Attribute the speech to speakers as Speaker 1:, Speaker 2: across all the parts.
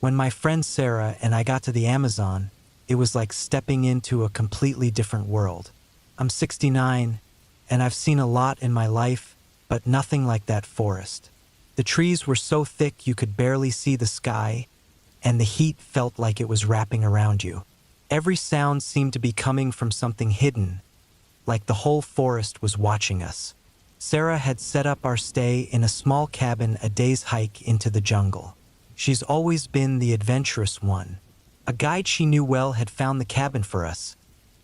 Speaker 1: When my friend Sarah and I got to the Amazon, it was like stepping into a completely different world. I'm 69, and I've seen a lot in my life, but nothing like that forest. The trees were so thick you could barely see the sky, and the heat felt like it was wrapping around you. Every sound seemed to be coming from something hidden, like the whole forest was watching us. Sarah had set up our stay in a small cabin a day's hike into the jungle. She's always been the adventurous one. A guide she knew well had found the cabin for us,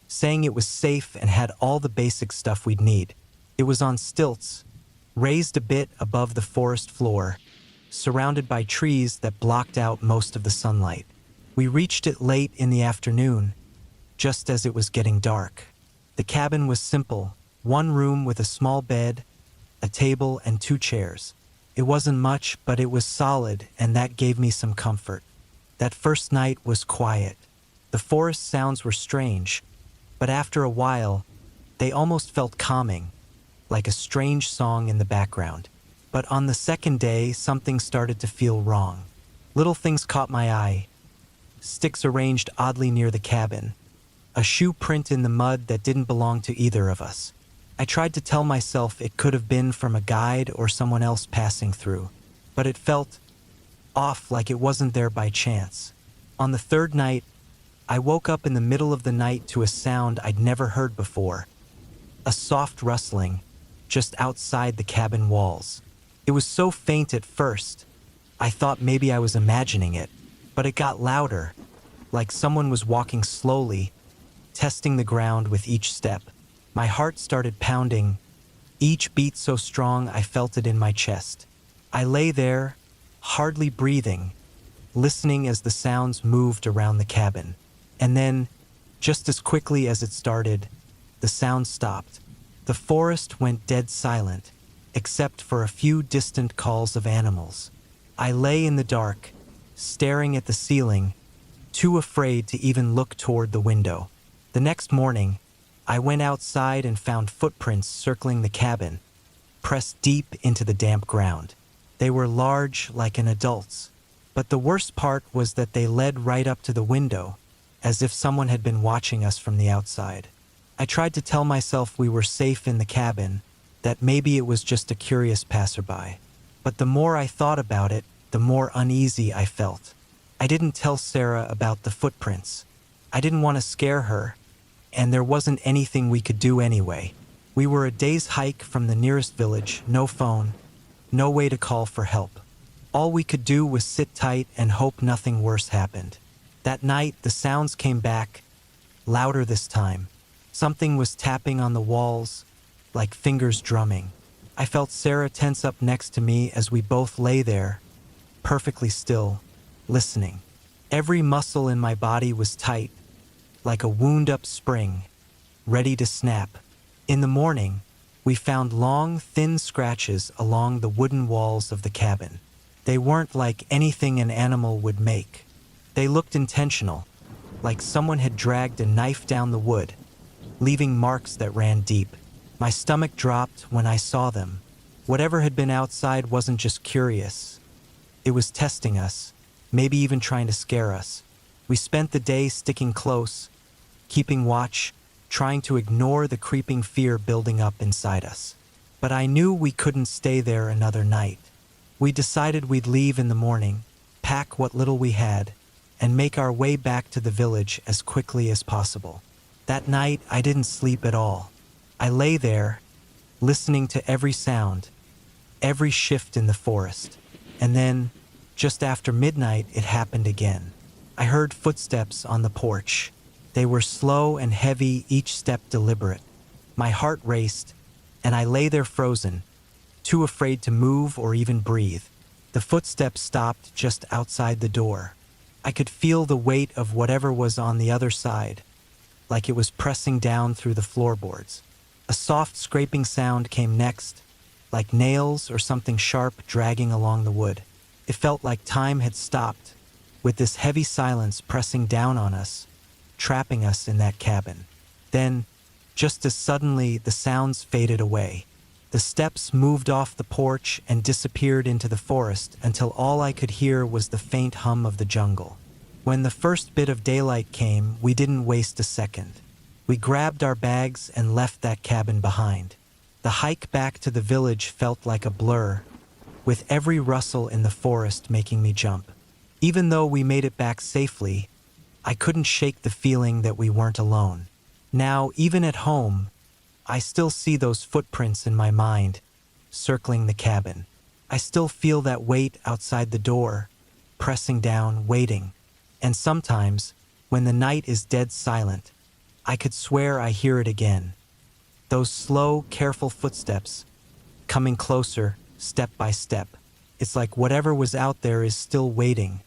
Speaker 1: saying it was safe and had all the basic stuff we'd need. It was on stilts, raised a bit above the forest floor, surrounded by trees that blocked out most of the sunlight. We reached it late in the afternoon, just as it was getting dark. The cabin was simple, one room with a small bed, a table, and 2 chairs. It wasn't much, but it was solid, and that gave me some comfort. That first night was quiet. The forest sounds were strange, but after a while, they almost felt calming, like a strange song in the background. But on the second day, something started to feel wrong. Little things caught my eye. Sticks arranged oddly near the cabin. A shoe print in the mud that didn't belong to either of us. I tried to tell myself it could have been from a guide or someone else passing through, but it felt off, like it wasn't there by chance. On the third night, I woke up in the middle of the night to a sound I'd never heard before. A soft rustling, just outside the cabin walls. It was so faint at first, I thought maybe I was imagining it, but it got louder, like someone was walking slowly, testing the ground with each step. My heart started pounding, each beat so strong I felt it in my chest. I lay there, hardly breathing, listening as the sounds moved around the cabin. And then, just as quickly as it started, the sound stopped. The forest went dead silent, except for a few distant calls of animals. I lay in the dark, staring at the ceiling, too afraid to even look toward the window. The next morning, I went outside and found footprints circling the cabin, pressed deep into the damp ground. They were large, like an adult's, but the worst part was that they led right up to the window, as if someone had been watching us from the outside. I tried to tell myself we were safe in the cabin, that maybe it was just a curious passerby. But the more I thought about it, the more uneasy I felt. I didn't tell Sarah about the footprints. I didn't want to scare her, and there wasn't anything we could do anyway. We were a day's hike from the nearest village, no phone, no way to call for help. All we could do was sit tight and hope nothing worse happened. That night, the sounds came back, louder this time. Something was tapping on the walls, like fingers drumming. I felt Sarah tense up next to me as we both lay there, perfectly still, listening. Every muscle in my body was tight, like a wound-up spring, ready to snap. In the morning, we found long, thin scratches along the wooden walls of the cabin. They weren't like anything an animal would make. They looked intentional, like someone had dragged a knife down the wood, leaving marks that ran deep. My stomach dropped when I saw them. Whatever had been outside wasn't just curious. It was testing us, maybe even trying to scare us. We spent the day sticking close, keeping watch, trying to ignore the creeping fear building up inside us. But I knew we couldn't stay there another night. We decided we'd leave in the morning, pack what little we had, and make our way back to the village as quickly as possible. That night, I didn't sleep at all. I lay there, listening to every sound, every shift in the forest. And then, just after midnight, it happened again. I heard footsteps on the porch. They were slow and heavy, each step deliberate. My heart raced, and I lay there frozen, too afraid to move or even breathe. The footsteps stopped just outside the door. I could feel the weight of whatever was on the other side, like it was pressing down through the floorboards. A soft scraping sound came next, like nails or something sharp dragging along the wood. It felt like time had stopped, with this heavy silence pressing down on us, trapping us in that cabin. Then, just as suddenly, the sounds faded away. The steps moved off the porch and disappeared into the forest until all I could hear was the faint hum of the jungle. When the first bit of daylight came, we didn't waste a second. We grabbed our bags and left that cabin behind. The hike back to the village felt like a blur, with every rustle in the forest making me jump. Even though we made it back safely, I couldn't shake the feeling that we weren't alone. Now, even at home, I still see those footprints in my mind, circling the cabin. I still feel that weight outside the door, pressing down, waiting. And sometimes, when the night is dead silent, I could swear I hear it again. Those slow, careful footsteps, coming closer, step by step. It's like whatever was out there is still waiting,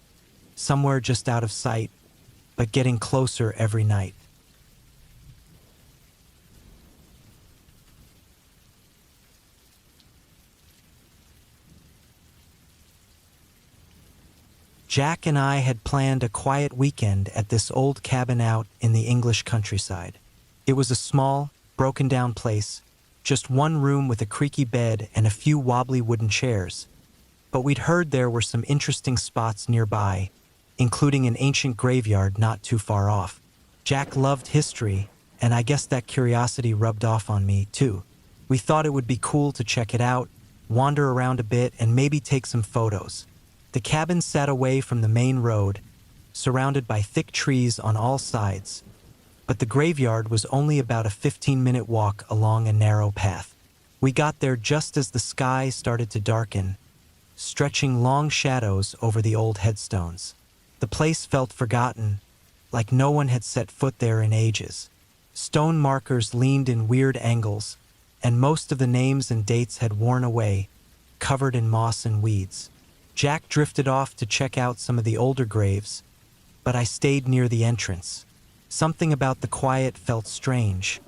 Speaker 1: somewhere just out of sight, but getting closer every night. Jack and I had planned a quiet weekend at this old cabin out in the English countryside. It was a small, broken-down place, just one room with a creaky bed and a few wobbly wooden chairs. But we'd heard there were some interesting spots nearby, including an ancient graveyard not too far off. Jack loved history, and I guess that curiosity rubbed off on me, too. We thought it would be cool to check it out, wander around a bit, and maybe take some photos. The cabin sat away from the main road, surrounded by thick trees on all sides, but the graveyard was only about a 15-minute walk along a narrow path. We got there just as the sky started to darken, stretching long shadows over the old headstones. The place felt forgotten, like no one had set foot there in ages. Stone markers leaned in weird angles, and most of the names and dates had worn away, covered in moss and weeds. Jack drifted off to check out some of the older graves, but I stayed near the entrance. Something about the quiet felt strange,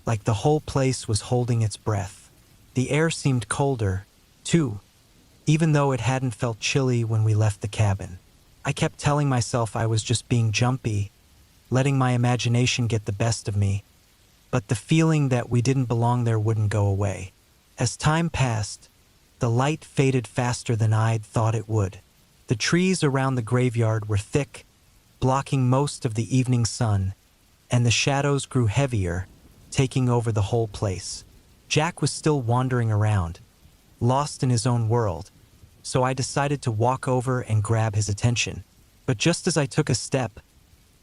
Speaker 1: like the whole place was holding its breath. The air seemed colder, too, even though it hadn't felt chilly when we left the cabin. I kept telling myself I was just being jumpy, letting my imagination get the best of me, but the feeling that we didn't belong there wouldn't go away. As time passed, the light faded faster than I'd thought it would. The trees around the graveyard were thick, blocking most of the evening sun, and the shadows grew heavier, taking over the whole place. Jack was still wandering around, lost in his own world, so I decided to walk over and grab his attention. But just as I took a step,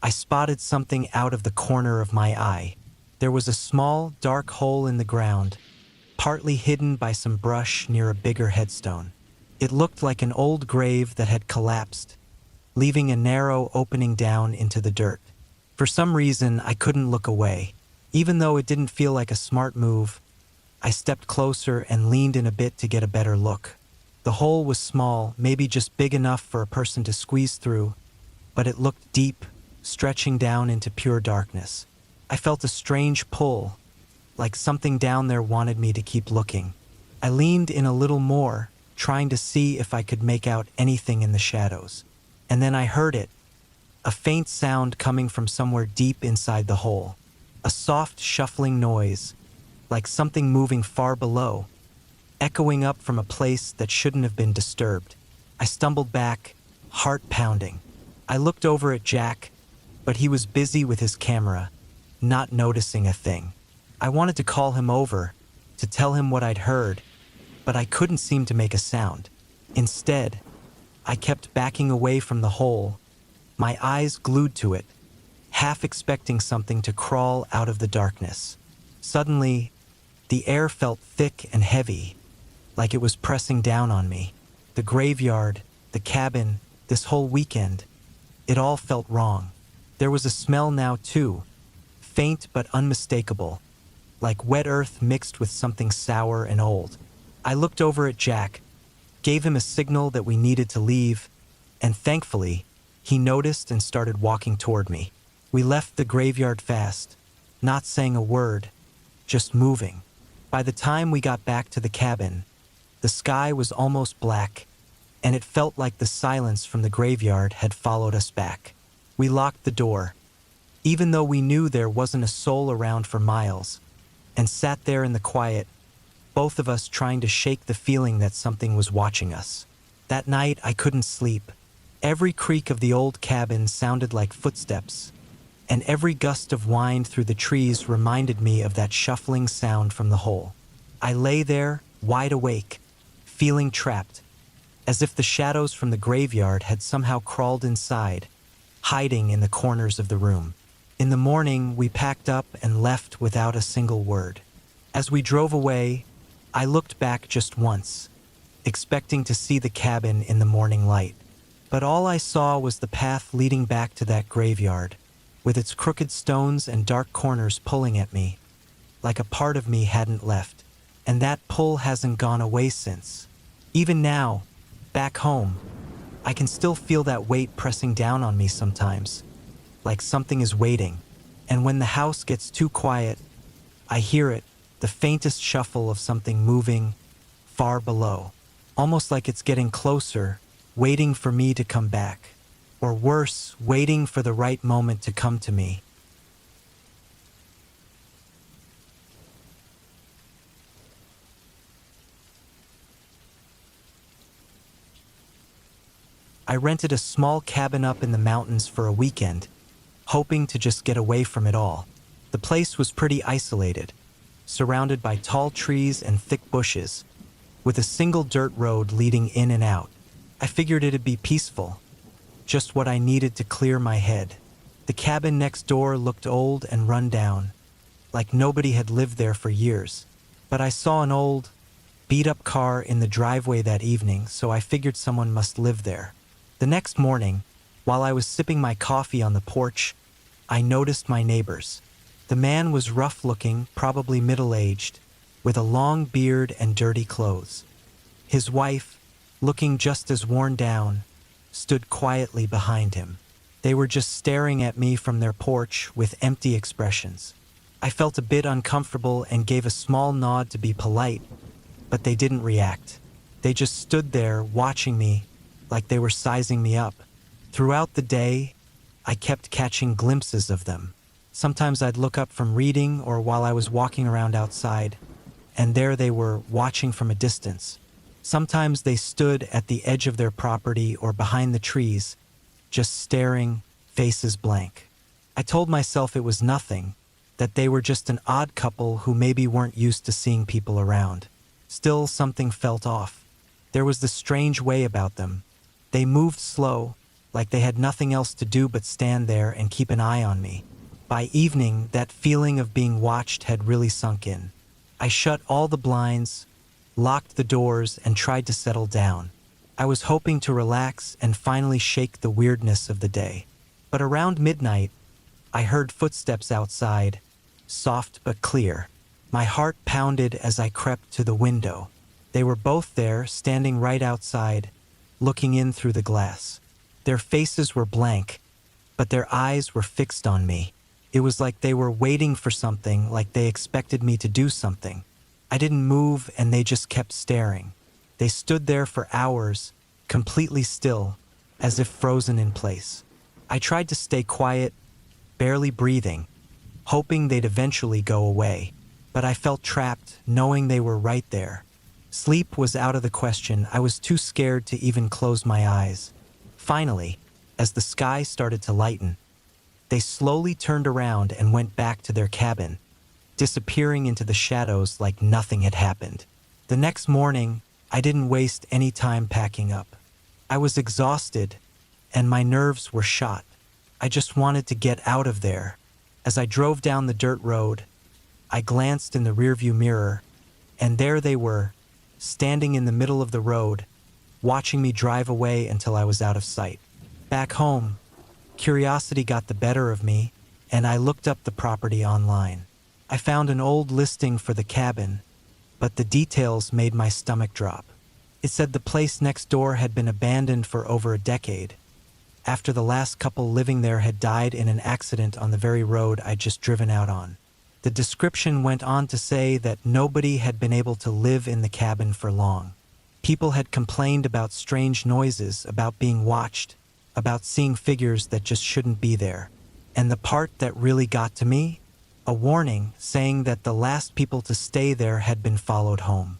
Speaker 1: I spotted something out of the corner of my eye. There was a small, dark hole in the ground, partly hidden by some brush near a bigger headstone. It looked like an old grave that had collapsed, leaving a narrow opening down into the dirt. For some reason, I couldn't look away. Even though it didn't feel like a smart move, I stepped closer and leaned in a bit to get a better look. The hole was small, maybe just big enough for a person to squeeze through, but it looked deep, stretching down into pure darkness. I felt a strange pull, like something down there wanted me to keep looking. I leaned in a little more, trying to see if I could make out anything in the shadows. And then I heard it, a faint sound coming from somewhere deep inside the hole. A soft, shuffling noise, like something moving far below, echoing up from a place that shouldn't have been disturbed. I stumbled back, heart pounding. I looked over at Jack, but he was busy with his camera, not noticing a thing. I wanted to call him over, to tell him what I'd heard, but I couldn't seem to make a sound. Instead, I kept backing away from the hole, my eyes glued to it, half expecting something to crawl out of the darkness. Suddenly, the air felt thick and heavy, like it was pressing down on me. The graveyard, the cabin, this whole weekend, it all felt wrong. There was a smell now too, faint but unmistakable, like wet earth mixed with something sour and old. I looked over at Jack, gave him a signal that we needed to leave, and thankfully, he noticed and started walking toward me. We left the graveyard fast, not saying a word, just moving. By the time we got back to the cabin, the sky was almost black, and it felt like the silence from the graveyard had followed us back. We locked the door, even though we knew there wasn't a soul around for miles, and sat there in the quiet, both of us trying to shake the feeling that something was watching us. That night, I couldn't sleep. Every creak of the old cabin sounded like footsteps, and every gust of wind through the trees reminded me of that shuffling sound from the hole. I lay there, wide awake, feeling trapped, as if the shadows from the graveyard had somehow crawled inside, hiding in the corners of the room. In the morning, we packed up and left without a single word. As we drove away, I looked back just once, expecting to see the cabin in the morning light. But all I saw was the path leading back to that graveyard, with its crooked stones and dark corners pulling at me, like a part of me hadn't left. And that pull hasn't gone away since. Even now, back home, I can still feel that weight pressing down on me sometimes, like something is waiting. And when the house gets too quiet, I hear it, the faintest shuffle of something moving far below, almost like it's getting closer, waiting for me to come back. Or worse, waiting for the right moment to come to me. I rented a small cabin up in the mountains for a weekend, hoping to just get away from it all. The place was pretty isolated, surrounded by tall trees and thick bushes, with a single dirt road leading in and out. I figured it'd be peaceful, just what I needed to clear my head. The cabin next door looked old and run down, like nobody had lived there for years. But I saw an old, beat-up car in the driveway that evening, so I figured someone must live there. The next morning, while I was sipping my coffee on the porch, I noticed my neighbors. The man was rough-looking, probably middle-aged, with a long beard and dirty clothes. His wife, looking just as worn down, stood quietly behind him. They were just staring at me from their porch with empty expressions. I felt a bit uncomfortable and gave a small nod to be polite, but they didn't react. They just stood there watching me like they were sizing me up. Throughout the day, I kept catching glimpses of them. Sometimes I'd look up from reading or while I was walking around outside, and there they were watching from a distance. Sometimes they stood at the edge of their property or behind the trees, just staring, faces blank. I told myself it was nothing, that they were just an odd couple who maybe weren't used to seeing people around. Still, something felt off. There was this strange way about them. They moved slow, like they had nothing else to do but stand there and keep an eye on me. By evening, that feeling of being watched had really sunk in. I shut all the blinds, locked the doors, and tried to settle down. I was hoping to relax and finally shake the weirdness of the day. But around midnight, I heard footsteps outside, soft but clear. My heart pounded as I crept to the window. They were both there, standing right outside, looking in through the glass. Their faces were blank, but their eyes were fixed on me. It was like they were waiting for something, like they expected me to do something. I didn't move, and they just kept staring. They stood there for hours, completely still, as if frozen in place. I tried to stay quiet, barely breathing, hoping they'd eventually go away. But I felt trapped, knowing they were right there. Sleep was out of the question. I was too scared to even close my eyes. Finally, as the sky started to lighten, they slowly turned around and went back to their cabin, disappearing into the shadows like nothing had happened. The next morning, I didn't waste any time packing up. I was exhausted, and my nerves were shot. I just wanted to get out of there. As I drove down the dirt road, I glanced in the rearview mirror, and there they were, standing in the middle of the road, watching me drive away until I was out of sight. Back home, curiosity got the better of me, and I looked up the property online. I found an old listing for the cabin, but the details made my stomach drop. It said the place next door had been abandoned for over a decade, after the last couple living there had died in an accident on the very road I'd just driven out on. The description went on to say that nobody had been able to live in the cabin for long. People had complained about strange noises, about being watched, about seeing figures that just shouldn't be there. And the part that really got to me? a warning saying that the last people to stay there had been followed home.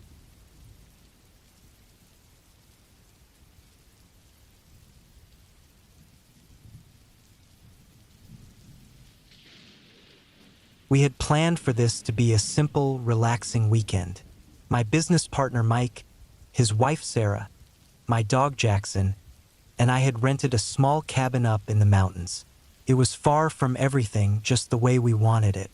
Speaker 1: We had planned for this to be a simple, relaxing weekend. My business partner Mike, his wife Sarah, my dog Jackson, and I had rented a small cabin up in the mountains. It was far from everything, just the way we wanted it.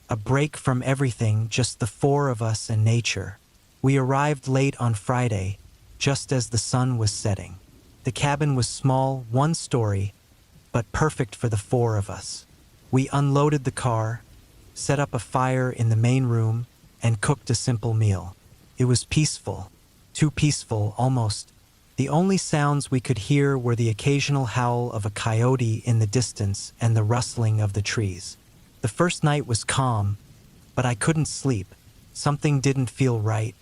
Speaker 1: A break from everything, just the four of us and nature. We arrived late on Friday, just as the sun was setting. The cabin was small, one story, but perfect for the four of us. We unloaded the car, set up a fire in the main room, and cooked a simple meal. It was peaceful, too peaceful almost. The only sounds we could hear were the occasional howl of a coyote in the distance and the rustling of the trees. The first night was calm, but I couldn't sleep. Something didn't feel right.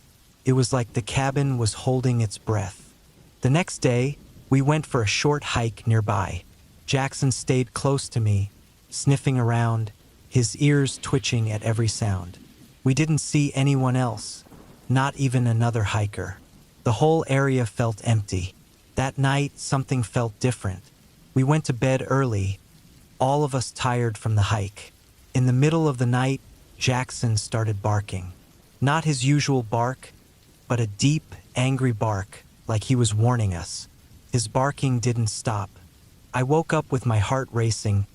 Speaker 1: It was like the cabin was holding its breath. The next day, we went for a short hike nearby. Jackson stayed close to me, sniffing around, his ears twitching at every sound. We didn't see anyone else, not even another hiker. The whole area felt empty. That night, something felt different. We went to bed early, all of us tired from the hike. In the middle of the night, Jackson started barking. Not his usual bark, but a deep, angry bark, like he was warning us. His barking didn't stop. I woke up with my heart racing,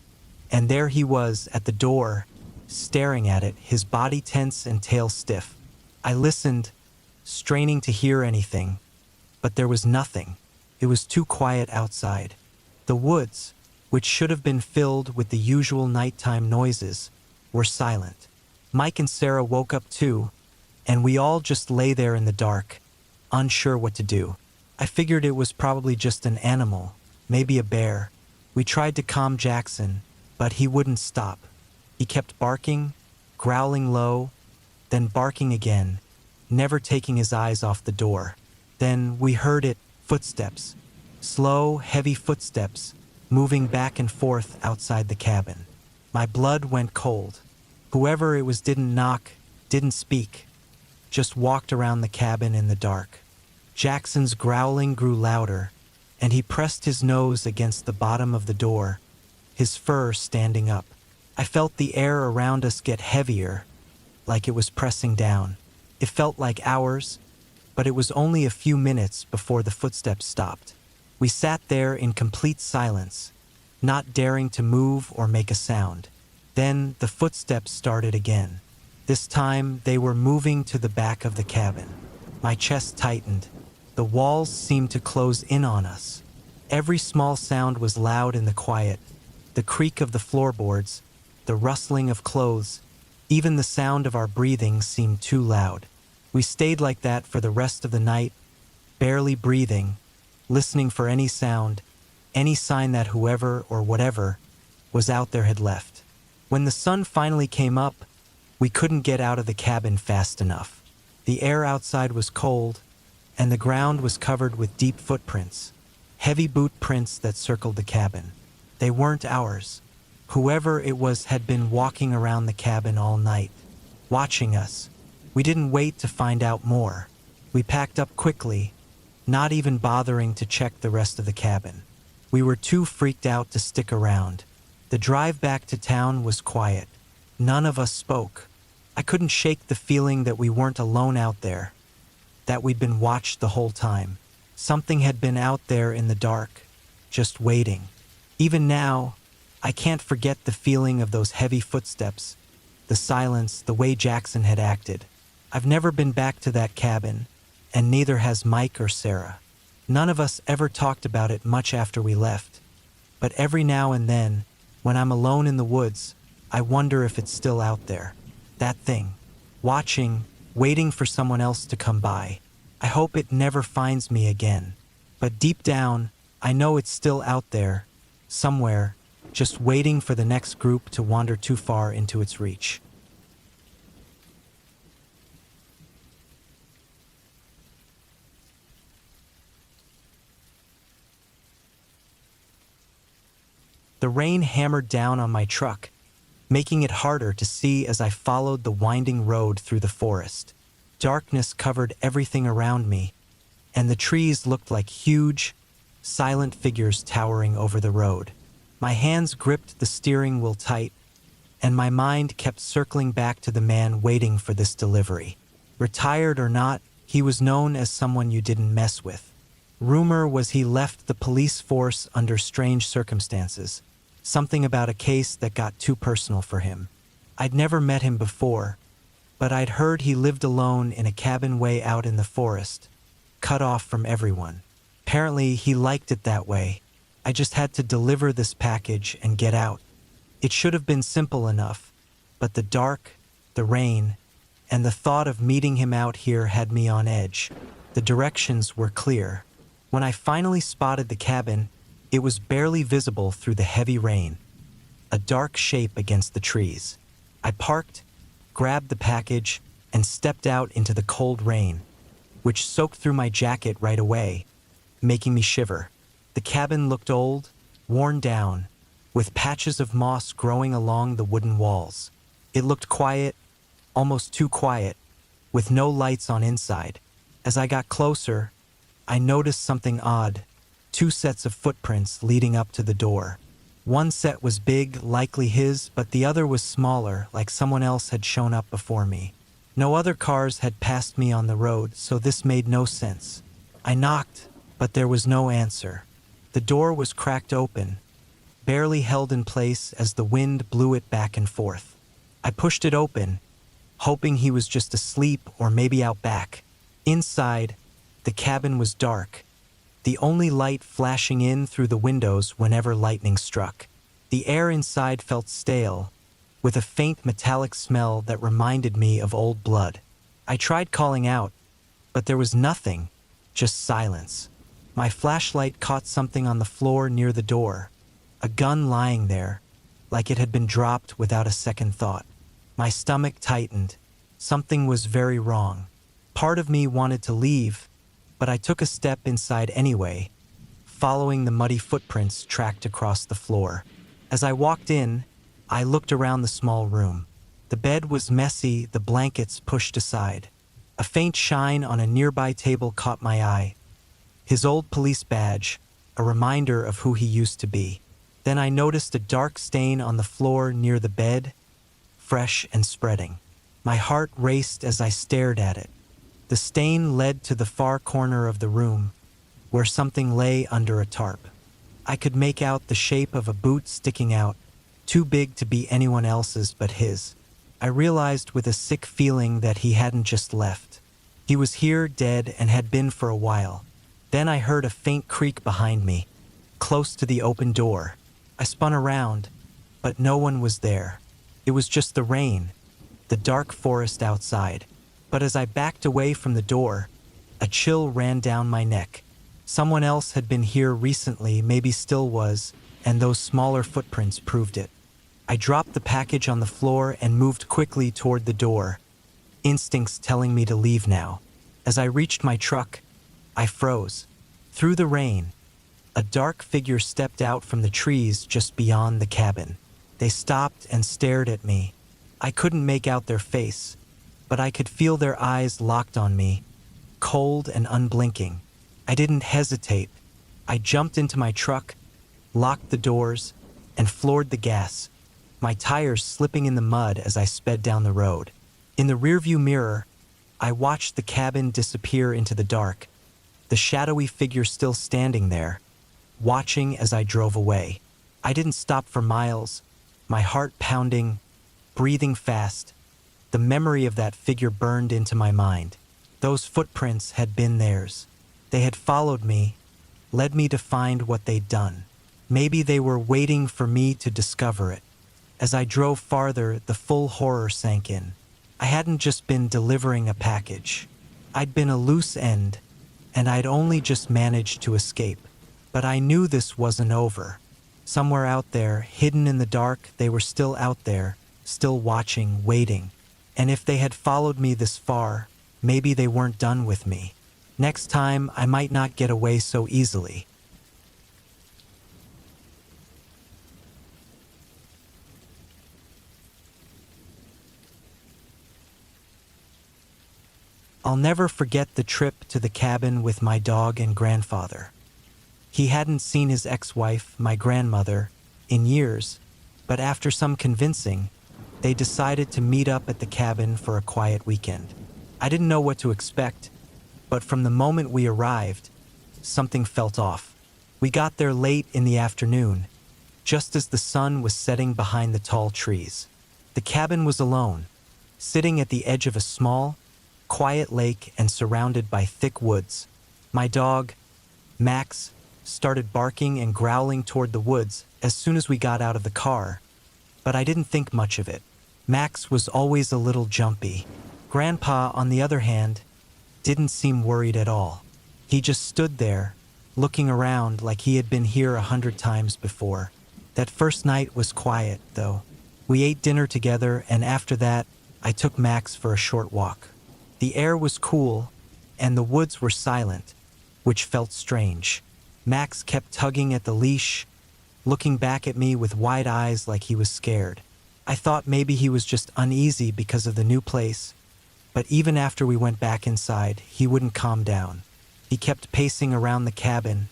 Speaker 1: and there he was at the door, staring at it, his body tense and tail stiff. I listened, straining to hear anything, but there was nothing. It was too quiet outside. The woods, which should have been filled with the usual nighttime noises, were silent. Mike and Sarah woke up too, and we all just lay there in the dark, unsure what to do. I figured it was probably just an animal, maybe a bear. We tried to calm Jackson, but he wouldn't stop. He kept barking, growling low, then barking again, never taking his eyes off the door. Then we heard it, footsteps, slow, heavy footsteps, moving back and forth outside the cabin. My blood went cold. Whoever it was didn't knock, didn't speak, just walked around the cabin in the dark. Jackson's growling grew louder, and he pressed his nose against the bottom of the door, his fur standing up. I felt the air around us get heavier, like it was pressing down. It felt like hours, but it was only a few minutes before the footsteps stopped. We sat there in complete silence, not daring to move or make a sound. Then the footsteps started again. This time they were moving to the back of the cabin. My chest tightened. The walls seemed to close in on us. Every small sound was loud in the quiet. The creak of the floorboards, the rustling of clothes, even the sound of our breathing seemed too loud. We stayed like that for the rest of the night, barely breathing, listening for any sound, any sign that whoever or whatever was out there had left. When the sun finally came up, we couldn't get out of the cabin fast enough. The air outside was cold, and the ground was covered with deep footprints, heavy boot prints that circled the cabin. They weren't ours. Whoever it was had been walking around the cabin all night, watching us. We didn't wait to find out more. We packed up quickly, not even bothering to check the rest of the cabin. We were too freaked out to stick around. The drive back to town was quiet. None of us spoke. I couldn't shake the feeling that we weren't alone out there, that we'd been watched the whole time. Something had been out there in the dark, just waiting. Even now, I can't forget the feeling of those heavy footsteps, the silence, the way Jackson had acted. I've never been back to that cabin, and neither has Mike or Sarah. None of us ever talked about it much after we left. But every now and then, when I'm alone in the woods, I wonder if it's still out there. That thing. Watching, waiting for someone else to come by. I hope it never finds me again. But deep down, I know it's still out there, somewhere, just waiting for the next group to wander too far into its reach. The rain hammered down on my truck, making it harder to see as I followed the winding road through the forest. Darkness covered everything around me, and the trees looked like huge, silent figures towering over the road. My hands gripped the steering wheel tight, and my mind kept circling back to the man waiting for this delivery. Retired or not, he was known as someone you didn't mess with. Rumor was he left the police force under strange circumstances, something about a case that got too personal for him. I'd never met him before, but I'd heard he lived alone in a cabin way out in the forest, cut off from everyone. Apparently, he liked it that way. I just had to deliver this package and get out. It should have been simple enough, but the dark, the rain, and the thought of meeting him out here had me on edge. The directions were clear. When I finally spotted the cabin, it was barely visible through the heavy rain, a dark shape against the trees. I parked, grabbed the package, and stepped out into the cold rain, which soaked through my jacket right away, making me shiver. The cabin looked old, worn down, with patches of moss growing along the wooden walls. It looked quiet, almost too quiet, with no lights on inside. As I got closer, I noticed something odd. 2 sets of footprints leading up to the door. One set was big, likely his, but the other was smaller, like someone else had shown up before me. No other cars had passed me on the road, so this made no sense. I knocked, but there was no answer. The door was cracked open, barely held in place as the wind blew it back and forth. I pushed it open, hoping he was just asleep or maybe out back. Inside, the cabin was dark, the only light flashing in through the windows whenever lightning struck. The air inside felt stale, with a faint metallic smell that reminded me of old blood. I tried calling out, but there was nothing, just silence. My flashlight caught something on the floor near the door, a gun lying there, like it had been dropped without a second thought. My stomach tightened. Something was very wrong. Part of me wanted to leave, but I took a step inside anyway, following the muddy footprints tracked across the floor. As I walked in, I looked around the small room. The bed was messy, the blankets pushed aside. A faint shine on a nearby table caught my eye. His old police badge, a reminder of who he used to be. Then I noticed a dark stain on the floor near the bed, fresh and spreading. My heart raced as I stared at it. The stain led to the far corner of the room, where something lay under a tarp. I could make out the shape of a boot sticking out, too big to be anyone else's but his. I realized with a sick feeling that he hadn't just left. He was here, dead, and had been for a while. Then I heard a faint creak behind me, close to the open door. I spun around, but no one was there. It was just the rain, the dark forest outside. But as I backed away from the door, a chill ran down my neck. Someone else had been here recently, maybe still was, and those smaller footprints proved it. I dropped the package on the floor and moved quickly toward the door, instincts telling me to leave now. As I reached my truck, I froze. Through the rain, a dark figure stepped out from the trees just beyond the cabin. They stopped and stared at me. I couldn't make out their face, but I could feel their eyes locked on me, cold and unblinking. I didn't hesitate. I jumped into my truck, locked the doors, and floored the gas, my tires slipping in the mud as I sped down the road. In the rearview mirror, I watched the cabin disappear into the dark, the shadowy figure still standing there, watching as I drove away. I didn't stop for miles, my heart pounding, breathing fast. The memory of that figure burned into my mind. Those footprints had been theirs. They had followed me, led me to find what they'd done. Maybe they were waiting for me to discover it. As I drove farther, the full horror sank in. I hadn't just been delivering a package. I'd been a loose end, and I'd only just managed to escape. But I knew this wasn't over. Somewhere out there, hidden in the dark, they were still out there, still watching, waiting. And if they had followed me this far, maybe they weren't done with me. Next time, I might not get away so easily. I'll never forget the trip to the cabin with my dog and grandfather. He hadn't seen his ex-wife, my grandmother, in years, but after some convincing, they decided to meet up at the cabin for a quiet weekend. I didn't know what to expect, but from the moment we arrived, something felt off. We got there late in the afternoon, just as the sun was setting behind the tall trees. The cabin was alone, sitting at the edge of a small, quiet lake and surrounded by thick woods. My dog, Max, started barking and growling toward the woods as soon as we got out of the car, but I didn't think much of it. Max was always a little jumpy. Grandpa, on the other hand, didn't seem worried at all. He just stood there, looking around like he had been here 100 times before. That first night was quiet, though. We ate dinner together, and after that, I took Max for a short walk. The air was cool, and the woods were silent, which felt strange. Max kept tugging at the leash, looking back at me with wide eyes like he was scared. I thought maybe he was just uneasy because of the new place, but even after we went back inside, he wouldn't calm down. He kept pacing around the cabin,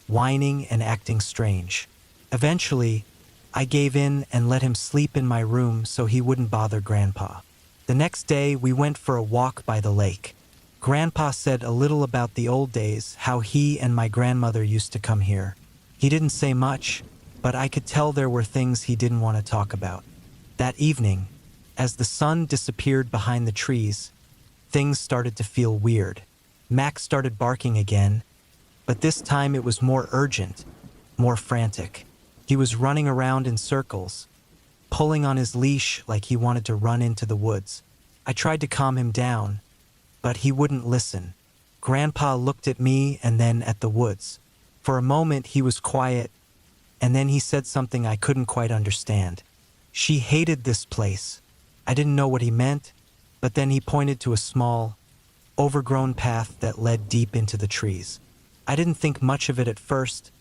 Speaker 1: whining and acting strange. Eventually, I gave in and let him sleep in my room so he wouldn't bother Grandpa. The next day, we went for a walk by the lake. Grandpa said a little about the old days, how he and my grandmother used to come here. He didn't say much, but I could tell there were things he didn't want to talk about. That evening, as the sun disappeared behind the trees, things started to feel weird. Max started barking again, but this time it was more urgent, more frantic. He was running around in circles, pulling on his leash like he wanted to run into the woods. I tried to calm him down, but he wouldn't listen. Grandpa looked at me and then at the woods. For a moment he was quiet, and then he said something I couldn't quite understand. She hated this place. I didn't know what he meant, but then he pointed to a small, overgrown path that led deep into the trees. I didn't think much of it at first,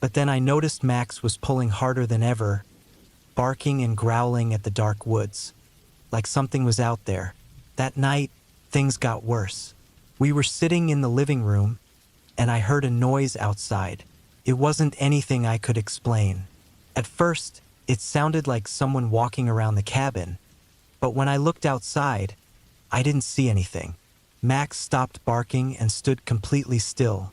Speaker 1: but then I noticed Max was pulling harder than ever, barking and growling at the dark woods, like something was out there. That night, things got worse. We were sitting in the living room, and I heard a noise outside. It wasn't anything I could explain. At first, it sounded like someone walking around the cabin, but when I looked outside, I didn't see anything. Max stopped barking and stood completely still,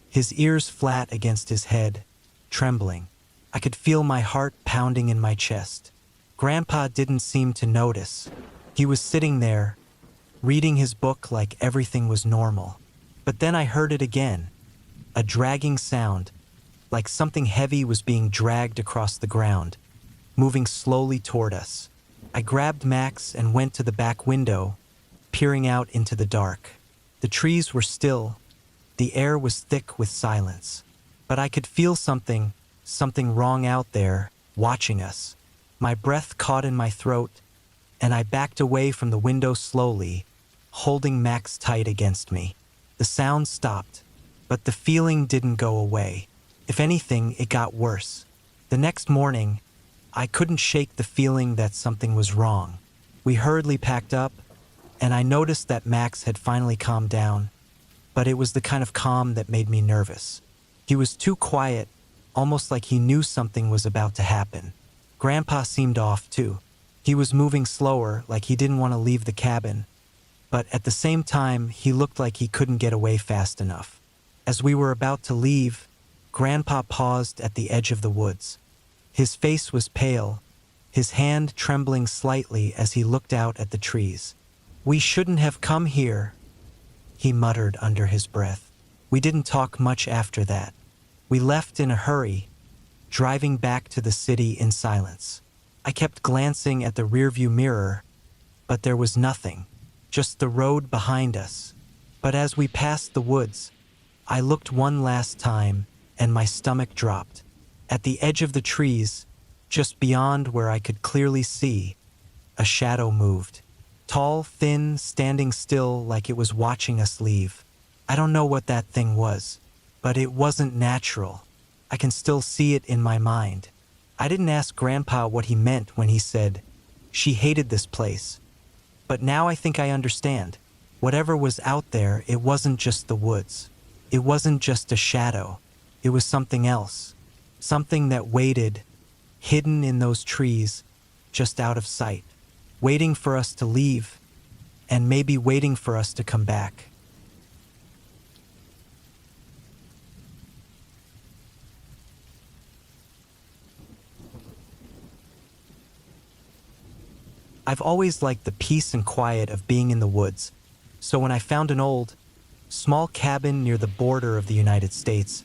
Speaker 1: his ears flat against his head, trembling. I could feel my heart pounding in my chest. Grandpa didn't seem to notice. He was sitting there, reading his book like everything was normal. But then I heard it again, a dragging sound, like something heavy was being dragged across the ground, moving slowly toward us. I grabbed Max and went to the back window, peering out into the dark. The trees were still, the air was thick with silence, but I could feel something wrong out there, watching us. My breath caught in my throat, and I backed away from the window slowly, holding Max tight against me. The sound stopped, but the feeling didn't go away. If anything, it got worse. The next morning, I couldn't shake the feeling that something was wrong. We hurriedly packed up, and I noticed that Max had finally calmed down, but it was the kind of calm that made me nervous. He was too quiet, almost like he knew something was about to happen. Grandpa seemed off too. He was moving slower, like he didn't want to leave the cabin, but at the same time, he looked like he couldn't get away fast enough. As we were about to leave, Grandpa paused at the edge of the woods. His face was pale, his hand trembling slightly as he looked out at the trees. "We shouldn't have come here," he muttered under his breath. We didn't talk much after that. We left in a hurry, driving back to the city in silence. I kept glancing at the rearview mirror, but there was nothing, just the road behind us. But as we passed the woods, I looked one last time, and my stomach dropped. At the edge of the trees, just beyond where I could clearly see, a shadow moved. Tall, thin, standing still like it was watching us leave. I don't know what that thing was, but it wasn't natural. I can still see it in my mind. I didn't ask Grandpa what he meant when he said, "She hated this place." But now I think I understand. Whatever was out there, it wasn't just the woods. It wasn't just a shadow. It was something else. Something that waited, hidden in those trees, just out of sight, waiting for us to leave, and maybe waiting for us to come back. I've always liked the peace and quiet of being in the woods, so when I found an old, small cabin near the border of the United States,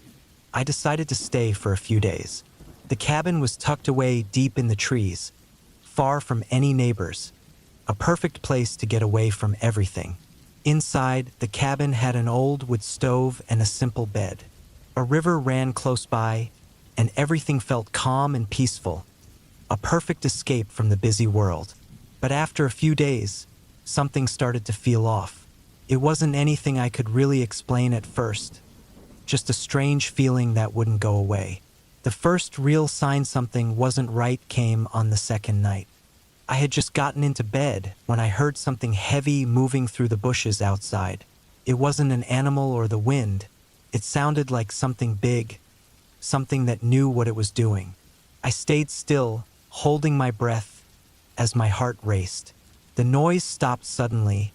Speaker 1: I decided to stay for a few days. The cabin was tucked away deep in the trees, far from any neighbors, a perfect place to get away from everything. Inside, the cabin had an old wood stove and a simple bed. A river ran close by, and everything felt calm and peaceful, a perfect escape from the busy world. But after a few days, something started to feel off. It wasn't anything I could really explain at first, just a strange feeling that wouldn't go away. The first real sign something wasn't right came on the second night. I had just gotten into bed when I heard something heavy moving through the bushes outside. It wasn't an animal or the wind. It sounded like something big, something that knew what it was doing. I stayed still, holding my breath, as my heart raced. The noise stopped suddenly,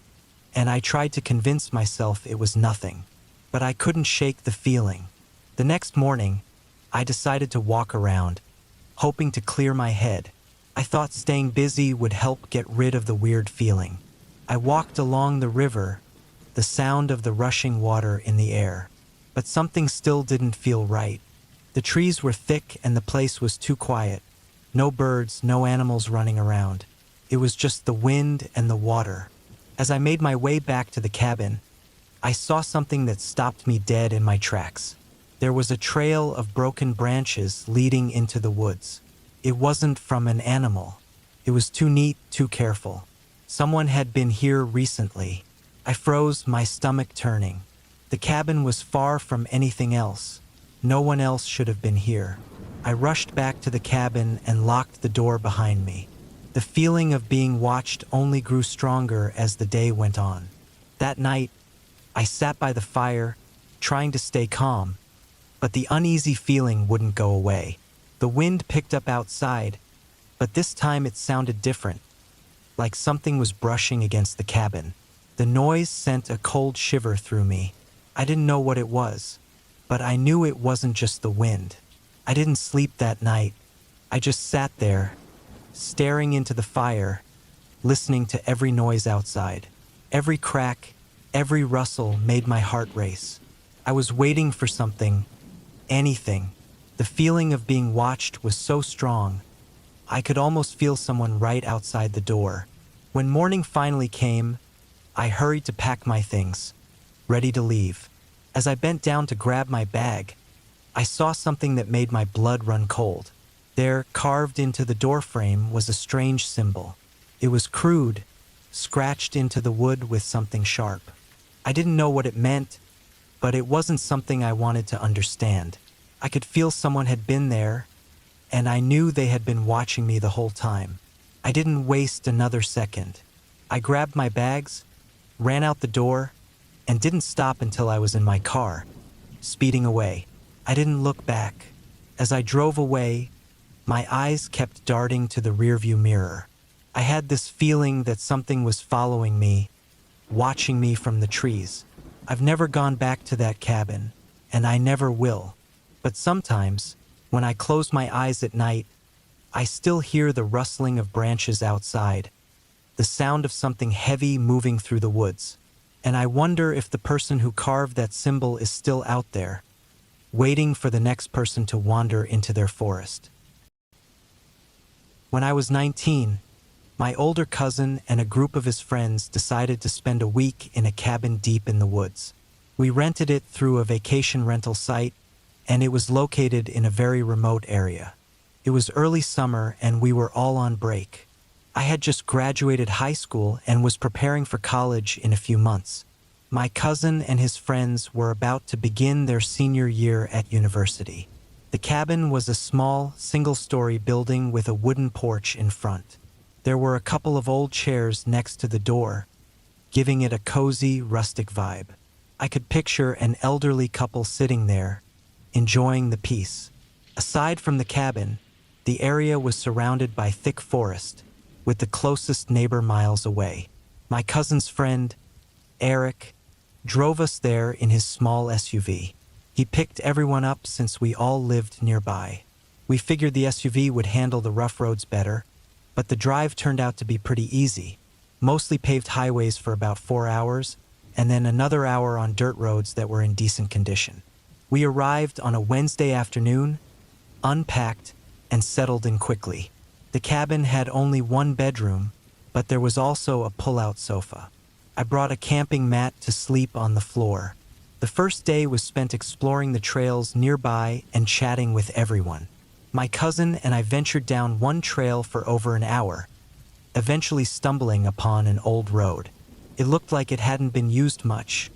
Speaker 1: and I tried to convince myself it was nothing, but I couldn't shake the feeling. The next morning, I decided to walk around, hoping to clear my head. I thought staying busy would help get rid of the weird feeling. I walked along the river, the sound of the rushing water in the air, but something still didn't feel right. The trees were thick and the place was too quiet. No birds, no animals running around. It was just the wind and the water. As I made my way back to the cabin, I saw something that stopped me dead in my tracks. There was a trail of broken branches leading into the woods. It wasn't from an animal. It was too neat, too careful. Someone had been here recently. I froze, my stomach turning. The cabin was far from anything else. No one else should have been here. I rushed back to the cabin and locked the door behind me. The feeling of being watched only grew stronger as the day went on. That night, I sat by the fire, trying to stay calm, but the uneasy feeling wouldn't go away. The wind picked up outside, but this time it sounded different, like something was brushing against the cabin. The noise sent a cold shiver through me. I didn't know what it was, but I knew it wasn't just the wind. I didn't sleep that night. I just sat there, staring into the fire, listening to every noise outside. Every crack, every rustle made my heart race. I was waiting for something, anything. The feeling of being watched was so strong, I could almost feel someone right outside the door. When morning finally came, I hurried to pack my things, ready to leave. As I bent down to grab my bag, I saw something that made my blood run cold. There, carved into the doorframe, was a strange symbol. It was crude, scratched into the wood with something sharp. I didn't know what it meant, but it wasn't something I wanted to understand. I could feel someone had been there, and I knew they had been watching me the whole time. I didn't waste another second. I grabbed my bags, ran out the door, and didn't stop until I was in my car, speeding away. I didn't look back. As I drove away, my eyes kept darting to the rearview mirror. I had this feeling that something was following me, watching me from the trees. I've never gone back to that cabin, and I never will. But sometimes, when I close my eyes at night, I still hear the rustling of branches outside, the sound of something heavy moving through the woods. And I wonder if the person who carved that symbol is still out there, waiting for the next person to wander into their forest. When I was 19, my older cousin and a group of his friends decided to spend a week in a cabin deep in the woods. We rented it through a vacation rental site, and it was located in a very remote area. It was early summer and we were all on break. I had just graduated high school and was preparing for college in a few months. My cousin and his friends were about to begin their senior year at university. The cabin was a small, single-story building with a wooden porch in front. There were a couple of old chairs next to the door, giving it a cozy, rustic vibe. I could picture an elderly couple sitting there, enjoying the peace. Aside from the cabin, the area was surrounded by thick forest, with the closest neighbor miles away. My cousin's friend, Eric, drove us there in his small SUV. He picked everyone up since we all lived nearby. We figured the SUV would handle the rough roads better, but the drive turned out to be pretty easy, mostly paved highways for about 4 hours, and then another hour on dirt roads that were in decent condition. We arrived on a Wednesday afternoon, unpacked, and settled in quickly. The cabin had only one bedroom, but there was also a pull-out sofa. I brought a camping mat to sleep on the floor. The first day was spent exploring the trails nearby and chatting with everyone. My cousin and I ventured down one trail for over an hour, eventually stumbling upon an old road. It looked like it hadn't been used much,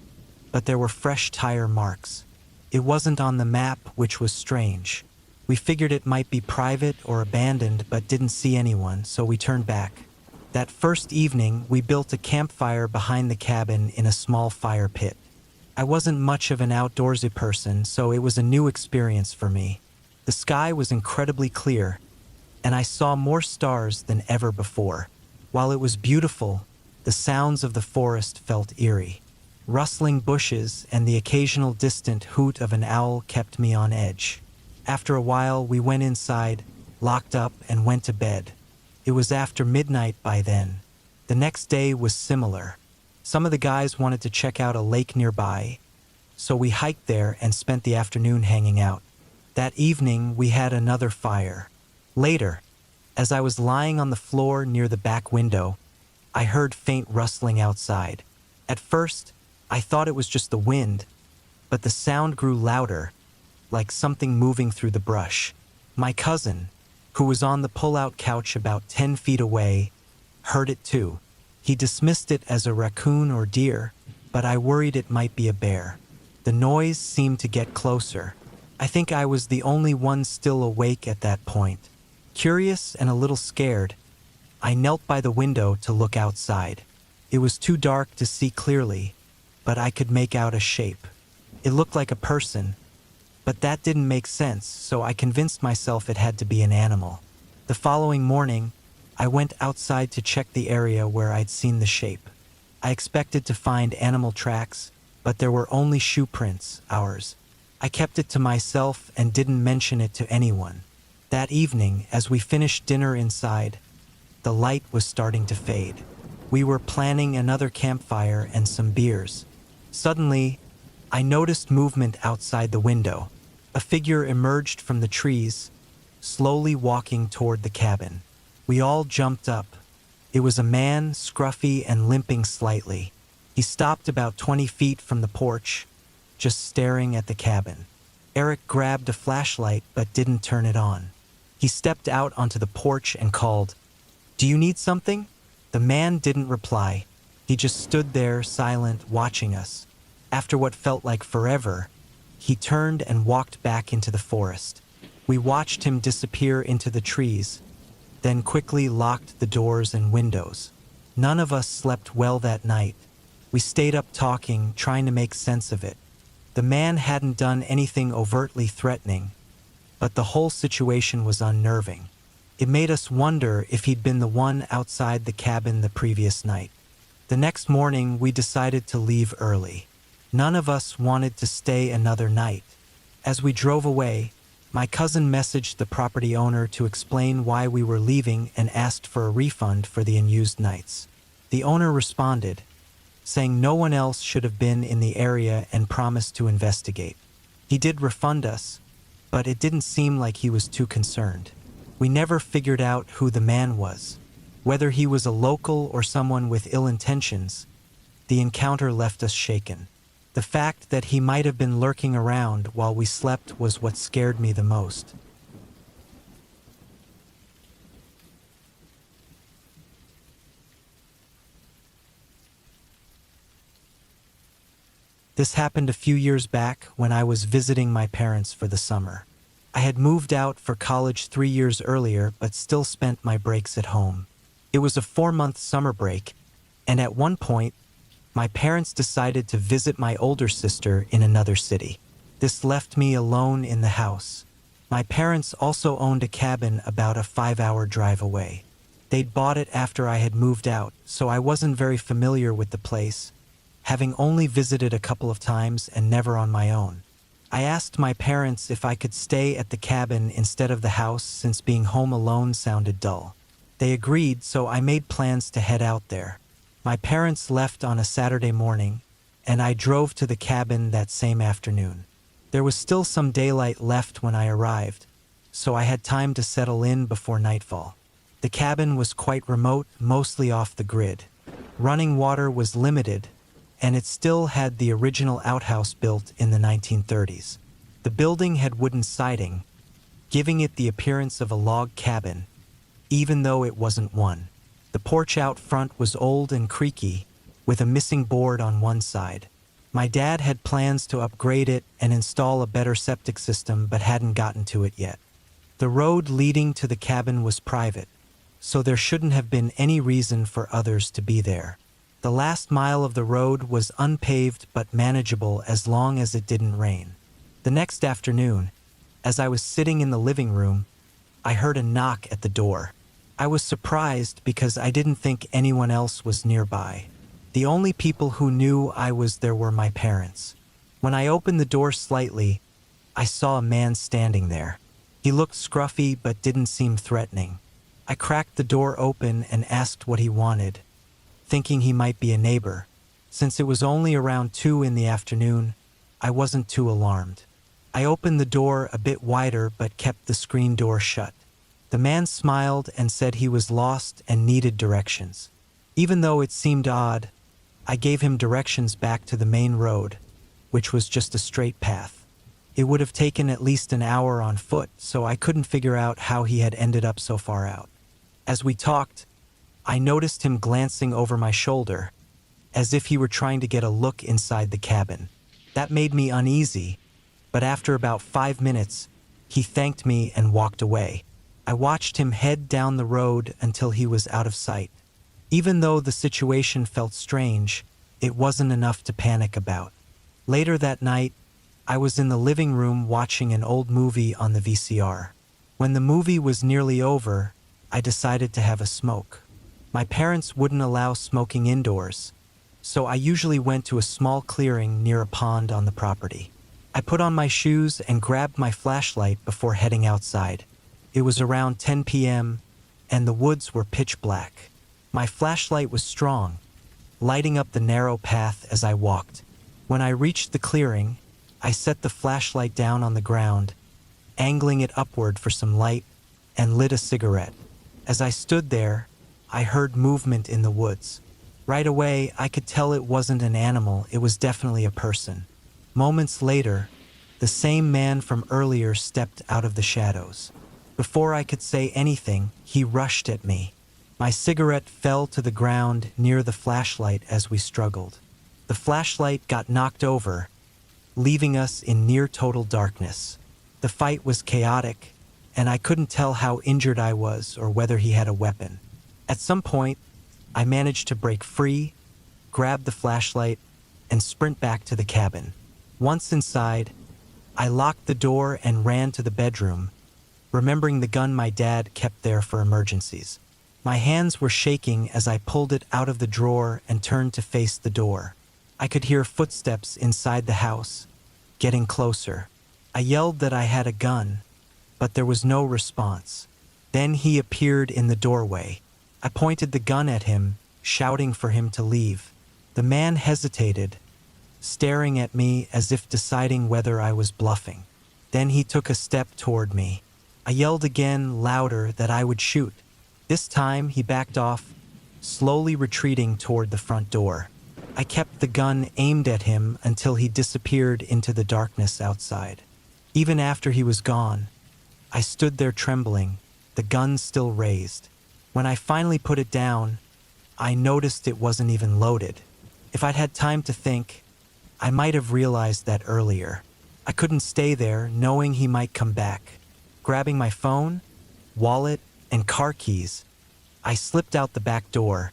Speaker 1: but there were fresh tire marks. It wasn't on the map, which was strange. We figured it might be private or abandoned, but didn't see anyone, so we turned back. That first evening, we built a campfire behind the cabin in a small fire pit. I wasn't much of an outdoorsy person, so it was a new experience for me. The sky was incredibly clear, and I saw more stars than ever before. While it was beautiful, the sounds of the forest felt eerie. Rustling bushes and the occasional distant hoot of an owl kept me on edge. After a while, we went inside, locked up, and went to bed. It was after midnight by then. The next day was similar. Some of the guys wanted to check out a lake nearby, so we hiked there and spent the afternoon hanging out. That evening, we had another fire. Later, as I was lying on the floor near the back window, I heard faint rustling outside. At first, I thought it was just the wind, but the sound grew louder, like something moving through the brush. My cousin, who was on the pull-out couch about 10 feet away, heard it too. He dismissed it as a raccoon or deer, but I worried it might be a bear. The noise seemed to get closer. I think I was the only one still awake at that point. Curious and a little scared, I knelt by the window to look outside. It was too dark to see clearly, but I could make out a shape. It looked like a person, but that didn't make sense, so I convinced myself it had to be an animal. The following morning, I went outside to check the area where I'd seen the shape. I expected to find animal tracks, but there were only shoe prints, ours. I kept it to myself and didn't mention it to anyone. That evening, as we finished dinner inside, the light was starting to fade. We were planning another campfire and some beers. Suddenly, I noticed movement outside the window. A figure emerged from the trees, slowly walking toward the cabin. We all jumped up. It was a man, scruffy and limping slightly. He stopped about 20 feet from the porch, just staring at the cabin. Eric grabbed a flashlight but didn't turn it on. He stepped out onto the porch and called, "Do you need something?" The man didn't reply. He just stood there, silent, watching us. After what felt like forever, he turned and walked back into the forest. We watched him disappear into the trees, then quickly locked the doors and windows. None of us slept well that night. We stayed up talking, trying to make sense of it. The man hadn't done anything overtly threatening, but the whole situation was unnerving. It made us wonder if he'd been the one outside the cabin the previous night. The next morning, we decided to leave early. None of us wanted to stay another night. As we drove away, my cousin messaged the property owner to explain why we were leaving and asked for a refund for the unused nights. The owner responded, saying no one else should have been in the area and promised to investigate. He did refund us, but it didn't seem like he was too concerned. We never figured out who the man was. Whether he was a local or someone with ill intentions, the encounter left us shaken. The fact that he might have been lurking around while we slept was what scared me the most. This happened a few years back when I was visiting my parents for the summer. I had moved out for college 3 years earlier, but still spent my breaks at home. It was a 4-month summer break, and at one point, My parents decided to visit my older sister in another city. This left me alone in the house. My parents also owned a cabin about a 5-hour drive away. They'd bought it after I had moved out, so I wasn't very familiar with the place, having only visited a couple of times and never on my own. I asked my parents if I could stay at the cabin instead of the house since being home alone sounded dull. They agreed, so I made plans to head out there. My parents left on a Saturday morning, and I drove to the cabin that same afternoon. There was still some daylight left when I arrived, so I had time to settle in before nightfall. The cabin was quite remote, mostly off the grid. Running water was limited, and it still had the original outhouse built in the 1930s. The building had wooden siding, giving it the appearance of a log cabin, even though it wasn't one. The porch out front was old and creaky, with a missing board on one side. My dad had plans to upgrade it and install a better septic system, but hadn't gotten to it yet. The road leading to the cabin was private, so there shouldn't have been any reason for others to be there. The last mile of the road was unpaved but manageable as long as it didn't rain. The next afternoon, as I was sitting in the living room, I heard a knock at the door. I was surprised because I didn't think anyone else was nearby. The only people who knew I was there were my parents. When I opened the door slightly, I saw a man standing there. He looked scruffy but didn't seem threatening. I cracked the door open and asked what he wanted, thinking he might be a neighbor. Since it was only around 2 in the afternoon, I wasn't too alarmed. I opened the door a bit wider but kept the screen door shut. The man smiled and said he was lost and needed directions. Even though it seemed odd, I gave him directions back to the main road, which was just a straight path. It would have taken at least an hour on foot, so I couldn't figure out how he had ended up so far out. As we talked, I noticed him glancing over my shoulder, as if he were trying to get a look inside the cabin. That made me uneasy, but after about 5 minutes, he thanked me and walked away. I watched him head down the road until he was out of sight. Even though the situation felt strange, it wasn't enough to panic about. Later that night, I was in the living room watching an old movie on the VCR. When the movie was nearly over, I decided to have a smoke. My parents wouldn't allow smoking indoors, so I usually went to a small clearing near a pond on the property. I put on my shoes and grabbed my flashlight before heading outside. It was around 10 p.m., and the woods were pitch black. My flashlight was strong, lighting up the narrow path as I walked. When I reached the clearing, I set the flashlight down on the ground, angling it upward for some light, and lit a cigarette. As I stood there, I heard movement in the woods. Right away, I could tell it wasn't an animal, it was definitely a person. Moments later, the same man from earlier stepped out of the shadows. Before I could say anything, he rushed at me. My cigarette fell to the ground near the flashlight as we struggled. The flashlight got knocked over, leaving us in near total darkness. The fight was chaotic, and I couldn't tell how injured I was or whether he had a weapon. At some point, I managed to break free, grab the flashlight, and sprint back to the cabin. Once inside, I locked the door and ran to the bedroom, remembering the gun my dad kept there for emergencies. My hands were shaking as I pulled it out of the drawer and turned to face the door. I could hear footsteps inside the house, getting closer. I yelled that I had a gun, but there was no response. Then he appeared in the doorway. I pointed the gun at him, shouting for him to leave. The man hesitated, staring at me as if deciding whether I was bluffing. Then he took a step toward me. I yelled again, louder, that I would shoot. This time, he backed off, slowly retreating toward the front door. I kept the gun aimed at him until he disappeared into the darkness outside. Even after he was gone, I stood there trembling, the gun still raised. When I finally put it down, I noticed it wasn't even loaded. If I'd had time to think, I might have realized that earlier. I couldn't stay there, knowing he might come back. Grabbing my phone, wallet, and car keys, I slipped out the back door,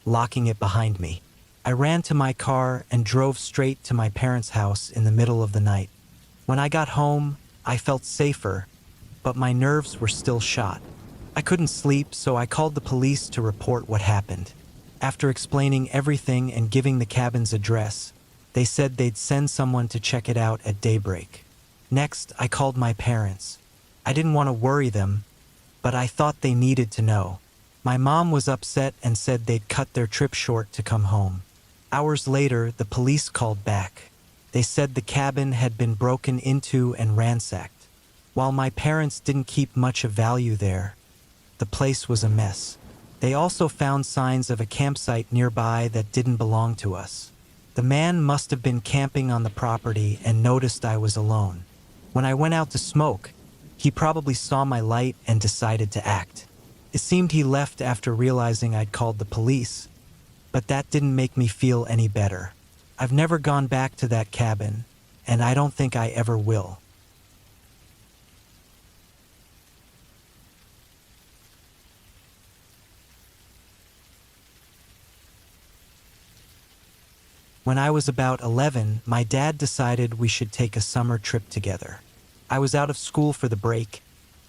Speaker 1: locking it behind me. I ran to my car and drove straight to my parents' house in the middle of the night. When I got home, I felt safer, but my nerves were still shot. I couldn't sleep, so I called the police to report what happened. After explaining everything and giving the cabin's address, they said they'd send someone to check it out at daybreak. Next, I called my parents. I didn't want to worry them, but I thought they needed to know. My mom was upset and said they'd cut their trip short to come home. Hours later, the police called back. They said the cabin had been broken into and ransacked. While my parents didn't keep much of value there, the place was a mess. They also found signs of a campsite nearby that didn't belong to us. The man must have been camping on the property and noticed I was alone. When I went out to smoke, he probably saw my light and decided to act. It seemed he left after realizing I'd called the police, but that didn't make me feel any better. I've never gone back to that cabin, and I don't think I ever will. When I was about 11, my dad decided we should take a summer trip together. I was out of school for the break,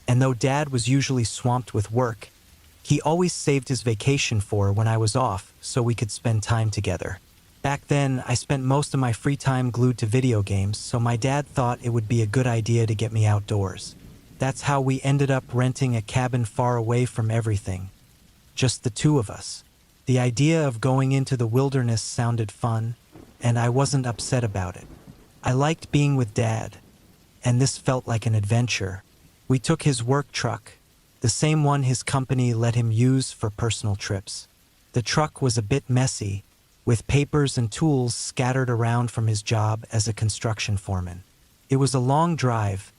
Speaker 1: and though Dad was usually swamped with work, he always saved his vacation for when I was off so we could spend time together. Back then, I spent most of my free time glued to video games, so my dad thought it would be a good idea to get me outdoors. That's how we ended up renting a cabin far away from everything. Just the two of us. The idea of going into the wilderness sounded fun, and I wasn't upset about it. I liked being with Dad, and this felt like an adventure. We took his work truck, the same one his company let him use for personal trips. The truck was a bit messy, with papers and tools scattered around from his job as a construction foreman. It was a long drive,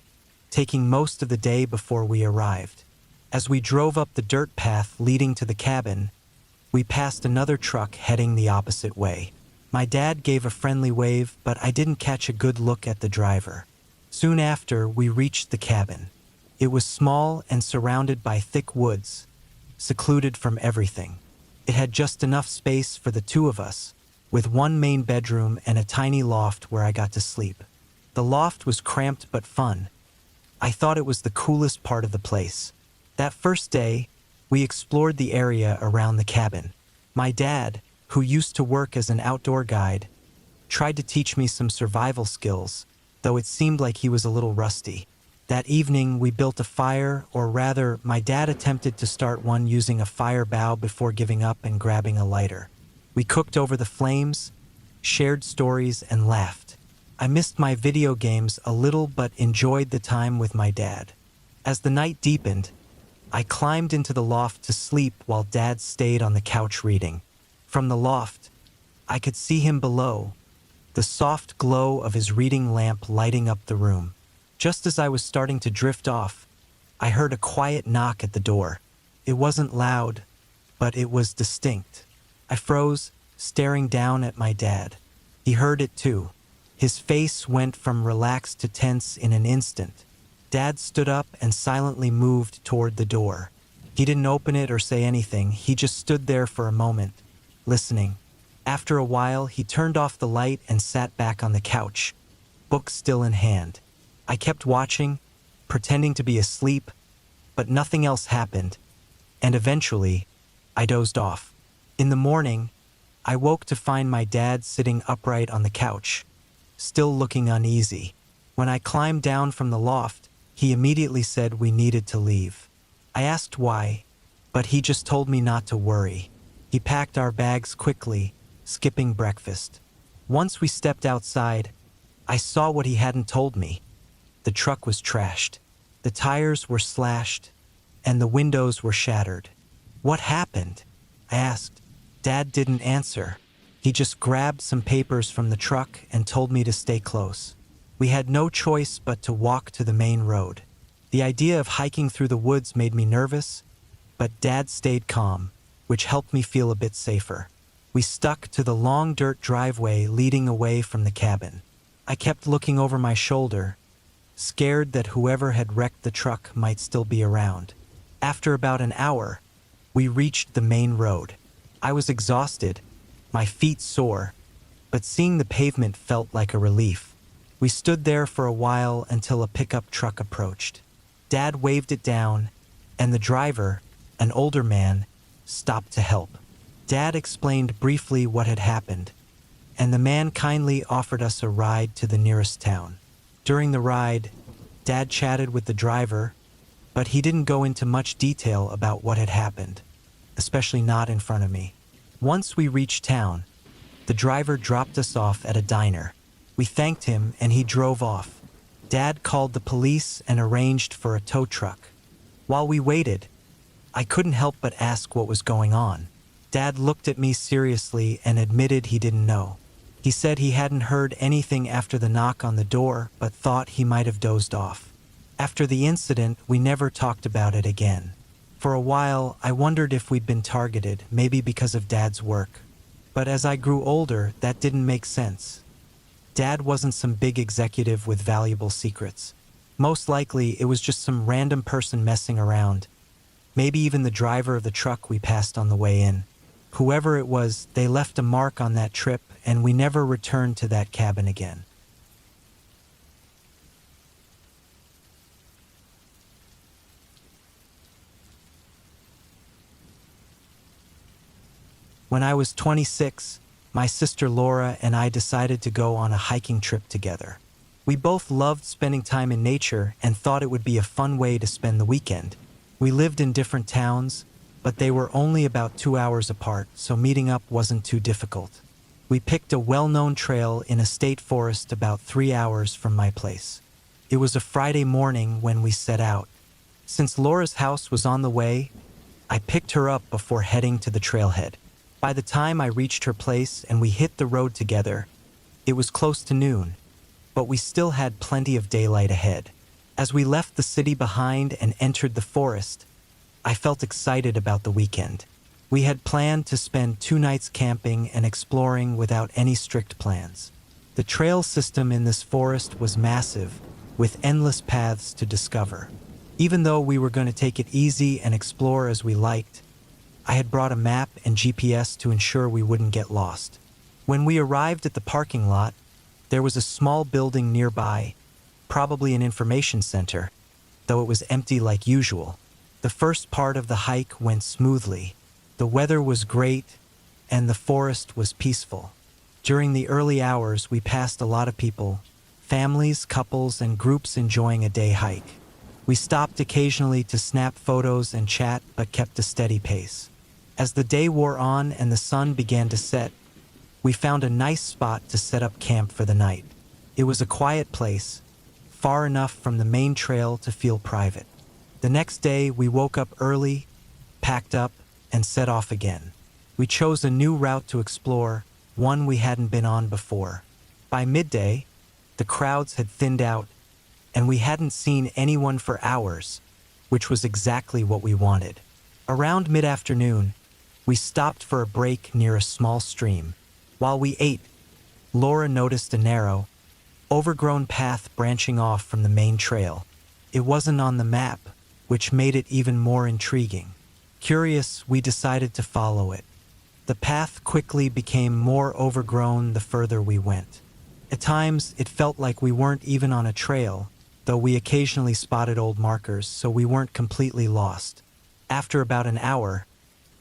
Speaker 1: taking most of the day before we arrived. As we drove up the dirt path leading to the cabin, we passed another truck heading the opposite way. My dad gave a friendly wave, but I didn't catch a good look at the driver. Soon after, we reached the cabin. It was small and surrounded by thick woods, secluded from everything. It had just enough space for the two of us, with one main bedroom and a tiny loft where I got to sleep. The loft was cramped but fun. I thought it was the coolest part of the place. That first day, we explored the area around the cabin. My dad, who used to work as an outdoor guide, tried to teach me some survival skills, though it seemed like he was a little rusty. That evening, we built a fire, or rather, my dad attempted to start one using a fire bow before giving up and grabbing a lighter. We cooked over the flames, shared stories, and laughed. I missed my video games a little but enjoyed the time with my dad. As the night deepened, I climbed into the loft to sleep while Dad stayed on the couch reading. From the loft, I could see him below, the soft glow of his reading lamp lighting up the room. Just as I was starting to drift off, I heard a quiet knock at the door. It wasn't loud, but it was distinct. I froze, staring down at my dad. He heard it too. His face went from relaxed to tense in an instant. Dad stood up and silently moved toward the door. He didn't open it or say anything. He just stood there for a moment, listening. After a while, he turned off the light and sat back on the couch, book still in hand. I kept watching, pretending to be asleep, but nothing else happened, and eventually, I dozed off. In the morning, I woke to find my dad sitting upright on the couch, still looking uneasy. When I climbed down from the loft, he immediately said we needed to leave. I asked why, but he just told me not to worry. He packed our bags quickly, skipping breakfast. Once we stepped outside, I saw what he hadn't told me. The truck was trashed. The tires were slashed, and the windows were shattered. What happened? I asked. Dad didn't answer. He just grabbed some papers from the truck and told me to stay close. We had no choice but to walk to the main road. The idea of hiking through the woods made me nervous, but Dad stayed calm, which helped me feel a bit safer. We stuck to the long dirt driveway leading away from the cabin. I kept looking over my shoulder, scared that whoever had wrecked the truck might still be around. After about an hour, we reached the main road. I was exhausted, my feet sore, but seeing the pavement felt like a relief. We stood there for a while until a pickup truck approached. Dad waved it down, and the driver, an older man, stopped to help. Dad explained briefly what had happened, and the man kindly offered us a ride to the nearest town. During the ride, Dad chatted with the driver, but he didn't go into much detail about what had happened, especially not in front of me. Once we reached town, the driver dropped us off at a diner. We thanked him and he drove off. Dad called the police and arranged for a tow truck. While we waited, I couldn't help but ask what was going on. Dad looked at me seriously and admitted he didn't know. He said he hadn't heard anything after the knock on the door, but thought he might have dozed off. After the incident, we never talked about it again. For a while, I wondered if we'd been targeted, maybe because of Dad's work. But as I grew older, that didn't make sense. Dad wasn't some big executive with valuable secrets. Most likely, it was just some random person messing around. Maybe even the driver of the truck we passed on the way in. Whoever it was, they left a mark on that trip, and we never returned to that cabin again. When I was 26, my sister Laura and I decided to go on a hiking trip together. We both loved spending time in nature and thought it would be a fun way to spend the weekend. We lived in different towns, but they were only about 2 hours apart, so meeting up wasn't too difficult. We picked a well-known trail in a state forest about 3 hours from my place. It was a Friday morning when we set out. Since Laura's house was on the way, I picked her up before heading to the trailhead. By the time I reached her place and we hit the road together, it was close to noon, but we still had plenty of daylight ahead. As we left the city behind and entered the forest, I felt excited about the weekend. We had planned to spend 2 nights camping and exploring without any strict plans. The trail system in this forest was massive, with endless paths to discover. Even though we were going to take it easy and explore as we liked, I had brought a map and GPS to ensure we wouldn't get lost. When we arrived at the parking lot, there was a small building nearby, probably an information center, though it was empty like usual. The first part of the hike went smoothly. The weather was great, and the forest was peaceful. During the early hours, we passed a lot of people, families, couples, and groups enjoying a day hike. We stopped occasionally to snap photos and chat, but kept a steady pace. As the day wore on and the sun began to set, we found a nice spot to set up camp for the night. It was a quiet place, far enough from the main trail to feel private. The next day, we woke up early, packed up, and set off again. We chose a new route to explore, one we hadn't been on before. By midday, the crowds had thinned out, and we hadn't seen anyone for hours, which was exactly what we wanted. Around mid-afternoon, we stopped for a break near a small stream. While we ate, Laura noticed a narrow, overgrown path branching off from the main trail. It wasn't on the map, which made it even more intriguing. Curious, we decided to follow it. The path quickly became more overgrown the further we went. At times, it felt like we weren't even on a trail, though we occasionally spotted old markers, so we weren't completely lost. After about an hour,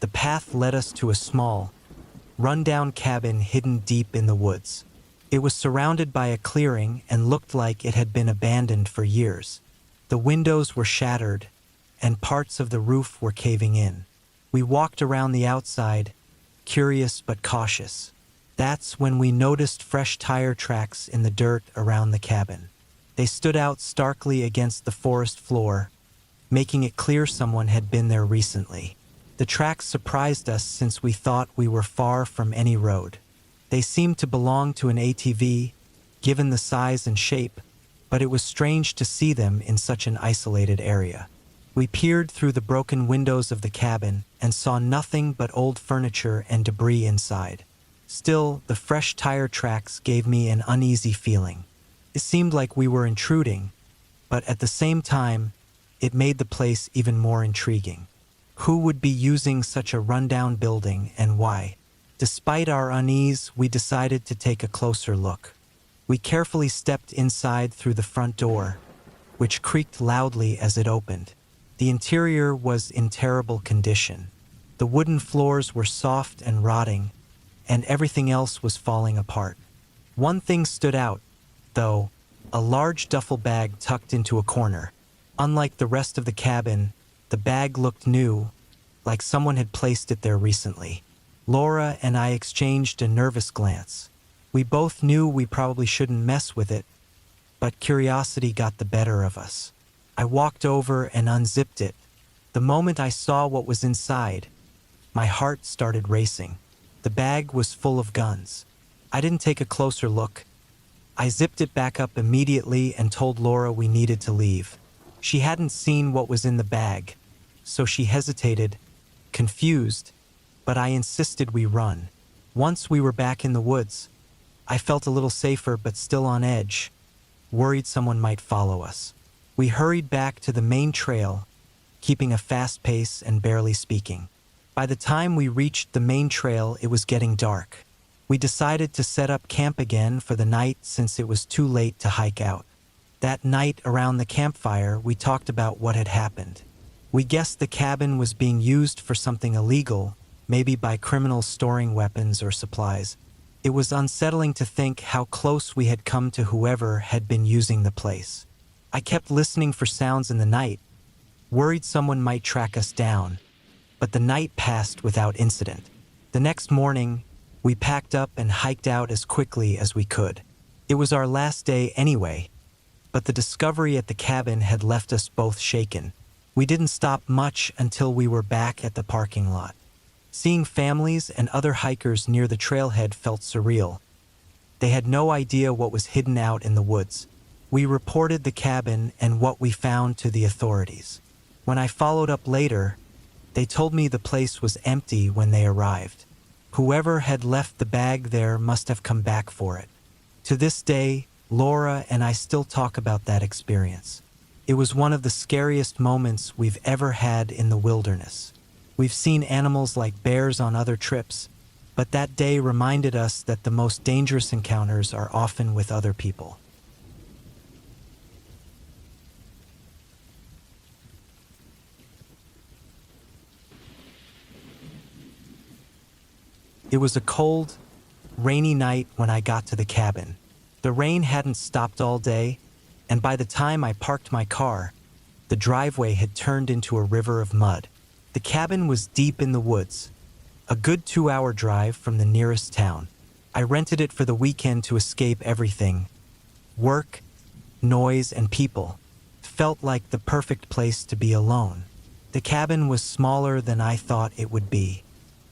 Speaker 1: the path led us to a small, run-down cabin hidden deep in the woods. It was surrounded by a clearing and looked like it had been abandoned for years. The windows were shattered, and parts of the roof were caving in. We walked around the outside, curious but cautious. That's when we noticed fresh tire tracks in the dirt around the cabin. They stood out starkly against the forest floor, making it clear someone had been there recently. The tracks surprised us since we thought we were far from any road. They seemed to belong to an ATV, given the size and shape, but it was strange to see them in such an isolated area. We peered through the broken windows of the cabin and saw nothing but old furniture and debris inside. Still, the fresh tire tracks gave me an uneasy feeling. It seemed like we were intruding, but at the same time, it made the place even more intriguing. Who would be using such a rundown building and why? Despite our unease, we decided to take a closer look. We carefully stepped inside through the front door, which creaked loudly as it opened. The interior was in terrible condition. The wooden floors were soft and rotting, and everything else was falling apart. One thing stood out, though, a large duffel bag tucked into a corner. Unlike the rest of the cabin, the bag looked new, like someone had placed it there recently. Laura and I exchanged a nervous glance. We both knew we probably shouldn't mess with it, but curiosity got the better of us. I walked over and unzipped it. The moment I saw what was inside, my heart started racing. The bag was full of guns. I didn't take a closer look. I zipped it back up immediately and told Laura we needed to leave. She hadn't seen what was in the bag, so she hesitated, confused, but I insisted we run. Once we were back in the woods, I felt a little safer but still on edge, worried someone might follow us. We hurried back to the main trail, keeping a fast pace and barely speaking. By the time we reached the main trail, it was getting dark. We decided to set up camp again for the night since it was too late to hike out. That night around the campfire, we talked about what had happened. We guessed the cabin was being used for something illegal, maybe by criminals storing weapons or supplies. It was unsettling to think how close we had come to whoever had been using the place. I kept listening for sounds in the night, worried someone might track us down, but the night passed without incident. The next morning, we packed up and hiked out as quickly as we could. It was our last day anyway, but the discovery at the cabin had left us both shaken. We didn't stop much until we were back at the parking lot. Seeing families and other hikers near the trailhead felt surreal. They had no idea what was hidden out in the woods. We reported the cabin and what we found to the authorities. When I followed up later, they told me the place was empty when they arrived. Whoever had left the bag there must have come back for it. To this day, Laura and I still talk about that experience. It was one of the scariest moments we've ever had in the wilderness. We've seen animals like bears on other trips, but that day reminded us that the most dangerous encounters are often with other people. It was a cold, rainy night when I got to the cabin. The rain hadn't stopped all day, and by the time I parked my car, the driveway had turned into a river of mud. The cabin was deep in the woods, a good 2-hour drive from the nearest town. I rented it for the weekend to escape everything. Work, noise, and people. Felt like the perfect place to be alone. The cabin was smaller than I thought it would be.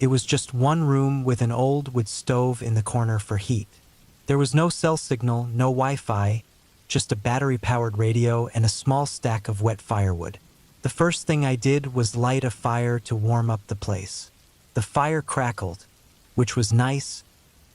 Speaker 1: It was just one room with an old wood stove in the corner for heat. There was no cell signal, no Wi-Fi, just a battery-powered radio and a small stack of wet firewood. The first thing I did was light a fire to warm up the place. The fire crackled, which was nice,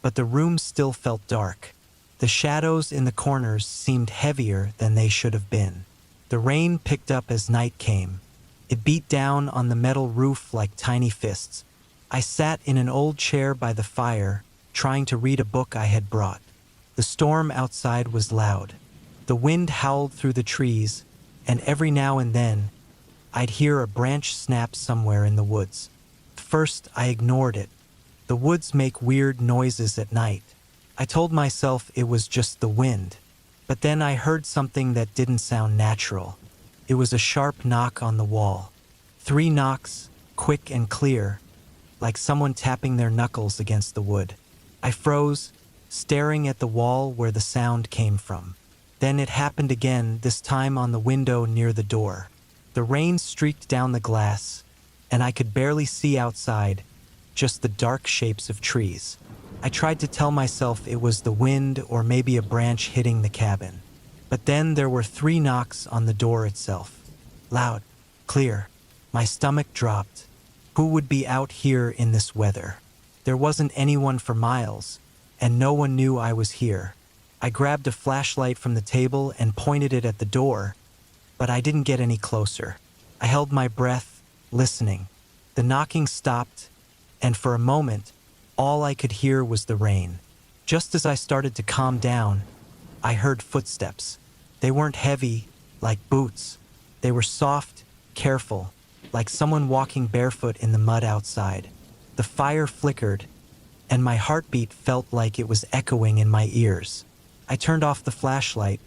Speaker 1: but the room still felt dark. The shadows in the corners seemed heavier than they should have been. The rain picked up as night came. It beat down on the metal roof like tiny fists. I sat in an old chair by the fire, trying to read a book I had brought. The storm outside was loud. The wind howled through the trees, and every now and then, I'd hear a branch snap somewhere in the woods. First, I ignored it. The woods make weird noises at night. I told myself it was just the wind, but then I heard something that didn't sound natural. It was a sharp knock on the wall. 3 knocks, quick and clear, like someone tapping their knuckles against the wood. I froze, staring at the wall where the sound came from. Then it happened again, this time on the window near the door. The rain streaked down the glass, and I could barely see outside, just the dark shapes of trees. I tried to tell myself it was the wind or maybe a branch hitting the cabin. But then there were 3 knocks on the door itself. Loud, clear. My stomach dropped. Who would be out here in this weather? There wasn't anyone for miles, and no one knew I was here. I grabbed a flashlight from the table and pointed it at the door, but I didn't get any closer. I held my breath, listening. The knocking stopped, and for a moment, All I could hear was the rain. Just as I started to calm down, I heard footsteps. They weren't heavy, like boots. They were soft, careful, like someone walking barefoot in the mud outside. The fire flickered, and my heartbeat felt like it was echoing in my ears. I turned off the flashlight,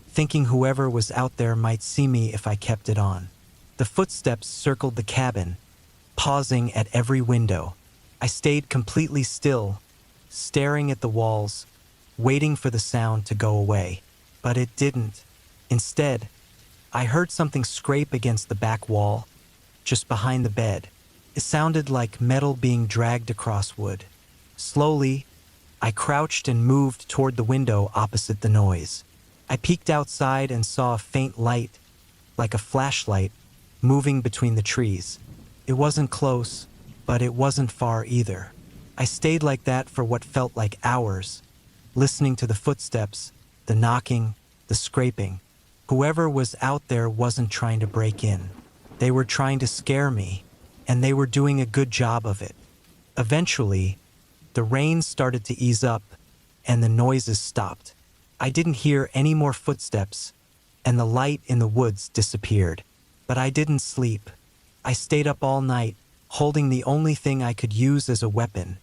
Speaker 1: thinking whoever was out there might see me if I kept it on. The footsteps circled the cabin, pausing at every window. I stayed completely still, staring at the walls, waiting for the sound to go away. But it didn't. Instead, I heard something scrape against the back wall, just behind the bed. It sounded like metal being dragged across wood. Slowly, I crouched and moved toward the window opposite the noise. I peeked outside and saw a faint light, like a flashlight, moving between the trees. It wasn't close, but it wasn't far either. I stayed like that for what felt like hours, listening to the footsteps, the knocking, the scraping. Whoever was out there wasn't trying to break in. They were trying to scare me, and they were doing a good job of it. Eventually, the rain started to ease up, and the noises stopped. I didn't hear any more footsteps, and the light in the woods disappeared. But I didn't sleep. I stayed up all night, holding the only thing I could use as a weapon,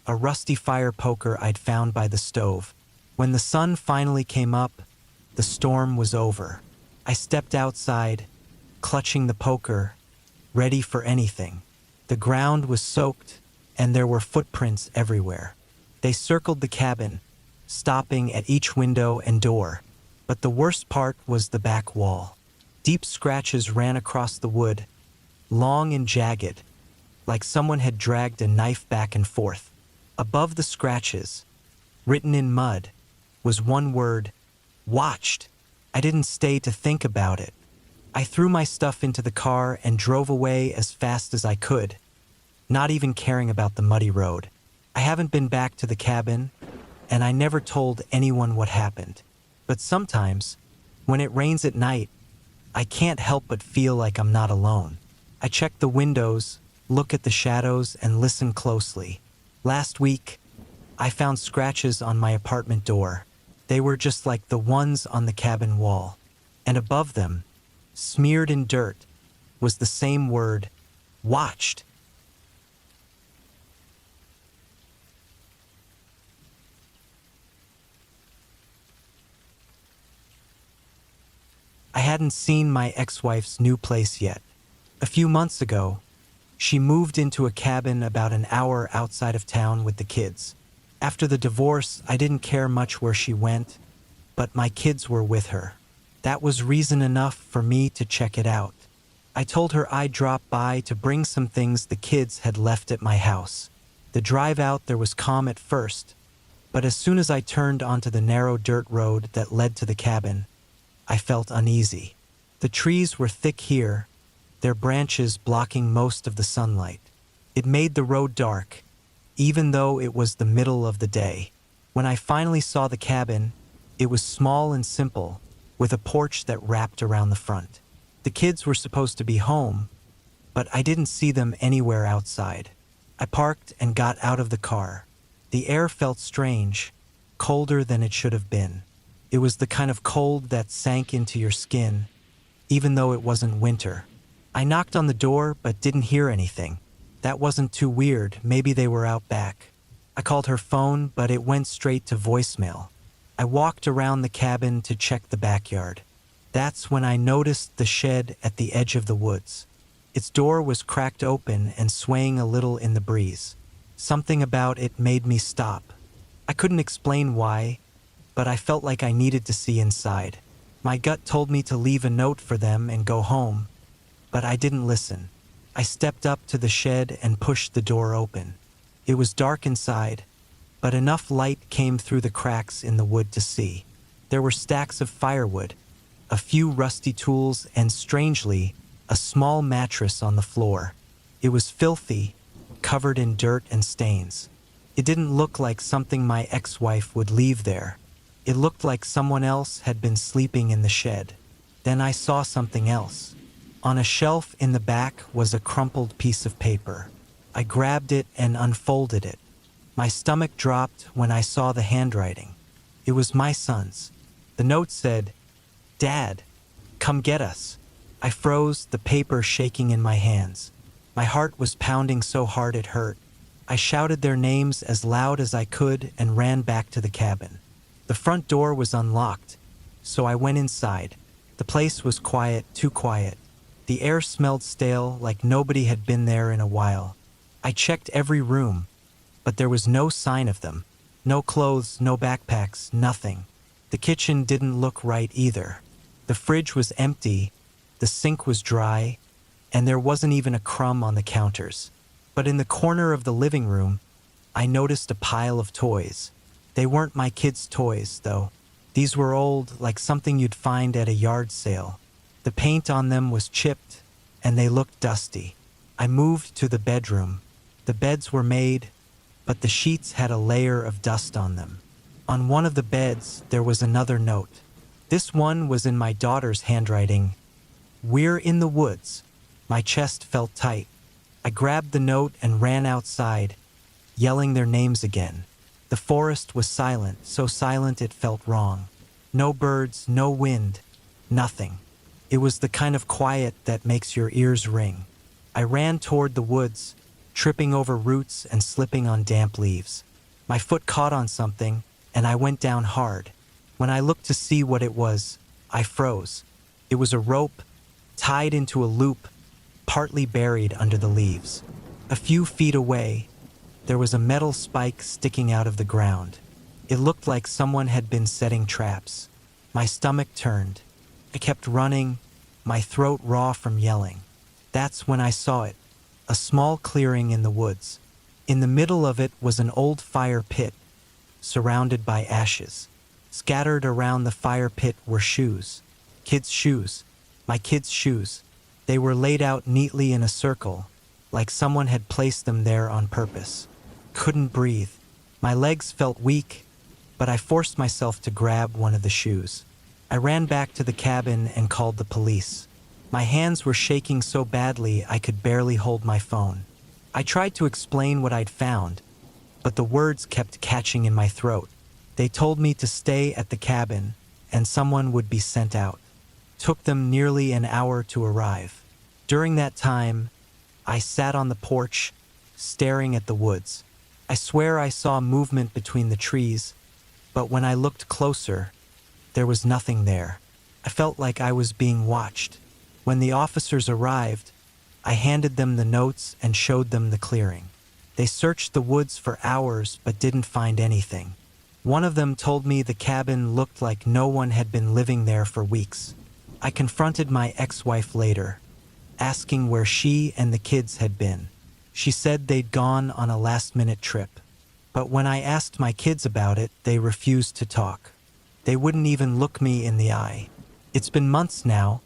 Speaker 1: a rusty fire poker I'd found by the stove. When the sun finally came up, the storm was over. I stepped outside, clutching the poker, ready for anything. The ground was soaked, and there were footprints everywhere. They circled the cabin, stopping at each window and door. But the worst part was the back wall. Deep scratches ran across the wood, long and jagged, like someone had dragged a knife back and forth. Above the scratches, written in mud, was one word: watched. I didn't stay to think about it. I threw my stuff into the car and drove away as fast as I could, not even caring about the muddy road. I haven't been back to the cabin, and I never told anyone what happened. But sometimes, when it rains at night, I can't help but feel like I'm not alone. I check the windows, look at the shadows, and listen closely. Last week, I found scratches on my apartment door. They were just like the ones on the cabin wall. And above them, smeared in dirt, was the same word: watched. I hadn't seen my ex-wife's new place yet. A few months ago, she moved into a cabin about an hour outside of town with the kids. After the divorce, I didn't care much where she went, but my kids were with her. That was reason enough for me to check it out. I told her I'd drop by to bring some things the kids had left at my house. The drive out there was calm at first, but as soon as I turned onto the narrow dirt road that led to the cabin, I felt uneasy. The trees were thick here, their branches blocking most of the sunlight. It made the road dark, even though it was the middle of the day. When I finally saw the cabin, it was small and simple, with a porch that wrapped around the front. The kids were supposed to be home, but I didn't see them anywhere outside. I parked and got out of the car. The air felt strange, colder than it should have been. It was the kind of cold that sank into your skin, even though it wasn't winter. I knocked on the door but didn't hear anything. That wasn't too weird, maybe they were out back. I called her phone, but it went straight to voicemail. I walked around the cabin to check the backyard. That's when I noticed the shed at the edge of the woods. Its door was cracked open and swaying a little in the breeze. Something about it made me stop. I couldn't explain why, but I felt like I needed to see inside. My gut told me to leave a note for them and go home, but I didn't listen. I stepped up to the shed and pushed the door open. It was dark inside, but enough light came through the cracks in the wood to see. There were stacks of firewood, a few rusty tools, and strangely, a small mattress on the floor. It was filthy, covered in dirt and stains. It didn't look like something my ex-wife would leave there. It looked like someone else had been sleeping in the shed. Then I saw something else. On a shelf in the back was a crumpled piece of paper. I grabbed it and unfolded it. My stomach dropped when I saw the handwriting. It was my son's. The note said, "Dad, come get us." I froze, the paper shaking in my hands. My heart was pounding so hard it hurt. I shouted their names as loud as I could and ran back to the cabin. The front door was unlocked, so I went inside. The place was quiet, too quiet. The air smelled stale, like nobody had been there in a while. I checked every room, but there was no sign of them. No clothes, no backpacks, nothing. The kitchen didn't look right either. The fridge was empty, the sink was dry, and there wasn't even a crumb on the counters. But in the corner of the living room, I noticed a pile of toys. They weren't my kids' toys, though. These were old, like something you'd find at a yard sale. The paint on them was chipped, and they looked dusty. I moved to the bedroom. The beds were made, but the sheets had a layer of dust on them. On one of the beds, there was another note. This one was in my daughter's handwriting. "We're in the woods." My chest felt tight. I grabbed the note and ran outside, yelling their names again. The forest was silent, so silent it felt wrong. No birds, no wind, nothing. It was the kind of quiet that makes your ears ring. I ran toward the woods, tripping over roots and slipping on damp leaves. My foot caught on something, and I went down hard. When I looked to see what it was, I froze. It was a rope, tied into a loop, partly buried under the leaves. A few feet away, there was a metal spike sticking out of the ground. It looked like someone had been setting traps. My stomach turned. I kept running, my throat raw from yelling. That's when I saw it, a small clearing in the woods. In the middle of it was an old fire pit, surrounded by ashes. Scattered around the fire pit were shoes. Kids' shoes. My kids' shoes. They were laid out neatly in a circle, like someone had placed them there on purpose. Couldn't breathe. My legs felt weak, but I forced myself to grab one of the shoes. I ran back to the cabin and called the police. My hands were shaking so badly I could barely hold my phone. I tried to explain what I'd found, but the words kept catching in my throat. They told me to stay at the cabin, and someone would be sent out. Took them nearly an hour to arrive. During that time, I sat on the porch, staring at the woods. I swear I saw movement between the trees, but when I looked closer, there was nothing there. I felt like I was being watched. When the officers arrived, I handed them the notes and showed them the clearing. They searched the woods for hours but didn't find anything. One of them told me the cabin looked like no one had been living there for weeks. I confronted my ex-wife later, asking where she and the kids had been. She said they'd gone on a last-minute trip. But when I asked my kids about it, they refused to talk. They wouldn't even look me in the eye. It's been months now,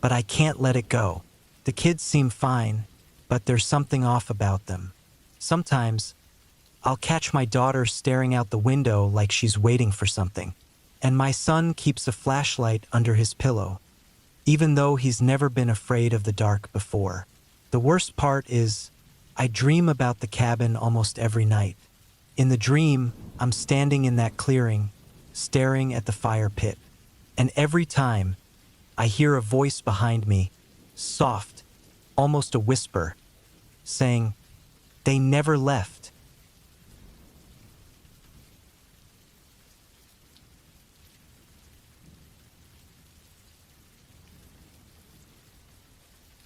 Speaker 1: but I can't let it go. The kids seem fine, but there's something off about them. Sometimes, I'll catch my daughter staring out the window like she's waiting for something, and my son keeps a flashlight under his pillow, even though he's never been afraid of the dark before. The worst part is, I dream about the cabin almost every night. In the dream, I'm standing in that clearing, staring at the fire pit, and every time, I hear a voice behind me, soft, almost a whisper, saying, "They never left."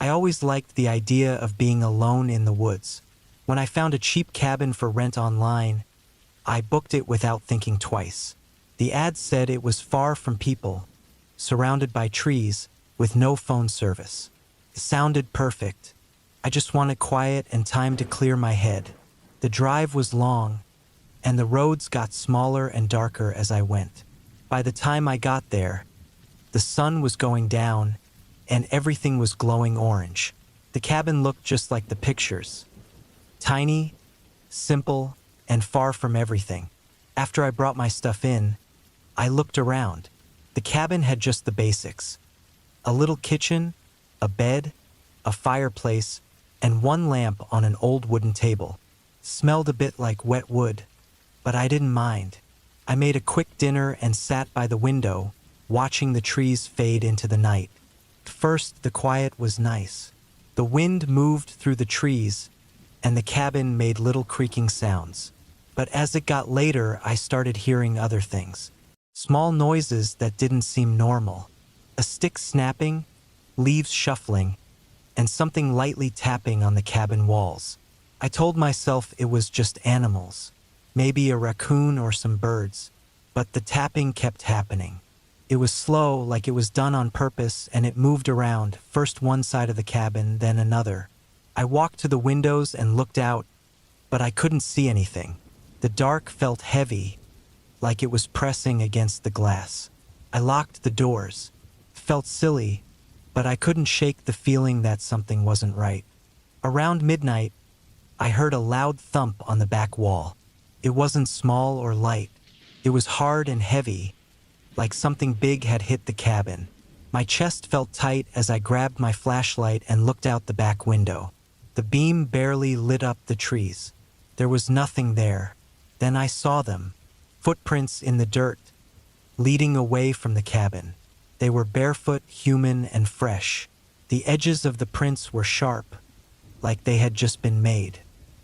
Speaker 1: I always liked the idea of being alone in the woods. When I found a cheap cabin for rent online, I booked it without thinking twice. The ad said it was far from people, surrounded by trees, with no phone service. It sounded perfect. I just wanted quiet and time to clear my head. The drive was long, and the roads got smaller and darker as I went. By the time I got there, the sun was going down, and everything was glowing orange. The cabin looked just like the pictures. Tiny, simple, and far from everything. After I brought my stuff in, I looked around. The cabin had just the basics. A little kitchen, a bed, a fireplace, and one lamp on an old wooden table. Smelled a bit like wet wood, but I didn't mind. I made a quick dinner and sat by the window, watching the trees fade into the night. At first, the quiet was nice. The wind moved through the trees, and the cabin made little creaking sounds. But as it got later, I started hearing other things. Small noises that didn't seem normal. A stick snapping, leaves shuffling, and something lightly tapping on the cabin walls. I told myself it was just animals, maybe a raccoon or some birds, but the tapping kept happening. It was slow, like it was done on purpose, and it moved around, first one side of the cabin, then another. I walked to the windows and looked out, but I couldn't see anything. The dark felt heavy, like it was pressing against the glass. I locked the doors. It felt silly, but I couldn't shake the feeling that something wasn't right. Around midnight, I heard a loud thump on the back wall. It wasn't small or light. It was hard and heavy, like something big had hit the cabin. My chest felt tight as I grabbed my flashlight and looked out the back window. The beam barely lit up the trees. There was nothing there. Then I saw them. Footprints in the dirt, leading away from the cabin. They were barefoot, human, and fresh. The edges of the prints were sharp, like they had just been made.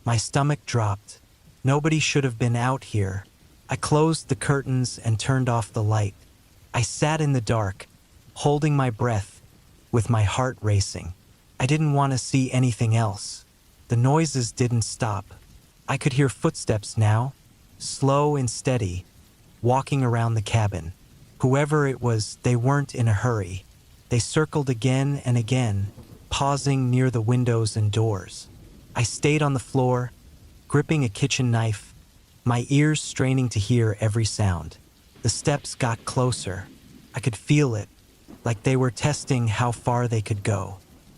Speaker 1: My stomach dropped. Nobody should have been out here. I closed the curtains and turned off the light. I sat in the dark, holding my breath, with my heart racing. I didn't want to see anything else. The noises didn't stop. I could hear footsteps now, slow and steady, walking around the cabin. Whoever it was, they weren't in a hurry. They circled again and again, pausing near the windows and doors. I stayed on the floor, gripping a kitchen knife, my ears straining to hear every sound. The steps got closer. I could feel it, like they were testing how far they could go.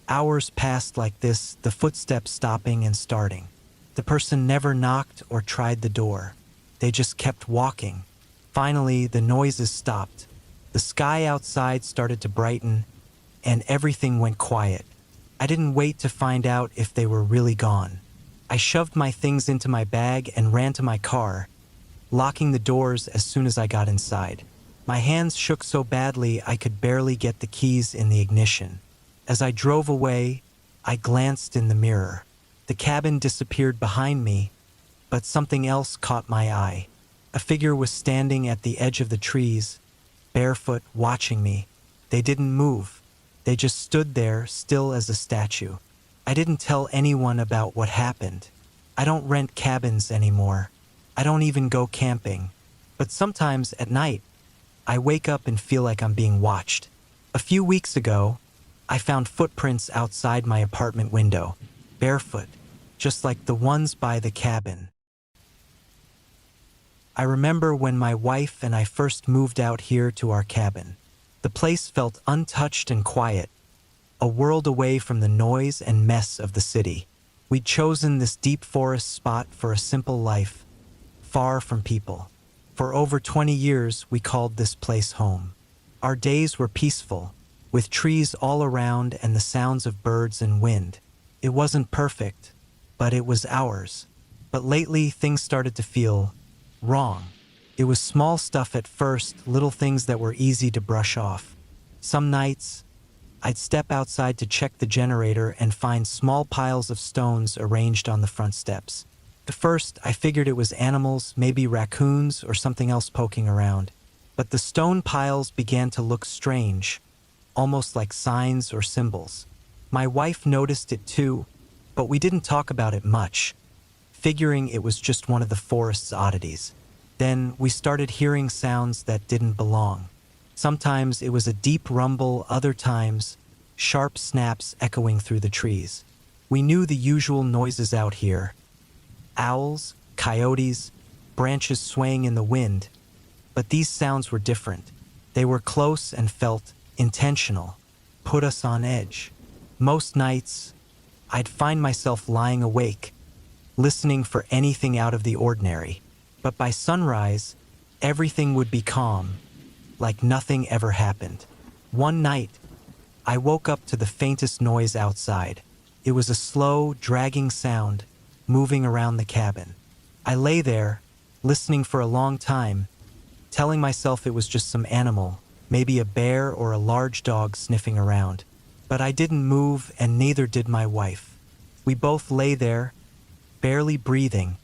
Speaker 1: Hours passed like this, the footsteps stopping and starting. The person never knocked or tried the door. They just kept walking. Finally, the noises stopped. The sky outside started to brighten, and everything went quiet. I didn't wait to find out if they were really gone. I shoved my things into my bag and ran to my car, locking the doors as soon as I got inside. My hands shook so badly I could barely get the keys in the ignition. As I drove away, I glanced in the mirror. The cabin disappeared behind me, but something else caught my eye. A figure was standing at the edge of the trees, barefoot, watching me. They didn't move. They just stood there, still as a statue. I didn't tell anyone about what happened. I don't rent cabins anymore. I don't even go camping. But sometimes at night, I wake up and feel like I'm being watched. A few weeks ago, I found footprints outside my apartment window, barefoot, just like the ones by the cabin. I remember when my wife and I first moved out here to our cabin. The place felt untouched and quiet, a world away from the noise and mess of the city. We'd chosen this deep forest spot for a simple life, far from people. For over 20 years, we called this place home. Our days were peaceful, with trees all around and the sounds of birds and wind. It wasn't perfect, but it was ours. But lately, things started to feel wrong. It was small stuff at first, little things that were easy to brush off. Some nights, I'd step outside to check the generator and find small piles of stones arranged on the front steps. At first, I figured it was animals, maybe raccoons or something else poking around. But the stone piles began to look strange, almost like signs or symbols. My wife noticed it too, but we didn't talk about it much, figuring it was just one of the forest's oddities. Then we started hearing sounds that didn't belong. Sometimes it was a deep rumble, other times sharp snaps echoing through the trees. We knew the usual noises out here: owls, coyotes, branches swaying in the wind. But these sounds were different. They were close and felt intentional, put us on edge. Most nights, I'd find myself lying awake, listening for anything out of the ordinary. But by sunrise, everything would be calm, like nothing ever happened. One night, I woke up to the faintest noise outside. It was a slow, dragging sound, moving around the cabin. I lay there, listening for a long time, telling myself it was just some animal, maybe a bear or a large dog sniffing around. But I didn't move, and neither did my wife. We both lay there, barely breathing,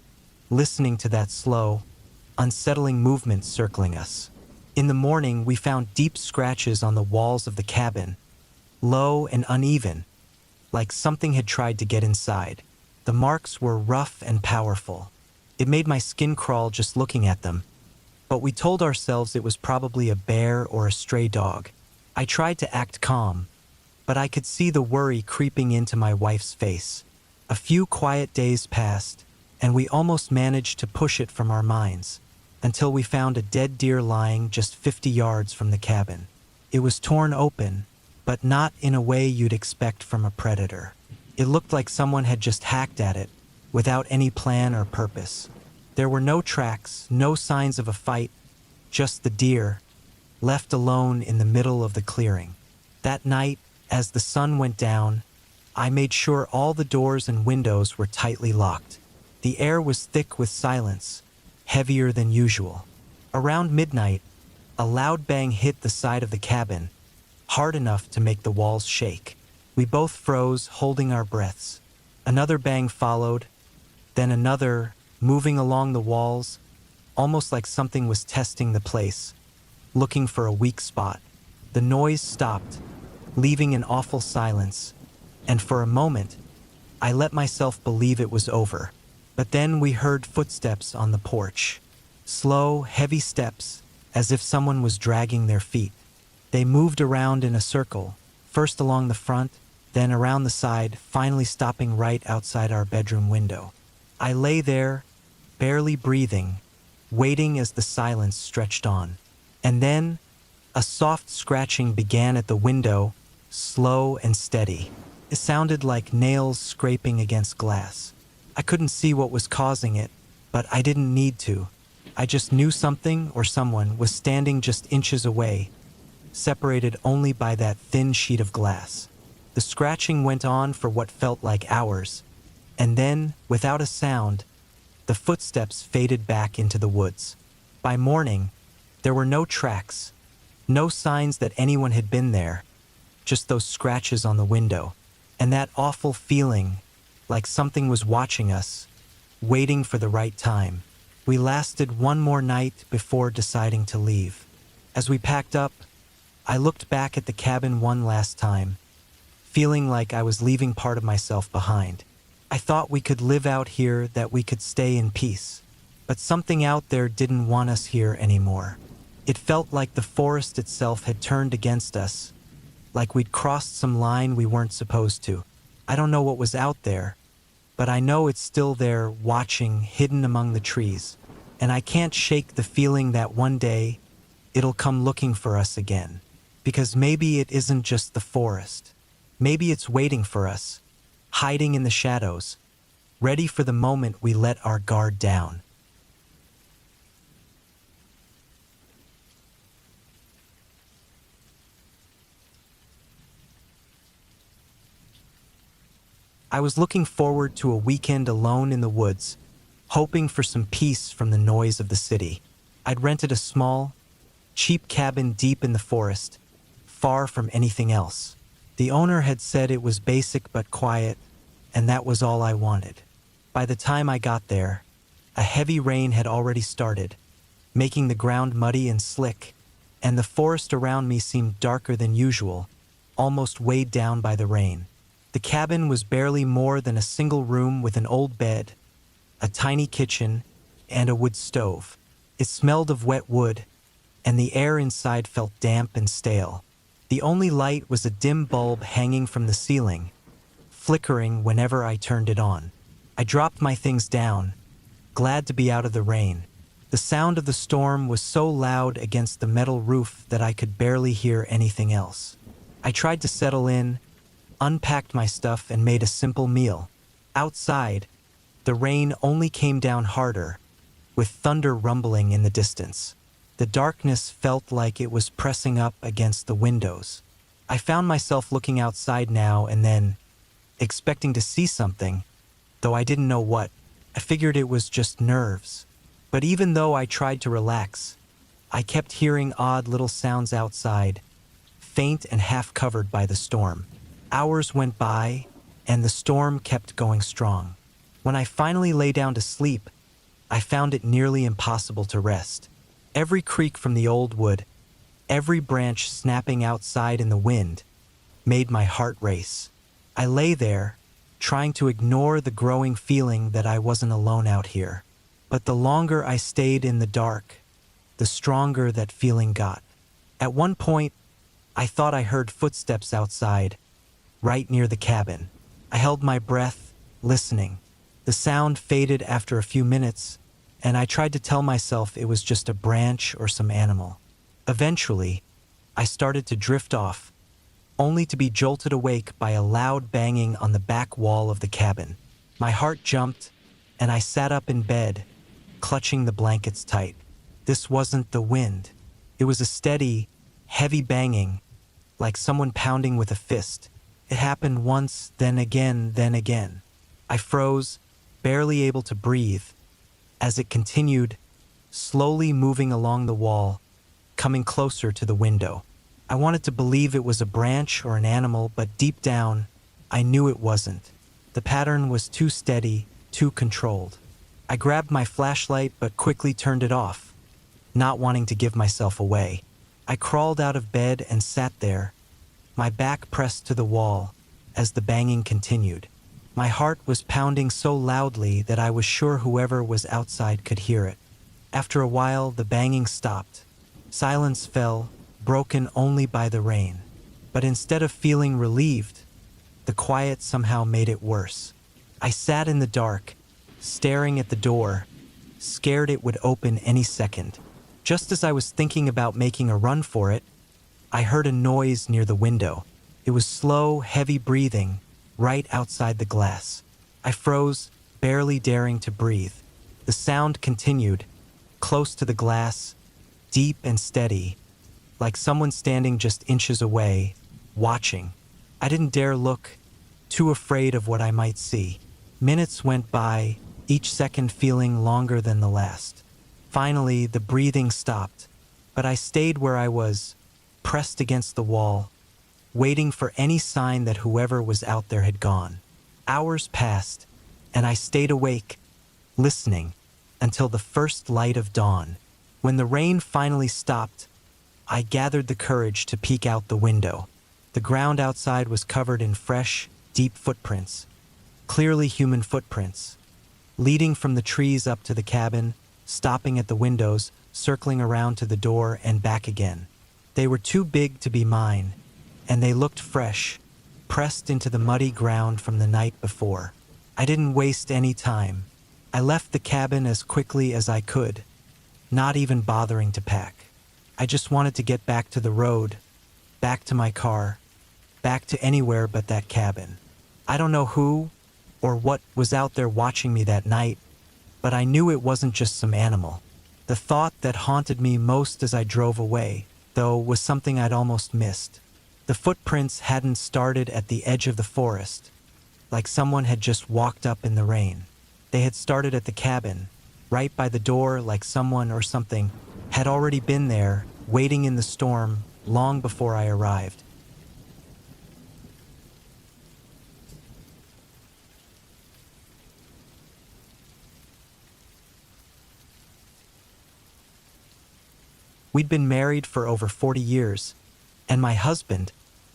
Speaker 1: listening to that slow, unsettling movement circling us. In the morning, we found deep scratches on the walls of the cabin, low and uneven, like something had tried to get inside. The marks were rough and powerful. It made my skin crawl just looking at them. But we told ourselves it was probably a bear or a stray dog. I tried to act calm, but I could see the worry creeping into my wife's face. A few quiet days passed, and we almost managed to push it from our minds, until we found a dead deer lying just 50 yards from the cabin. It was torn open, but not in a way you'd expect from a predator. It looked like someone had just hacked at it, without any plan or purpose. There were no tracks, no signs of a fight, just the deer, left alone in the middle of the clearing. That night, as the sun went down, I made sure all the doors and windows were tightly locked. The air was thick with silence, heavier than usual. Around midnight, a loud bang hit the side of the cabin, hard enough to make the walls shake. We both froze, holding our breaths. Another bang followed, then another, moving along the walls, almost like something was testing the place, looking for a weak spot. The noise stopped, leaving an awful silence, and for a moment, I let myself believe it was over. But then we heard footsteps on the porch. Slow, heavy steps, as if someone was dragging their feet. They moved around in a circle, first along the front, then around the side, finally stopping right outside our bedroom window. I lay there, barely breathing, waiting as the silence stretched on. And then, a soft scratching began at the window, slow and steady. It sounded like nails scraping against glass. I couldn't see what was causing it, but I didn't need to. I just knew something or someone was standing just inches away, separated only by that thin sheet of glass. The scratching went on for what felt like hours, and then, without a sound, the footsteps faded back into the woods. By morning, there were no tracks, no signs that anyone had been there, just those scratches on the window, and that awful feeling, like something was watching us, waiting for the right time. We lasted one more night before deciding to leave. As we packed up, I looked back at the cabin one last time, feeling like I was leaving part of myself behind. I thought we could live out here, that we could stay in peace. But something out there didn't want us here anymore. It felt like the forest itself had turned against us, like we'd crossed some line we weren't supposed to. I don't know what was out there, but I know it's still there, watching, hidden among the trees. And I can't shake the feeling that one day it'll come looking for us again. Because maybe it isn't just the forest. Maybe it's waiting for us, hiding in the shadows, ready for the moment we let our guard down. I was looking forward to a weekend alone in the woods, hoping for some peace from the noise of the city. I'd rented a small, cheap cabin deep in the forest, far from anything else. The owner had said it was basic but quiet, and that was all I wanted. By the time I got there, a heavy rain had already started, making the ground muddy and slick, and the forest around me seemed darker than usual, almost weighed down by the rain. The cabin was barely more than a single room with an old bed, a tiny kitchen, and a wood stove. It smelled of wet wood, and the air inside felt damp and stale. The only light was a dim bulb hanging from the ceiling, flickering whenever I turned it on. I dropped my things down, glad to be out of the rain. The sound of the storm was so loud against the metal roof that I could barely hear anything else. I tried to settle in, unpacked my stuff, and made a simple meal. Outside, the rain only came down harder, with thunder rumbling in the distance. The darkness felt like it was pressing up against the windows. I found myself looking outside now and then, expecting to see something, though I didn't know what. I figured it was just nerves. But even though I tried to relax, I kept hearing odd little sounds outside, faint and half covered by the storm. Hours went by, and the storm kept going strong. When I finally lay down to sleep, I found it nearly impossible to rest. Every creak from the old wood, every branch snapping outside in the wind, made my heart race. I lay there, trying to ignore the growing feeling that I wasn't alone out here. But the longer I stayed in the dark, the stronger that feeling got. At one point, I thought I heard footsteps outside, right near the cabin. I held my breath, listening. The sound faded after a few minutes, and I tried to tell myself it was just a branch or some animal. Eventually, I started to drift off, only to be jolted awake by a loud banging on the back wall of the cabin. My heart jumped, and I sat up in bed, clutching the blankets tight. This wasn't the wind. It was a steady, heavy banging, like someone pounding with a fist. It happened once, then again, then again. I froze, barely able to breathe, as it continued, slowly moving along the wall, coming closer to the window. I wanted to believe it was a branch or an animal, but deep down, I knew it wasn't. The pattern was too steady, too controlled. I grabbed my flashlight but quickly turned it off, not wanting to give myself away. I crawled out of bed and sat there, my back pressed to the wall, as the banging continued. My heart was pounding so loudly that I was sure whoever was outside could hear it. After a while, the banging stopped. Silence fell, broken only by the rain. But instead of feeling relieved, the quiet somehow made it worse. I sat in the dark, staring at the door, scared it would open any second. Just as I was thinking about making a run for it, I heard a noise near the window. It was slow, heavy breathing, right outside the glass. I froze, barely daring to breathe. The sound continued, close to the glass, deep and steady, like someone standing just inches away, watching. I didn't dare look, too afraid of what I might see. Minutes went by, each second feeling longer than the last. Finally, the breathing stopped, but I stayed where I was, pressed against the wall, waiting for any sign that whoever was out there had gone. Hours passed, and I stayed awake, listening, until the first light of dawn. When the rain finally stopped, I gathered the courage to peek out the window. The ground outside was covered in fresh, deep footprints, clearly human footprints, leading from the trees up to the cabin, stopping at the windows, circling around to the door and back again. They were too big to be mine, and they looked fresh, pressed into the muddy ground from the night before. I didn't waste any time. I left the cabin as quickly as I could, not even bothering to pack. I just wanted to get back to the road, back to my car, back to anywhere but that cabin. I don't know who or what was out there watching me that night, but I knew it wasn't just some animal. The thought that haunted me most as I drove away, though, was something I'd almost missed. The footprints hadn't started at the edge of the forest, like someone had just walked up in the rain. They had started at the cabin, right by the door, like someone or something had already been there, waiting in the storm, long before I arrived. We'd been married for over 40 years, and my husband,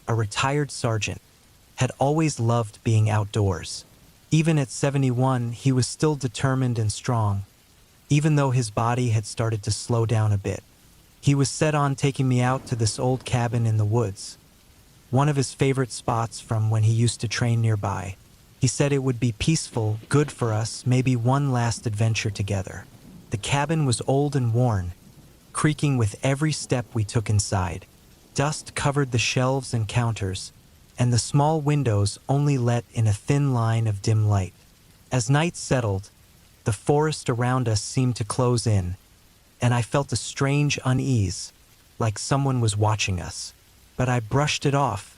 Speaker 1: a retired sergeant, had always loved being outdoors. Even at 71, he was still determined and strong, even though his body had started to slow down a bit. He was set on taking me out to this old cabin in the woods, one of his favorite spots from when he used to train nearby. He said it would be peaceful, good for us, maybe one last adventure together. The cabin was old and worn, creaking with every step we took inside. Dust covered the shelves and counters, and the small windows only let in a thin line of dim light. As night settled, the forest around us seemed to close in, and I felt a strange unease, like someone was watching us. But I brushed it off,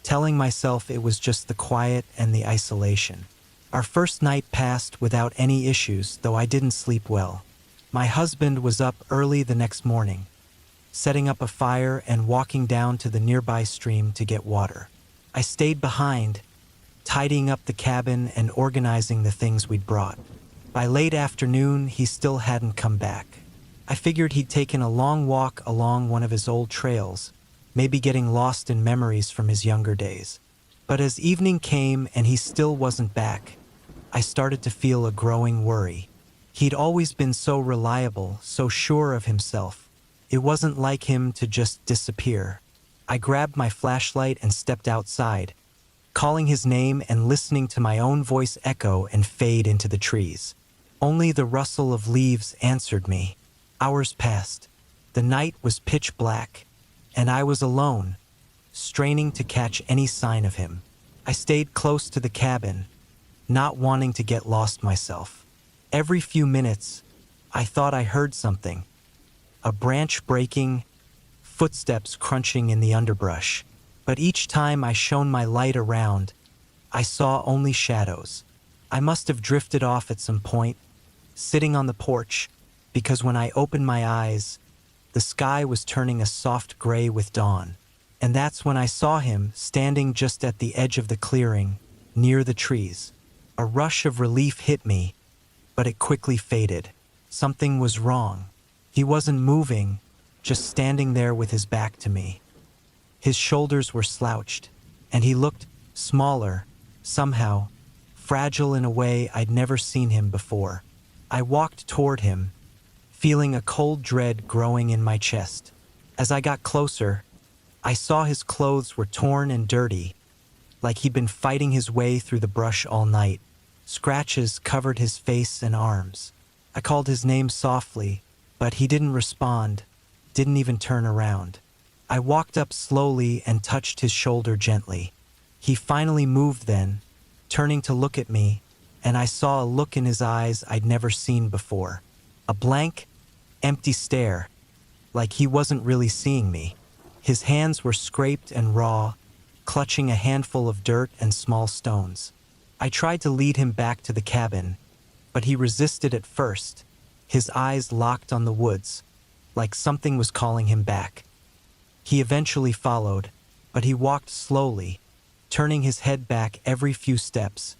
Speaker 1: telling myself it was just the quiet and the isolation. Our first night passed without any issues, though I didn't sleep well. My husband was up early the next morning, setting up a fire and walking down to the nearby stream to get water. I stayed behind, tidying up the cabin and organizing the things we'd brought. By late afternoon, he still hadn't come back. I figured he'd taken a long walk along one of his old trails, maybe getting lost in memories from his younger days. But as evening came and he still wasn't back, I started to feel a growing worry. He'd always been so reliable, so sure of himself. It wasn't like him to just disappear. I grabbed my flashlight and stepped outside, calling his name and listening to my own voice echo and fade into the trees. Only the rustle of leaves answered me. Hours passed. The night was pitch black, and I was alone, straining to catch any sign of him. I stayed close to the cabin, not wanting to get lost myself. Every few minutes, I thought I heard something. A branch breaking, footsteps crunching in the underbrush. But each time I shone my light around, I saw only shadows. I must have drifted off at some point, sitting on the porch, because when I opened my eyes, the sky was turning a soft gray with dawn. And that's when I saw him standing just at the edge of the clearing, near the trees. A rush of relief hit me, but it quickly faded. Something was wrong. He wasn't moving, just standing there with his back to me. His shoulders were slouched, and he looked smaller, somehow, fragile in a way I'd never seen him before. I walked toward him, feeling a cold dread growing in my chest. As I got closer, I saw his clothes were torn and dirty, like he'd been fighting his way through the brush all night. Scratches covered his face and arms. I called his name softly, but he didn't respond, didn't even turn around. I walked up slowly and touched his shoulder gently. He finally moved then, turning to look at me, and I saw a look in his eyes I'd never seen before. A blank, empty stare, like he wasn't really seeing me. His hands were scraped and raw, clutching a handful of dirt and small stones. I tried to lead him back to the cabin, but he resisted at first, his eyes locked on the woods, like something was calling him back. He eventually followed, but he walked slowly, turning his head back every few steps,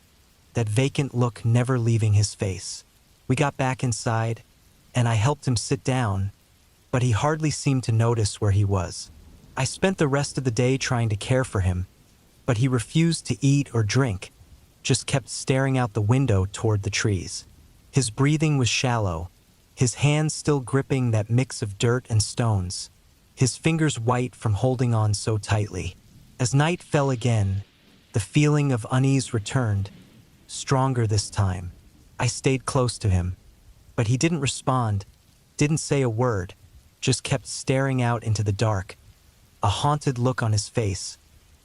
Speaker 1: that vacant look never leaving his face. We got back inside, and I helped him sit down, but he hardly seemed to notice where he was. I spent the rest of the day trying to care for him, but he refused to eat or drink, just kept staring out the window toward the trees. His breathing was shallow, his hands still gripping that mix of dirt and stones, his fingers white from holding on so tightly. As night fell again, the feeling of unease returned, stronger this time. I stayed close to him, but he didn't respond, didn't say a word, just kept staring out into the dark, a haunted look on his face,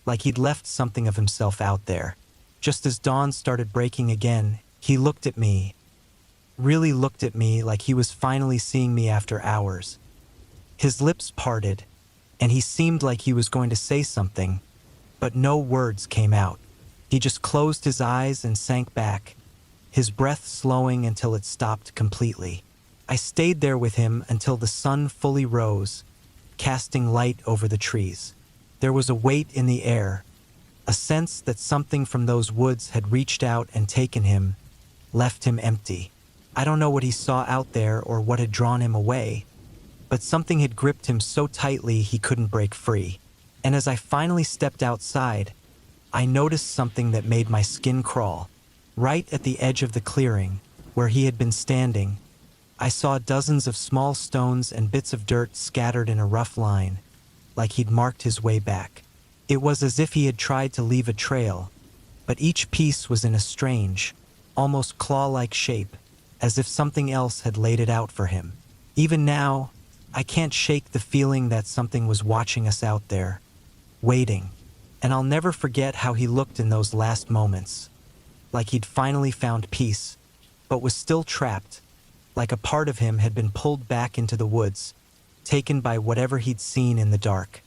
Speaker 1: like he'd left something of himself out there. Just as dawn started breaking again, he looked at me, really looked at me like he was finally seeing me after hours. His lips parted, and he seemed like he was going to say something, but no words came out. He just closed his eyes and sank back, his breath slowing until it stopped completely. I stayed there with him until the sun fully rose, casting light over the trees. There was a weight in the air, a sense that something from those woods had reached out and taken him, left him empty. I don't know what he saw out there or what had drawn him away, but something had gripped him so tightly he couldn't break free. And as I finally stepped outside, I noticed something that made my skin crawl. Right at the edge of the clearing, where he had been standing, I saw dozens of small stones and bits of dirt scattered in a rough line, like he'd marked his way back. It was as if he had tried to leave a trail, but each piece was in a strange, almost claw-like shape, as if something else had laid it out for him. Even now, I can't shake the feeling that something was watching us out there, waiting. And I'll never forget how he looked in those last moments, like he'd finally found peace, but was still trapped, like a part of him had been pulled back into the woods, taken by whatever he'd seen in the dark.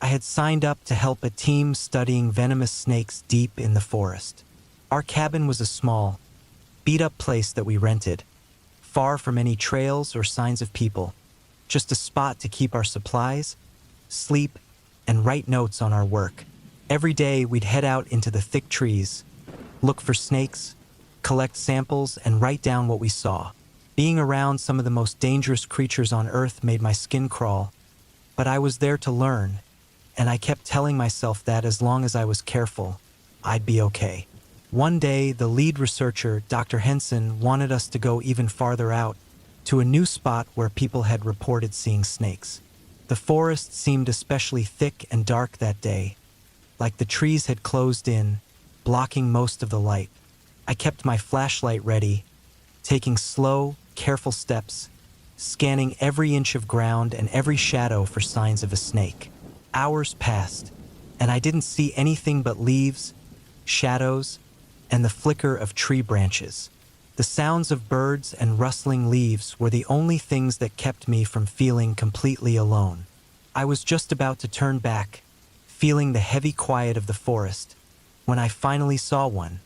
Speaker 1: I had signed up to help a team studying venomous snakes deep in the forest. Our cabin was a small, beat-up place that we rented, far from any trails or signs of people, just a spot to keep our supplies, sleep, and write notes on our work. Every day we'd head out into the thick trees, look for snakes, collect samples, and write down what we saw. Being around some of the most dangerous creatures on Earth made my skin crawl, but I was there to learn, and I kept telling myself that as long as I was careful, I'd be okay. One day, the lead researcher, Dr. Henson, wanted us to go even farther out, to a new spot where people had reported seeing snakes. The forest seemed especially thick and dark that day, like the trees had closed in, blocking most of the light. I kept my flashlight ready, taking slow, careful steps, scanning every inch of ground and every shadow for signs of a snake. Hours passed, and I didn't see anything but leaves, shadows, and the flicker of tree branches. The sounds of birds and rustling leaves were the only things that kept me from feeling completely alone. I was just about to turn back, feeling the heavy quiet of the forest, when I finally saw one.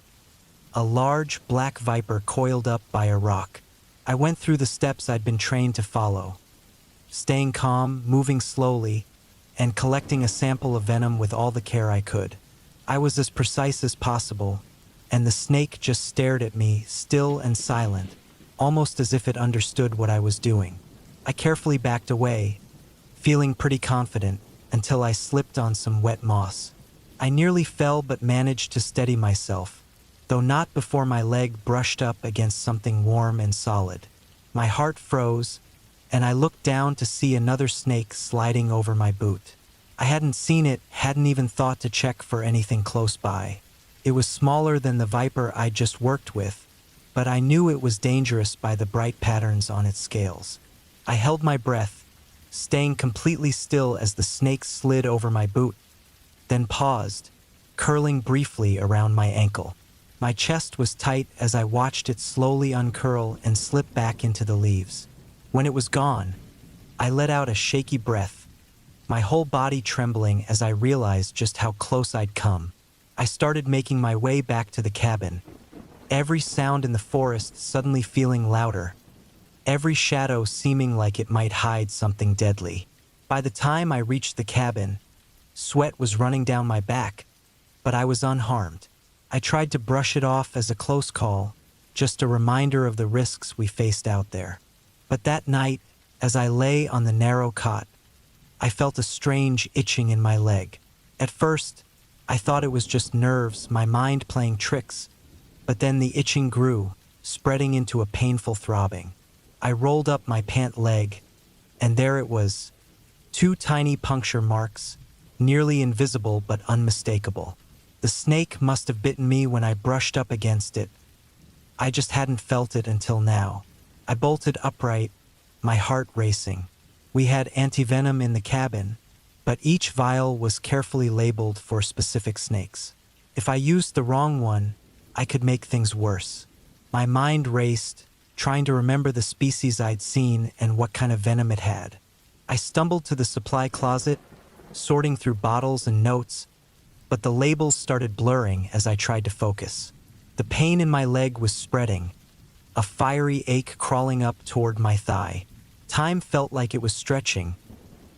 Speaker 1: A large black viper coiled up by a rock. I went through the steps I'd been trained to follow, staying calm, moving slowly, and collecting a sample of venom with all the care I could. I was as precise as possible, and the snake just stared at me, still and silent, almost as if it understood what I was doing. I carefully backed away, feeling pretty confident, until I slipped on some wet moss. I nearly fell but managed to steady myself, though not before my leg brushed up against something warm and solid. My heart froze, and I looked down to see another snake sliding over my boot. I hadn't seen it, hadn't even thought to check for anything close by. It was smaller than the viper I'd just worked with, but I knew it was dangerous by the bright patterns on its scales. I held my breath, staying completely still as the snake slid over my boot, then paused, curling briefly around my ankle. My chest was tight as I watched it slowly uncurl and slip back into the leaves. When it was gone, I let out a shaky breath, my whole body trembling as I realized just how close I'd come. I started making my way back to the cabin, every sound in the forest suddenly feeling louder, every shadow seeming like it might hide something deadly. By the time I reached the cabin, sweat was running down my back, but I was unharmed. I tried to brush it off as a close call, just a reminder of the risks we faced out there. But that night, as I lay on the narrow cot, I felt a strange itching in my leg. At first, I thought it was just nerves, my mind playing tricks, but then the itching grew, spreading into a painful throbbing. I rolled up my pant leg, and there it was, 2 tiny puncture marks, nearly invisible but unmistakable. The snake must have bitten me when I brushed up against it. I just hadn't felt it until now. I bolted upright, my heart racing. We had antivenom in the cabin, but each vial was carefully labeled for specific snakes. If I used the wrong one, I could make things worse. My mind raced, trying to remember the species I'd seen and what kind of venom it had. I stumbled to the supply closet, sorting through bottles and notes, but the labels started blurring as I tried to focus. The pain in my leg was spreading, a fiery ache crawling up toward my thigh. Time felt like it was stretching,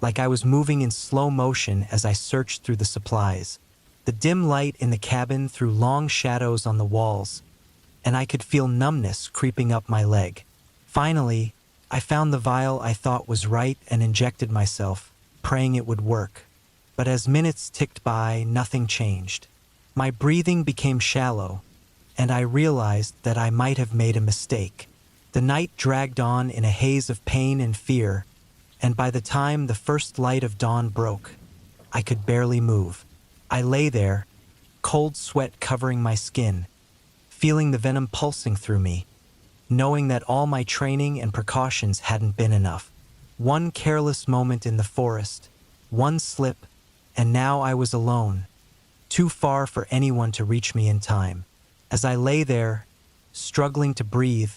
Speaker 1: like I was moving in slow motion as I searched through the supplies. The dim light in the cabin threw long shadows on the walls, and I could feel numbness creeping up my leg. Finally, I found the vial I thought was right and injected myself, praying it would work. But as minutes ticked by, nothing changed. My breathing became shallow, and I realized that I might have made a mistake. The night dragged on in a haze of pain and fear, and by the time the first light of dawn broke, I could barely move. I lay there, cold sweat covering my skin, feeling the venom pulsing through me, knowing that all my training and precautions hadn't been enough. One careless moment in the forest, one slip, and now I was alone, too far for anyone to reach me in time. As I lay there, struggling to breathe,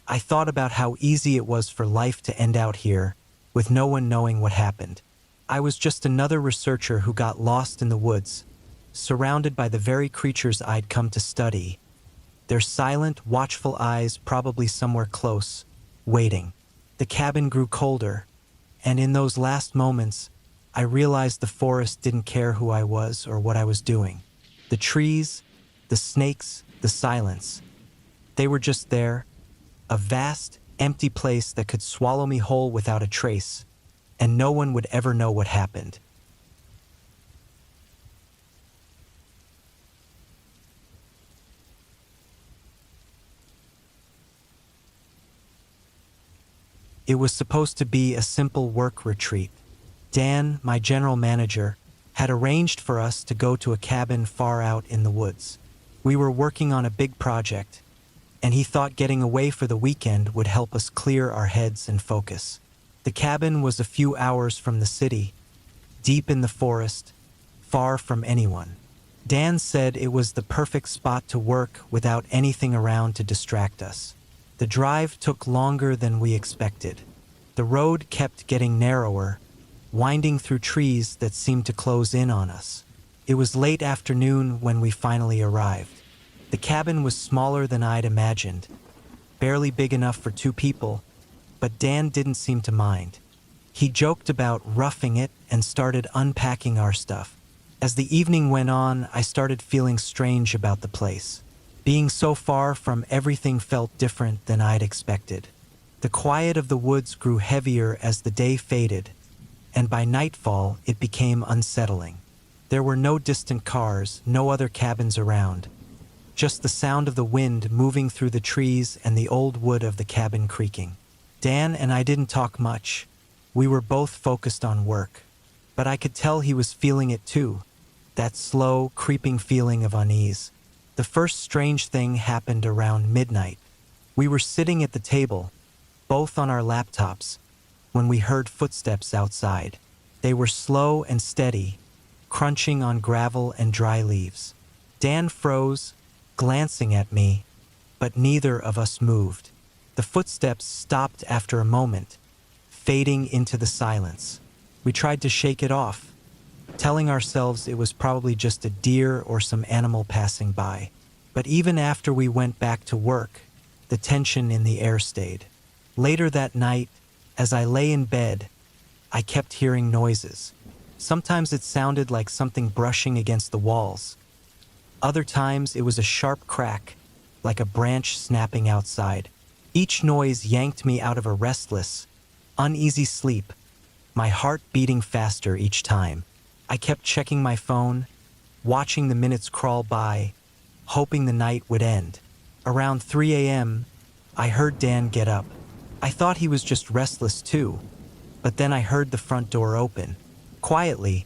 Speaker 1: I thought about how easy it was for life to end out here, with no one knowing what happened. I was just another researcher who got lost in the woods, surrounded by the very creatures I'd come to study, their silent, watchful eyes probably somewhere close, waiting. The cabin grew colder, and in those last moments, I realized the forest didn't care who I was or what I was doing. The trees, the snakes, the silence. They were just there, a vast, empty place that could swallow me whole without a trace, and no one would ever know what happened. It was supposed to be a simple work retreat. Dan, my general manager, had arranged for us to go to a cabin far out in the woods. We were working on a big project, and he thought getting away for the weekend would help us clear our heads and focus. The cabin was a few hours from the city, deep in the forest, far from anyone. Dan said it was the perfect spot to work without anything around to distract us. The drive took longer than we expected. The road kept getting narrower, winding through trees that seemed to close in on us. It was late afternoon when we finally arrived. The cabin was smaller than I'd imagined, barely big enough for 2 people, but Dan didn't seem to mind. He joked about roughing it and started unpacking our stuff. As the evening went on, I started feeling strange about the place. Being so far from everything felt different than I'd expected. The quiet of the woods grew heavier as the day faded, and by nightfall it became unsettling. There were no distant cars, no other cabins around, just the sound of the wind moving through the trees and the old wood of the cabin creaking. Dan and I didn't talk much. We were both focused on work, but I could tell he was feeling it too, that slow, creeping feeling of unease. The first strange thing happened around midnight. We were sitting at the table, both on our laptops, when we heard footsteps outside. They were slow and steady, crunching on gravel and dry leaves. Dan froze, glancing at me, but neither of us moved. The footsteps stopped after a moment, fading into the silence. We tried to shake it off, telling ourselves it was probably just a deer or some animal passing by. But even after we went back to work, the tension in the air stayed. Later that night, as I lay in bed, I kept hearing noises. Sometimes it sounded like something brushing against the walls. Other times it was a sharp crack, like a branch snapping outside. Each noise yanked me out of a restless, uneasy sleep, my heart beating faster each time. I kept checking my phone, watching the minutes crawl by, hoping the night would end. Around 3 a.m., I heard Dan get up. I thought he was just restless too, but then I heard the front door open. Quietly,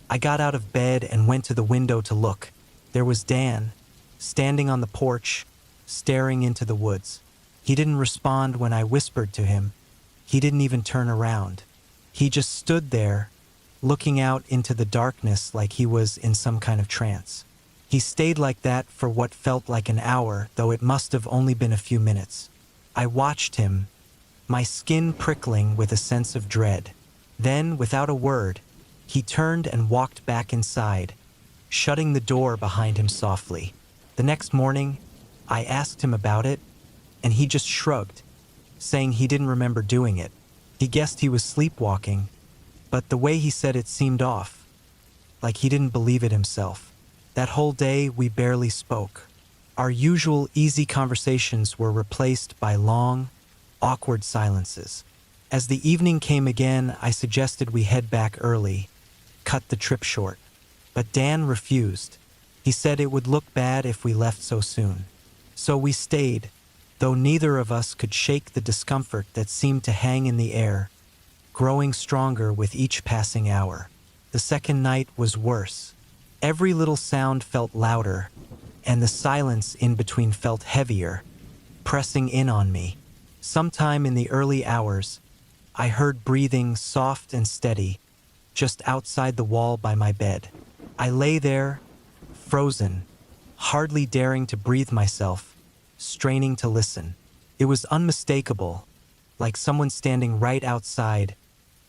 Speaker 1: I got out of bed and went to the window to look. There was Dan, standing on the porch, staring into the woods. He didn't respond when I whispered to him. He didn't even turn around. He just stood there, looking out into the darkness like he was in some kind of trance. He stayed like that for what felt like an hour, though it must have only been a few minutes. I watched him, my skin prickling with a sense of dread. Then, without a word, he turned and walked back inside, shutting the door behind him softly. The next morning, I asked him about it, and he just shrugged, saying he didn't remember doing it. He guessed he was sleepwalking, but the way he said it seemed off, like he didn't believe it himself. That whole day, we barely spoke. Our usual easy conversations were replaced by long, awkward silences. As the evening came again, I suggested we head back early, cut the trip short. But Dan refused. He said it would look bad if we left so soon. So we stayed, though neither of us could shake the discomfort that seemed to hang in the air, growing stronger with each passing hour. The second night was worse. Every little sound felt louder, and the silence in between felt heavier, pressing in on me. Sometime in the early hours, I heard breathing soft and steady, just outside the wall by my bed. I lay there, frozen, hardly daring to breathe myself, straining to listen. It was unmistakable, like someone standing right outside,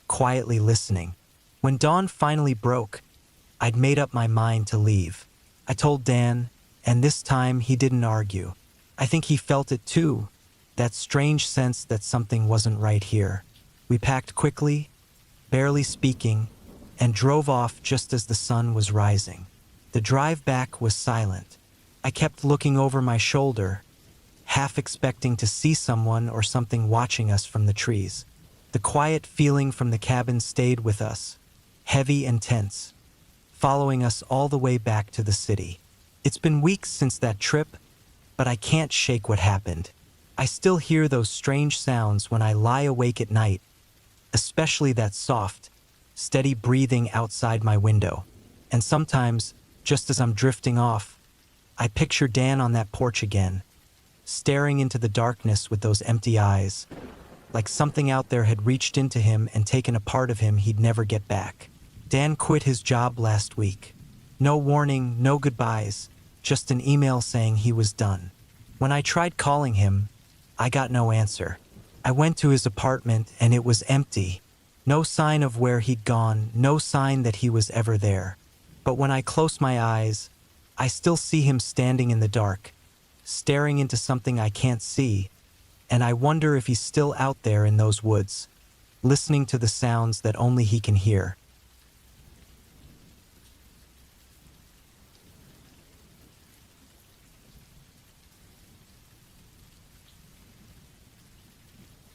Speaker 1: quietly listening. When dawn finally broke, I'd made up my mind to leave. I told Dan, and this time he didn't argue. I think he felt it too, that strange sense that something wasn't right here. We packed quickly, barely speaking, and drove off just as the sun was rising. The drive back was silent. I kept looking over my shoulder, half expecting to see someone or something watching us from the trees. The quiet feeling from the cabin stayed with us, heavy and tense, following us all the way back to the city. It's been weeks since that trip, but I can't shake what happened. I still hear those strange sounds when I lie awake at night, especially that soft, steady breathing outside my window. And sometimes, just as I'm drifting off, I picture Dan on that porch again, staring into the darkness with those empty eyes, like something out there had reached into him and taken a part of him he'd never get back. Dan quit his job last week. No warning, no goodbyes, just an email saying he was done. When I tried calling him, I got no answer. I went to his apartment and it was empty. No sign of where he'd gone, no sign that he was ever there. But when I close my eyes, I still see him standing in the dark, staring into something I can't see, and I wonder if he's still out there in those woods, listening to the sounds that only he can hear.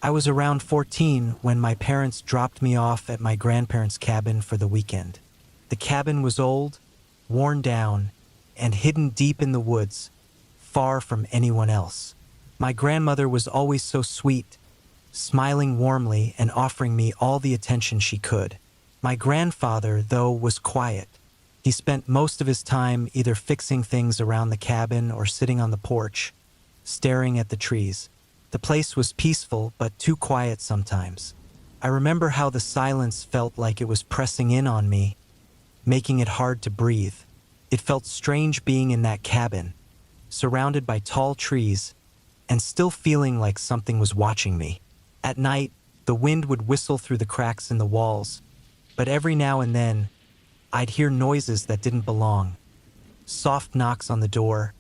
Speaker 1: I was around 14 when my parents dropped me off at my grandparents' cabin for the weekend. The cabin was old, worn down, and hidden deep in the woods, far from anyone else. My grandmother was always so sweet, smiling warmly and offering me all the attention she could. My grandfather, though, was quiet. He spent most of his time either fixing things around the cabin or sitting on the porch, staring at the trees. The place was peaceful, but too quiet sometimes. I remember how the silence felt like it was pressing in on me, making it hard to breathe. It felt strange being in that cabin, surrounded by tall trees, and still feeling like something was watching me. At night, the wind would whistle through the cracks in the walls, but every now and then, I'd hear noises that didn't belong. Soft knocks on the door,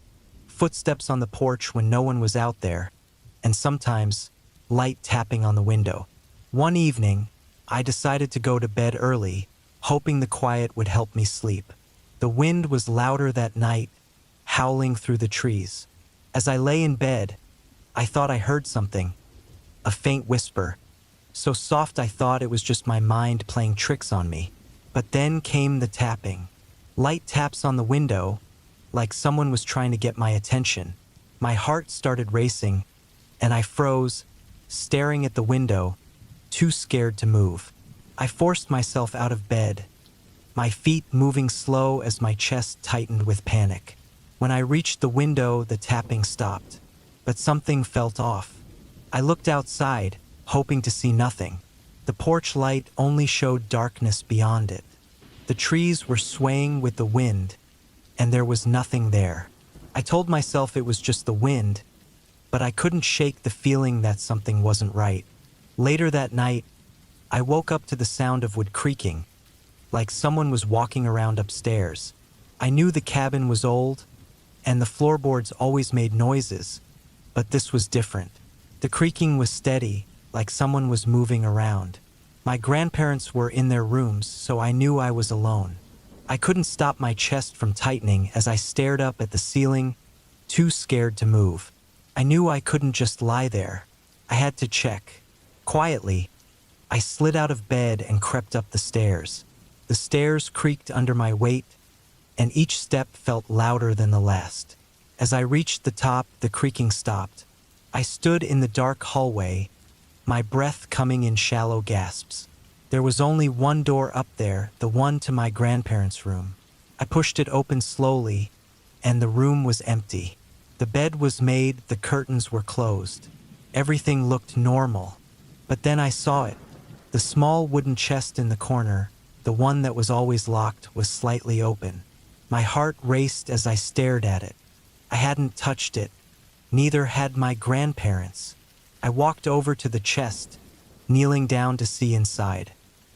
Speaker 1: footsteps on the porch when no one was out there, and sometimes light tapping on the window. One evening, I decided to go to bed early, hoping the quiet would help me sleep. The wind was louder that night, howling through the trees. As I lay in bed, I thought I heard something, a faint whisper, so soft I thought it was just my mind playing tricks on me. But then came the tapping. Light taps on the window, like someone was trying to get my attention. My heart started racing, and I froze, staring at the window, too scared to move. I forced myself out of bed, my feet moving slow as my chest tightened with panic. When I reached the window, the tapping stopped, but something felt off. I looked outside, hoping to see nothing. The porch light only showed darkness beyond it. The trees were swaying with the wind, and there was nothing there. I told myself it was just the wind, but I couldn't shake the feeling that something wasn't right. Later that night, I woke up to the sound of wood creaking, like someone was walking around upstairs. I knew the cabin was old, and the floorboards always made noises, but this was different. The creaking was steady, like someone was moving around. My grandparents were in their rooms, so I knew I was alone. I couldn't stop my chest from tightening as I stared up at the ceiling, too scared to move. I knew I couldn't just lie there. I had to check. Quietly, I slid out of bed and crept up the stairs. The stairs creaked under my weight, and each step felt louder than the last. As I reached the top, the creaking stopped. I stood in the dark hallway, my breath coming in shallow gasps. There was only one door up there, the one to my grandparents' room. I pushed it open slowly, and the room was empty. The bed was made, the curtains were closed. Everything looked normal. But then I saw it. The small wooden chest in the corner, the one that was always locked, was slightly open. My heart raced as I stared at it. I hadn't touched it. Neither had my grandparents. I walked over to the chest, kneeling down to see inside.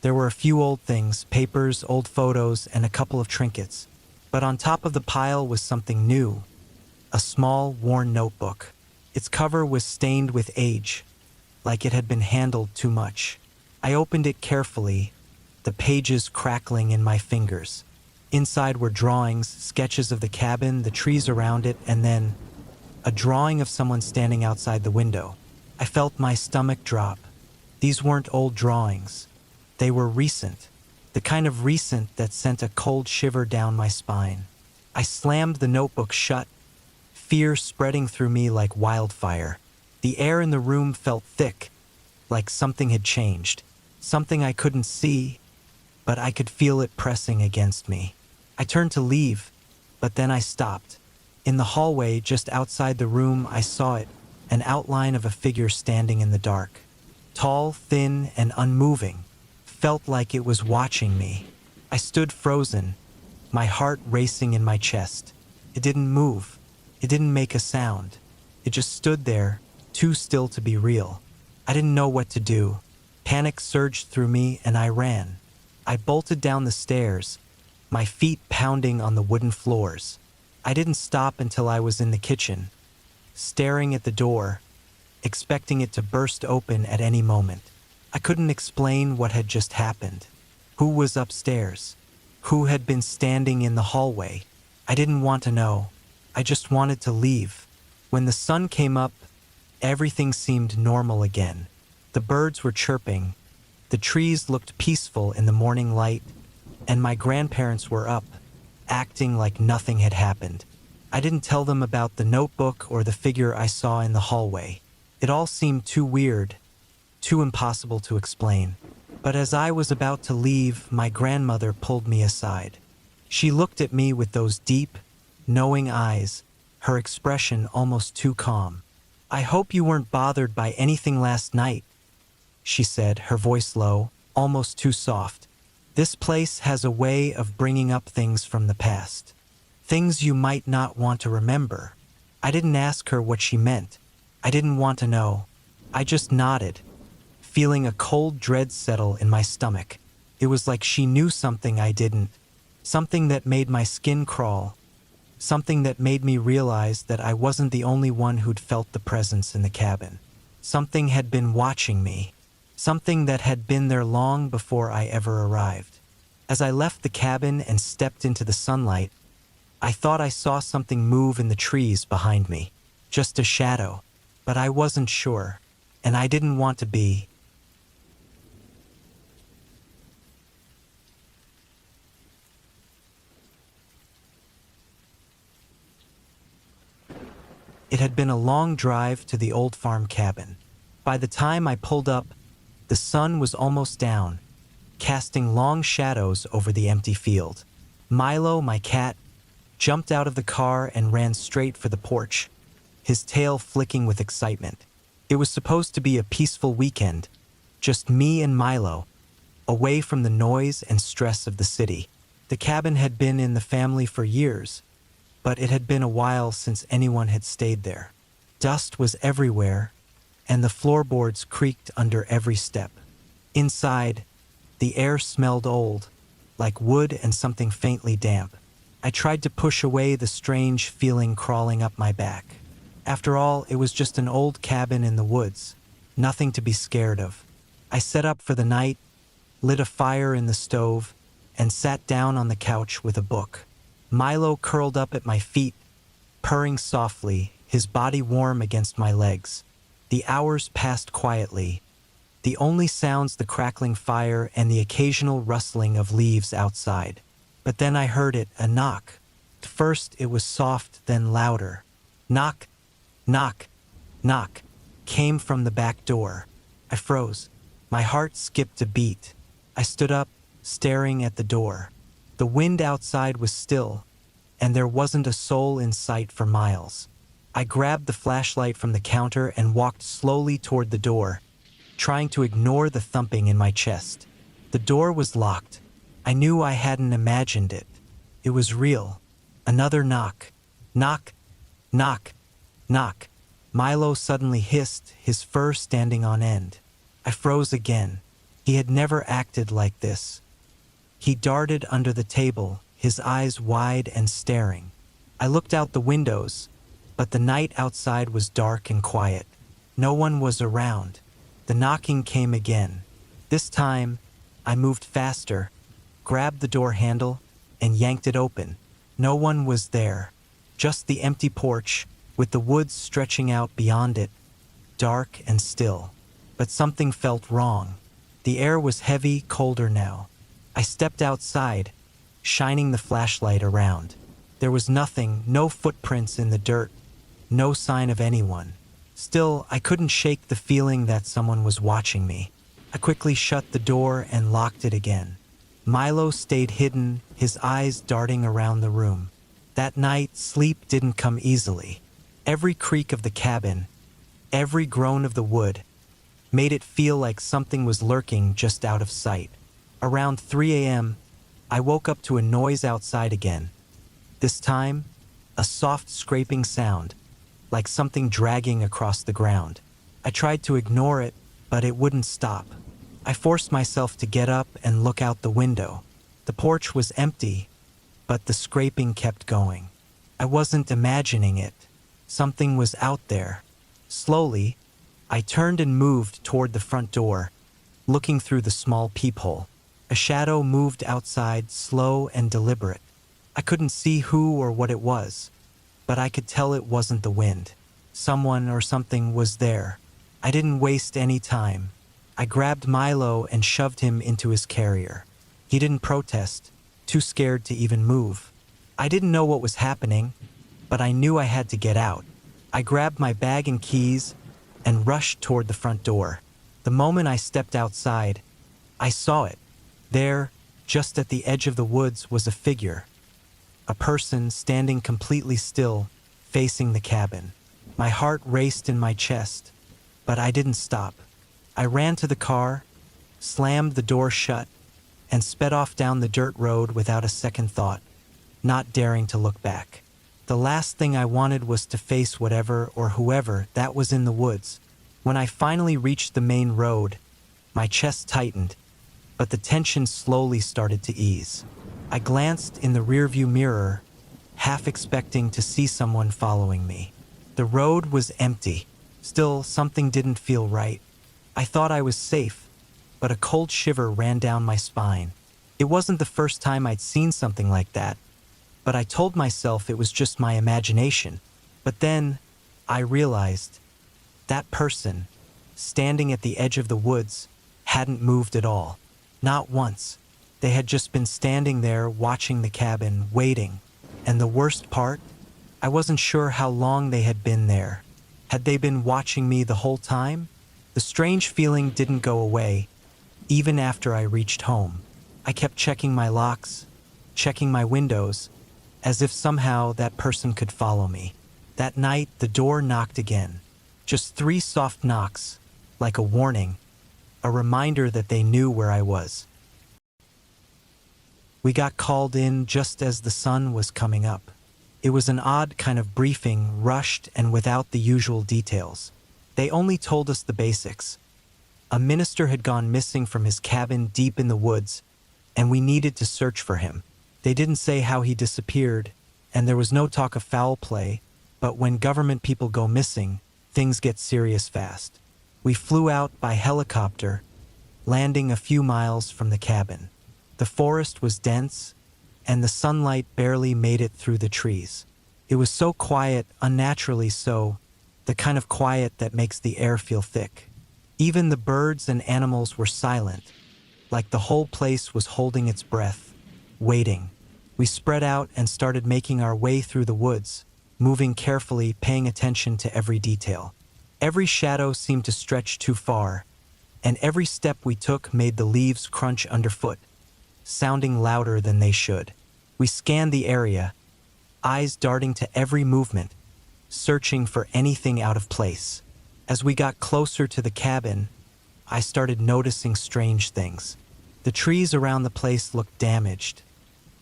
Speaker 1: There were a few old things, papers, old photos, and a couple of trinkets. But on top of the pile was something new, a small, worn notebook. Its cover was stained with age, like it had been handled too much. I opened it carefully, the pages crackling in my fingers. Inside were drawings, sketches of the cabin, the trees around it, and then a drawing of someone standing outside the window. I felt my stomach drop. These weren't old drawings. They were recent, the kind of recent that sent a cold shiver down my spine. I slammed the notebook shut, fear spreading through me like wildfire. The air in the room felt thick, like something had changed. Something I couldn't see, but I could feel it pressing against me. I turned to leave, but then I stopped. In the hallway just outside the room, I saw it, an outline of a figure standing in the dark. Tall, thin, and unmoving. Felt like it was watching me. I stood frozen, my heart racing in my chest. It didn't move. It didn't make a sound. It just stood there, too still to be real. I didn't know what to do. Panic surged through me and I ran. I bolted down the stairs, my feet pounding on the wooden floors. I didn't stop until I was in the kitchen, staring at the door, expecting it to burst open at any moment. I couldn't explain what had just happened. Who was upstairs? Who had been standing in the hallway? I didn't want to know. I just wanted to leave. When the sun came up, everything seemed normal again. The birds were chirping, the trees looked peaceful in the morning light, and my grandparents were up, acting like nothing had happened. I didn't tell them about the notebook or the figure I saw in the hallway. It all seemed too weird, too impossible to explain. But as I was about to leave, my grandmother pulled me aside. She looked at me with those deep, knowing eyes, her expression almost too calm. "I hope you weren't bothered by anything last night," she said, her voice low, almost too soft. "This place has a way of bringing up things from the past. Things you might not want to remember." I didn't ask her what she meant. I didn't want to know. I just nodded, feeling a cold dread settle in my stomach. It was like she knew something I didn't, something that made my skin crawl, something that made me realize that I wasn't the only one who'd felt the presence in the cabin. Something had been watching me, something that had been there long before I ever arrived. As I left the cabin and stepped into the sunlight, I thought I saw something move in the trees behind me, just a shadow, but I wasn't sure, and I didn't want to be. It had been a long drive to the old farm cabin. By the time I pulled up, the sun was almost down, casting long shadows over the empty field. Milo, my cat, jumped out of the car and ran straight for the porch, his tail flicking with excitement. It was supposed to be a peaceful weekend, just me and Milo, away from the noise and stress of the city. The cabin had been in the family for years, but it had been a while since anyone had stayed there. Dust was everywhere, and the floorboards creaked under every step. Inside, the air smelled old, like wood and something faintly damp. I tried to push away the strange feeling crawling up my back. After all, it was just an old cabin in the woods, nothing to be scared of. I set up for the night, lit a fire in the stove, and sat down on the couch with a book. Milo curled up at my feet, purring softly, his body warm against my legs. The hours passed quietly, the only sounds the crackling fire and the occasional rustling of leaves outside. But then I heard it, a knock. First it was soft, then louder. Knock, knock, knock, came from the back door. I froze. My heart skipped a beat. I stood up, staring at the door. The wind outside was still, and there wasn't a soul in sight for miles. I grabbed the flashlight from the counter and walked slowly toward the door, trying to ignore the thumping in my chest. The door was locked. I knew I hadn't imagined it. It was real. Another knock. Knock, knock, knock. Milo suddenly hissed, his fur standing on end. I froze again, He had never acted like this. He darted under the table, his eyes wide and staring. I looked out the windows, but the night outside was dark and quiet. No one was around. The knocking came again. This time, I moved faster, grabbed the door handle, and yanked it open. No one was there, just the empty porch, with the woods stretching out beyond it, dark and still. But something felt wrong. The air was heavy, colder now. I stepped outside, shining the flashlight around. There was nothing, no footprints in the dirt, no sign of anyone. Still, I couldn't shake the feeling that someone was watching me. I quickly shut the door and locked it again. Milo stayed hidden, his eyes darting around the room. That night, sleep didn't come easily. Every creak of the cabin, every groan of the wood, made it feel like something was lurking just out of sight. Around 3 a.m., I woke up to a noise outside again. This time, a soft scraping sound, like something dragging across the ground. I tried to ignore it, but it wouldn't stop. I forced myself to get up and look out the window. The porch was empty, but the scraping kept going. I wasn't imagining it. Something was out there. Slowly, I turned and moved toward the front door, looking through the small peephole. A shadow moved outside, slow and deliberate. I couldn't see who or what it was, but I could tell it wasn't the wind. Someone or something was there. I didn't waste any time. I grabbed Milo and shoved him into his carrier. He didn't protest, too scared to even move. I didn't know what was happening, but I knew I had to get out. I grabbed my bag and keys and rushed toward the front door. The moment I stepped outside, I saw it. There, just at the edge of the woods, was a figure. A person standing completely still, facing the cabin. My heart raced in my chest, but I didn't stop. I ran to the car, slammed the door shut, and sped off down the dirt road without a second thought, not daring to look back. The last thing I wanted was to face whatever or whoever that was in the woods. When I finally reached the main road, my chest tightened, but the tension slowly started to ease. I glanced in the rearview mirror, half expecting to see someone following me. The road was empty. Still, something didn't feel right. I thought I was safe, but a cold shiver ran down my spine. It wasn't the first time I'd seen something like that, but I told myself it was just my imagination. But then, I realized that person, standing at the edge of the woods, hadn't moved at all. Not once. They had just been standing there watching the cabin, waiting. And the worst part? I wasn't sure how long they had been there. Had they been watching me the whole time? The strange feeling didn't go away, even after I reached home. I kept checking my locks, checking my windows, as if somehow that person could follow me. That night, the door knocked again. Just 3 soft knocks, like a warning, a reminder that they knew where I was. We got called in just as the sun was coming up. It was an odd kind of briefing, rushed and without the usual details. They only told us the basics. A minister had gone missing from his cabin deep in the woods, and we needed to search for him. They didn't say how he disappeared, and there was no talk of foul play, but when government people go missing, things get serious fast. We flew out by helicopter, landing a few miles from the cabin. The forest was dense, and the sunlight barely made it through the trees. It was so quiet, unnaturally so, the kind of quiet that makes the air feel thick. Even the birds and animals were silent, like the whole place was holding its breath, waiting. We spread out and started making our way through the woods, moving carefully, paying attention to every detail. Every shadow seemed to stretch too far, and every step we took made the leaves crunch underfoot, sounding louder than they should. We scanned the area, eyes darting to every movement, searching for anything out of place. As we got closer to the cabin, I started noticing strange things. The trees around the place looked damaged,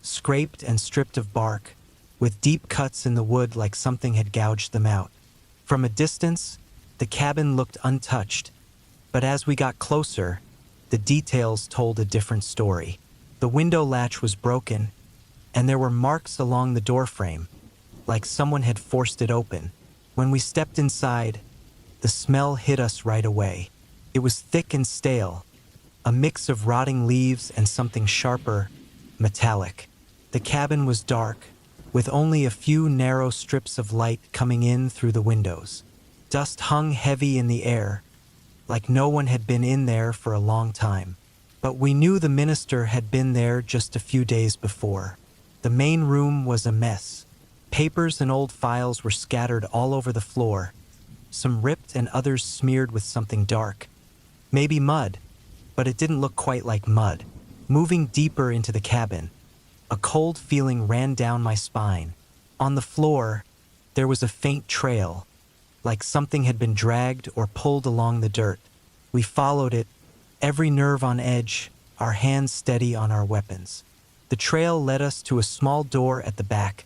Speaker 1: scraped and stripped of bark, with deep cuts in the wood like something had gouged them out. From a distance, the cabin looked untouched, but as we got closer, the details told a different story. The window latch was broken, and there were marks along the doorframe, like someone had forced it open. When we stepped inside, the smell hit us right away. It was thick and stale, a mix of rotting leaves and something sharper, metallic. The cabin was dark, with only a few narrow strips of light coming in through the windows. Dust hung heavy in the air, like no one had been in there for a long time. But we knew the minister had been there just a few days before. The main room was a mess. Papers and old files were scattered all over the floor, some ripped and others smeared with something dark. Maybe mud, but it didn't look quite like mud. Moving deeper into the cabin, a cold feeling ran down my spine. On the floor, there was a faint trail, like something had been dragged or pulled along the dirt. We followed it, every nerve on edge, our hands steady on our weapons. The trail led us to a small door at the back,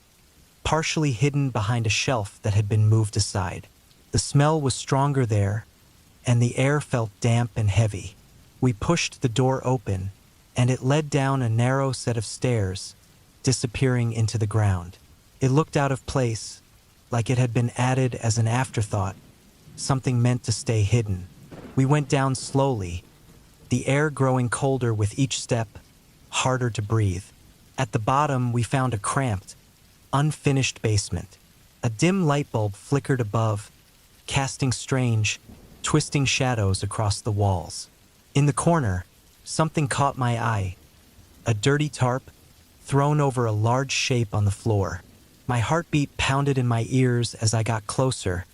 Speaker 1: partially hidden behind a shelf that had been moved aside. The smell was stronger there, and the air felt damp and heavy. We pushed the door open, and it led down a narrow set of stairs, disappearing into the ground. It looked out of place, like it had been added as an afterthought, something meant to stay hidden. We went down slowly, the air growing colder with each step, harder to breathe. At the bottom, we found a cramped, unfinished basement. A dim light bulb flickered above, casting strange, twisting shadows across the walls. In the corner, something caught my eye. A dirty tarp, thrown over a large shape on the floor. My heartbeat pounded in my ears as I got closer,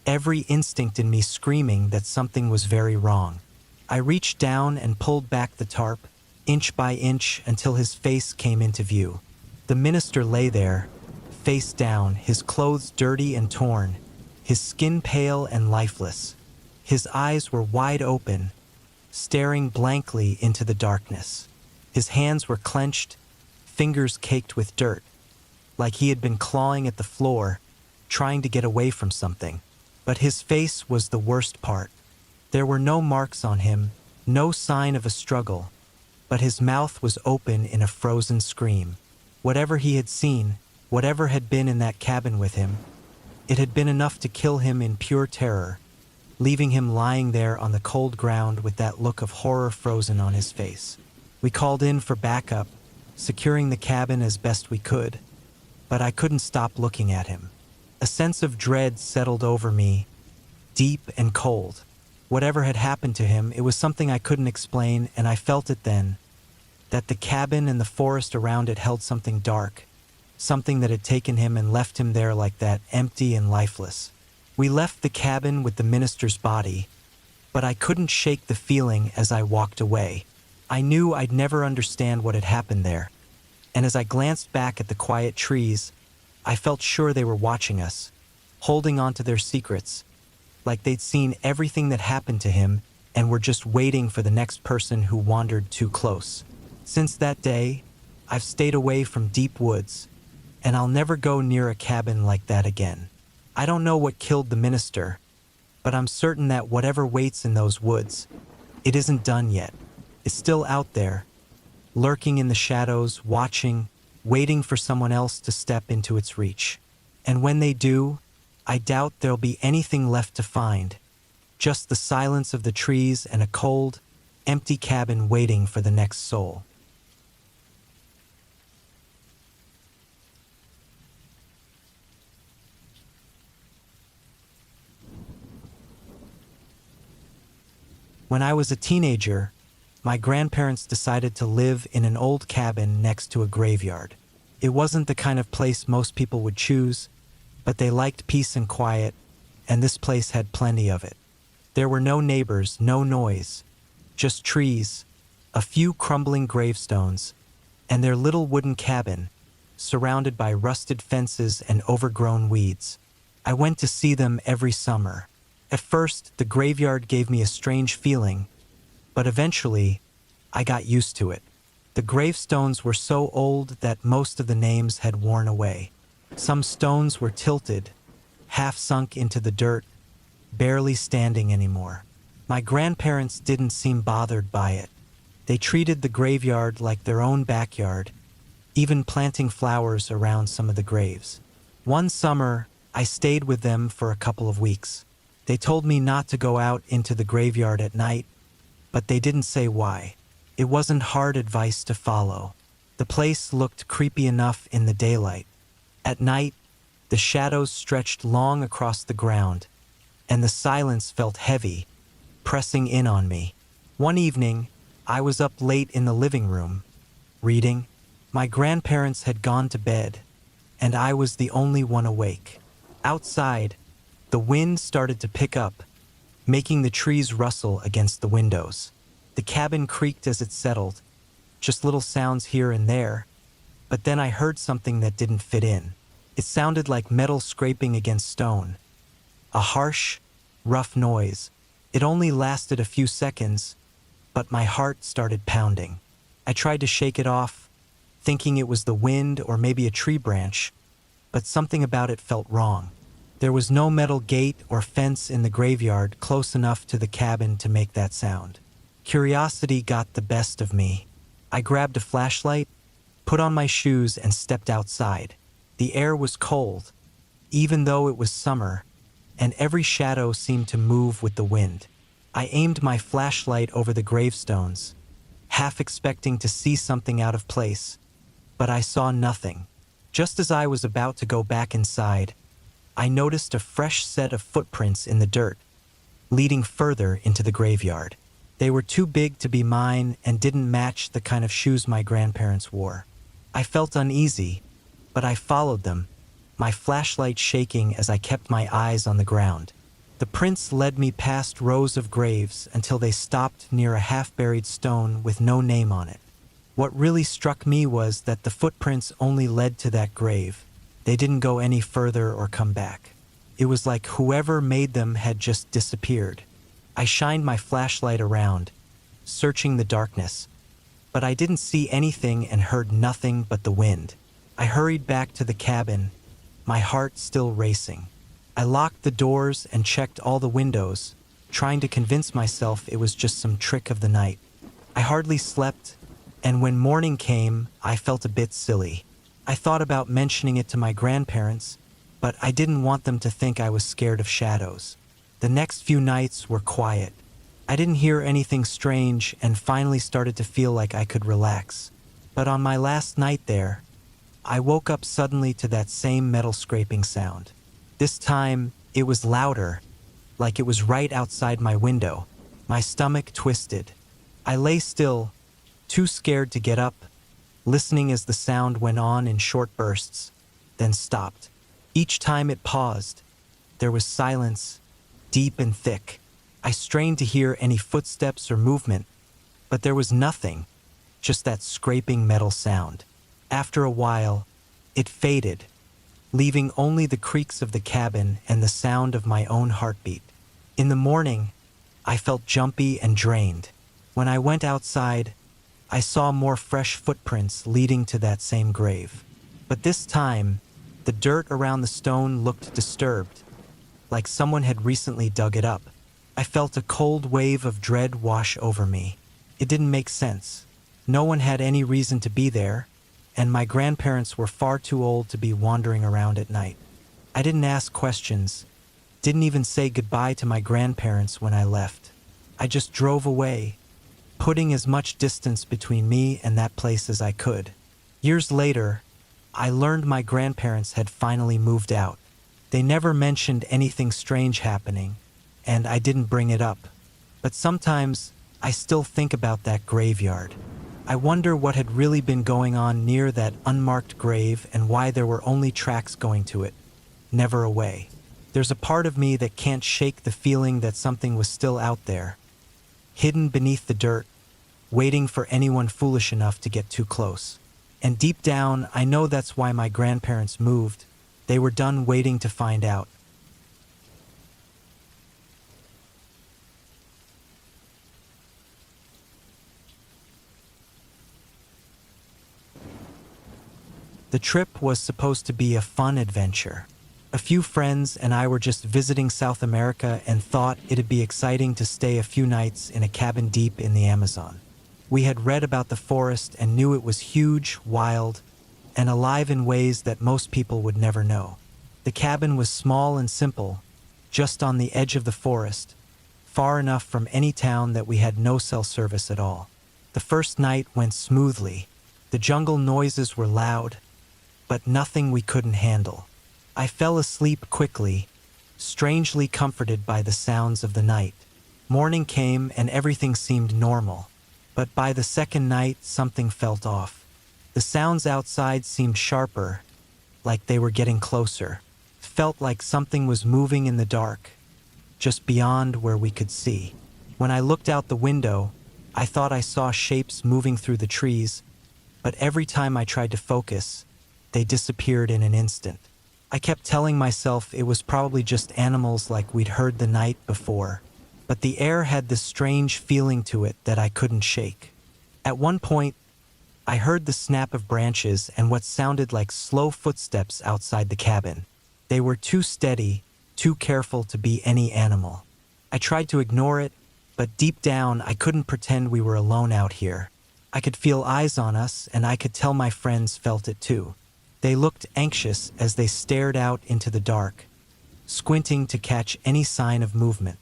Speaker 1: every instinct in me screaming that something was very wrong. I reached down and pulled back the tarp, inch by inch, until his face came into view. The minister lay there, face down, his clothes dirty and torn, his skin pale and lifeless. His eyes were wide open, staring blankly into the darkness. His hands were clenched, fingers caked with dirt, like he had been clawing at the floor, trying to get away from something. But his face was the worst part. There were no marks on him, no sign of a struggle, but his mouth was open in a frozen scream. Whatever he had seen, whatever had been in that cabin with him, it had been enough to kill him in pure terror, leaving him lying there on the cold ground with that look of horror frozen on his face. We called in for backup, securing the cabin as best we could, but I couldn't stop looking at him. A sense of dread settled over me, deep and cold. Whatever had happened to him, it was something I couldn't explain, and I felt it then, that the cabin and the forest around it held something dark, something that had taken him and left him there like that, empty and lifeless. We left the cabin with the minister's body, but I couldn't shake the feeling as I walked away. I knew I'd never understand what had happened there, and as I glanced back at the quiet trees, I felt sure they were watching us, holding on to their secrets, like they'd seen everything that happened to him and were just waiting for the next person who wandered too close. Since that day, I've stayed away from deep woods, and I'll never go near a cabin like that again. I don't know what killed the minister, but I'm certain that whatever waits in those woods, it isn't done yet. It's still out there, lurking in the shadows, watching, waiting for someone else to step into its reach. And when they do, I doubt there'll be anything left to find, just the silence of the trees and a cold, empty cabin waiting for the next soul. When I was a teenager, my grandparents decided to live in an old cabin next to a graveyard. It wasn't the kind of place most people would choose, but they liked peace and quiet, and this place had plenty of it. There were no neighbors, no noise, just trees, a few crumbling gravestones, and their little wooden cabin, surrounded by rusted fences and overgrown weeds. I went to see them every summer. At first, the graveyard gave me a strange feeling, but eventually, I got used to it. The gravestones were so old that most of the names had worn away. Some stones were tilted, half sunk into the dirt, barely standing anymore. My grandparents didn't seem bothered by it. They treated the graveyard like their own backyard, even planting flowers around some of the graves. One summer, I stayed with them for a couple of weeks. They told me not to go out into the graveyard at night, but they didn't say why. It wasn't hard advice to follow. The place looked creepy enough in the daylight. At night, the shadows stretched long across the ground, and the silence felt heavy, pressing in on me. One evening, I was up late in the living room, reading. My grandparents had gone to bed, and I was the only one awake. Outside, the wind started to pick up, making the trees rustle against the windows. The cabin creaked as it settled, just little sounds here and there, but then I heard something that didn't fit in. It sounded like metal scraping against stone. A harsh, rough noise. It only lasted a few seconds, but my heart started pounding. I tried to shake it off, thinking it was the wind or maybe a tree branch, but something about it felt wrong. There was no metal gate or fence in the graveyard close enough to the cabin to make that sound. Curiosity got the best of me. I grabbed a flashlight, put on my shoes, and stepped outside. The air was cold, even though it was summer, and every shadow seemed to move with the wind. I aimed my flashlight over the gravestones, half expecting to see something out of place, but I saw nothing. Just as I was about to go back inside, I noticed a fresh set of footprints in the dirt, leading further into the graveyard. They were too big to be mine and didn't match the kind of shoes my grandparents wore. I felt uneasy, but I followed them, my flashlight shaking as I kept my eyes on the ground. The prints led me past rows of graves until they stopped near a half-buried stone with no name on it. What really struck me was that the footprints only led to that grave. They didn't go any further or come back. It was like whoever made them had just disappeared. I shined my flashlight around, searching the darkness, but I didn't see anything and heard nothing but the wind. I hurried back to the cabin, my heart still racing. I locked the doors and checked all the windows, trying to convince myself it was just some trick of the night. I hardly slept, and when morning came, I felt a bit silly. I thought about mentioning it to my grandparents, but I didn't want them to think I was scared of shadows. The next few nights were quiet. I didn't hear anything strange and finally started to feel like I could relax. But on my last night there, I woke up suddenly to that same metal scraping sound. This time, it was louder, like it was right outside my window. My stomach twisted. I lay still, too scared to get up, listening as the sound went on in short bursts, then stopped. Each time it paused, there was silence, deep and thick. I strained to hear any footsteps or movement, but there was nothing, just that scraping metal sound. After a while, it faded, leaving only the creaks of the cabin and the sound of my own heartbeat. In the morning, I felt jumpy and drained. When I went outside, I saw more fresh footprints leading to that same grave. But this time, the dirt around the stone looked disturbed, like someone had recently dug it up. I felt a cold wave of dread wash over me. It didn't make sense. No one had any reason to be there, and my grandparents were far too old to be wandering around at night. I didn't ask questions, didn't even say goodbye to my grandparents when I left. I just drove away, putting as much distance between me and that place as I could. Years later, I learned my grandparents had finally moved out. They never mentioned anything strange happening, and I didn't bring it up. But sometimes, I still think about that graveyard. I wonder what had really been going on near that unmarked grave and why there were only tracks going to it, never away. There's a part of me that can't shake the feeling that something was still out there, hidden beneath the dirt, waiting for anyone foolish enough to get too close. And deep down, I know that's why my grandparents moved. They were done waiting to find out. The trip was supposed to be a fun adventure. A A few friends and I were just visiting South America and thought it'd be exciting to stay a few nights in a cabin deep in the Amazon. We had read about the forest and knew it was huge, wild, and alive in ways that most people would never know. The cabin was small and simple, just on the edge of the forest, far enough from any town that we had no cell service at all. The first night went smoothly. The jungle noises were loud, but nothing we couldn't handle. I fell asleep quickly, strangely comforted by the sounds of the night. Morning came and everything seemed normal, but by the second night something felt off. The sounds outside seemed sharper, like they were getting closer. Felt like something was moving in the dark, just beyond where we could see. When I looked out the window, I thought I saw shapes moving through the trees, but every time I tried to focus, they disappeared in an instant. I kept telling myself it was probably just animals like we'd heard the night before, but the air had this strange feeling to it that I couldn't shake. At one point, I heard the snap of branches and what sounded like slow footsteps outside the cabin. They were too steady, too careful to be any animal. I tried to ignore it, but deep down I couldn't pretend we were alone out here. I could feel eyes on us, and I could tell my friends felt it too. They looked anxious as they stared out into the dark, squinting to catch any sign of movement.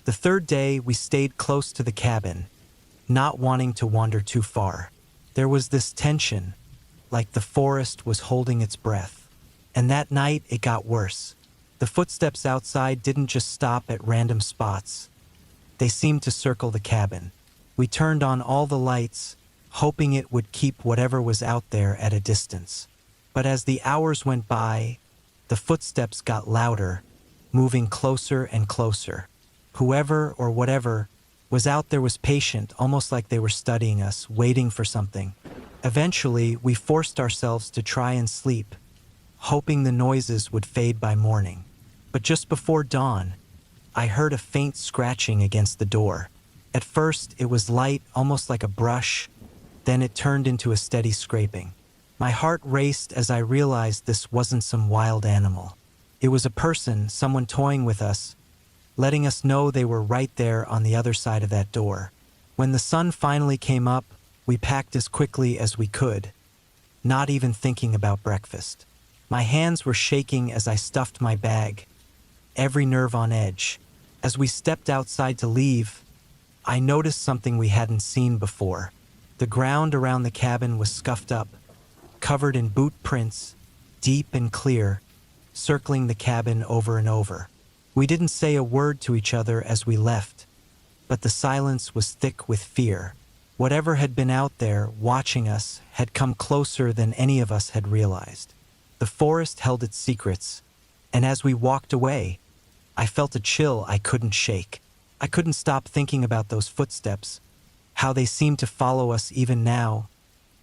Speaker 1: The third day, we stayed close to the cabin, not wanting to wander too far. There was this tension, like the forest was holding its breath. And that night, it got worse. The footsteps outside didn't just stop at random spots. They seemed to circle the cabin. We turned on all the lights, hoping it would keep whatever was out there at a distance. But as the hours went by, the footsteps got louder, moving closer and closer. Whoever or whatever was out there was patient, almost like they were studying us, waiting for something. Eventually, we forced ourselves to try and sleep, hoping the noises would fade by morning. But just before dawn, I heard a faint scratching against the door. At first, it was light, almost like a brush, then it turned into a steady scraping. My heart raced as I realized this wasn't some wild animal. It was a person, someone toying with us, letting us know they were right there on the other side of that door. When the sun finally came up, we packed as quickly as we could, not even thinking about breakfast. My hands were shaking as I stuffed my bag, every nerve on edge. As we stepped outside to leave, I noticed something we hadn't seen before. The ground around the cabin was scuffed up, covered in boot prints, deep and clear, circling the cabin over and over. We didn't say a word to each other as we left, but the silence was thick with fear. Whatever had been out there watching us had come closer than any of us had realized. The forest held its secrets, and as we walked away, I felt a chill I couldn't shake. I couldn't stop thinking about those footsteps, how they seemed to follow us even now,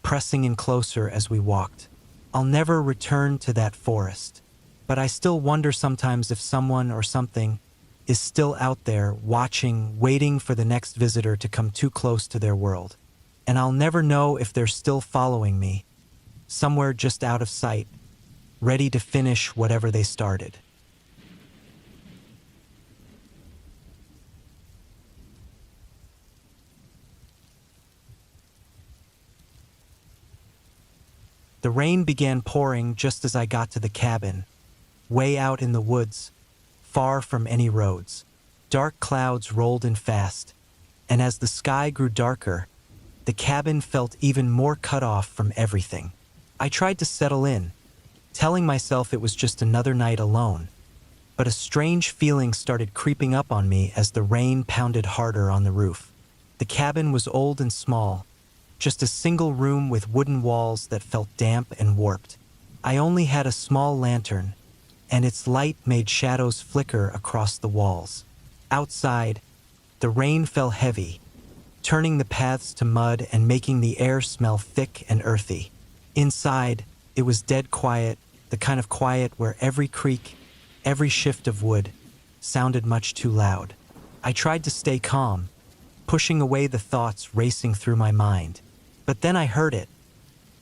Speaker 1: pressing in closer as we walked. I'll never return to that forest, but I still wonder sometimes if someone or something is still out there watching, waiting for the next visitor to come too close to their world. And I'll never know if they're still following me, somewhere just out of sight, ready to finish whatever they started. The rain began pouring just as I got to the cabin, way out in the woods, far from any roads. Dark clouds rolled in fast, and as the sky grew darker, the cabin felt even more cut off from everything. I tried to settle in, telling myself it was just another night alone, but a strange feeling started creeping up on me as the rain pounded harder on the roof. The cabin was old and small, just a single room with wooden walls that felt damp and warped. I only had a small lantern, and its light made shadows flicker across the walls. Outside, the rain fell heavy, turning the paths to mud and making the air smell thick and earthy. Inside, it was dead quiet, the kind of quiet where every creak, every shift of wood, sounded much too loud. I tried to stay calm, pushing away the thoughts racing through my mind. But then I heard it,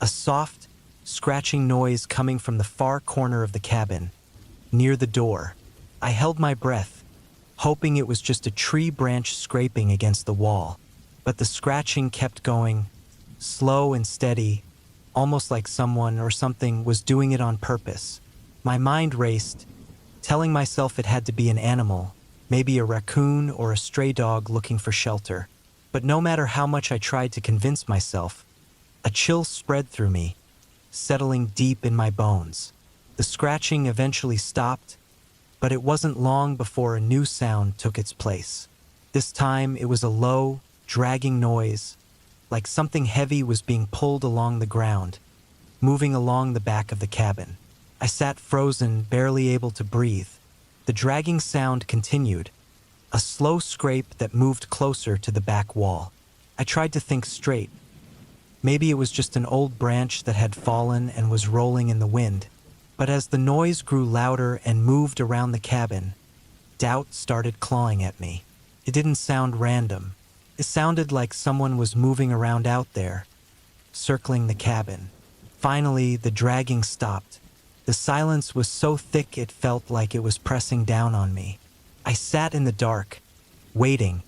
Speaker 1: a soft, scratching noise coming from the far corner of the cabin, near the door. I held my breath, hoping it was just a tree branch scraping against the wall. But the scratching kept going, slow and steady, almost like someone or something was doing it on purpose. My mind raced, telling myself it had to be an animal, maybe a raccoon or a stray dog looking for shelter. But no matter how much I tried to convince myself, a chill spread through me, settling deep in my bones. The scratching eventually stopped, but it wasn't long before a new sound took its place. This time it was a low, dragging noise, like something heavy was being pulled along the ground, moving along the back of the cabin. I sat frozen, barely able to breathe. The dragging sound continued, a slow scrape that moved closer to the back wall. I tried to think straight. Maybe it was just an old branch that had fallen and was rolling in the wind. But as the noise grew louder and moved around the cabin, doubt started clawing at me. It didn't sound random. It sounded like someone was moving around out there, circling the cabin. Finally, the dragging stopped. The silence was so thick it felt like it was pressing down on me. I sat in the dark, waiting,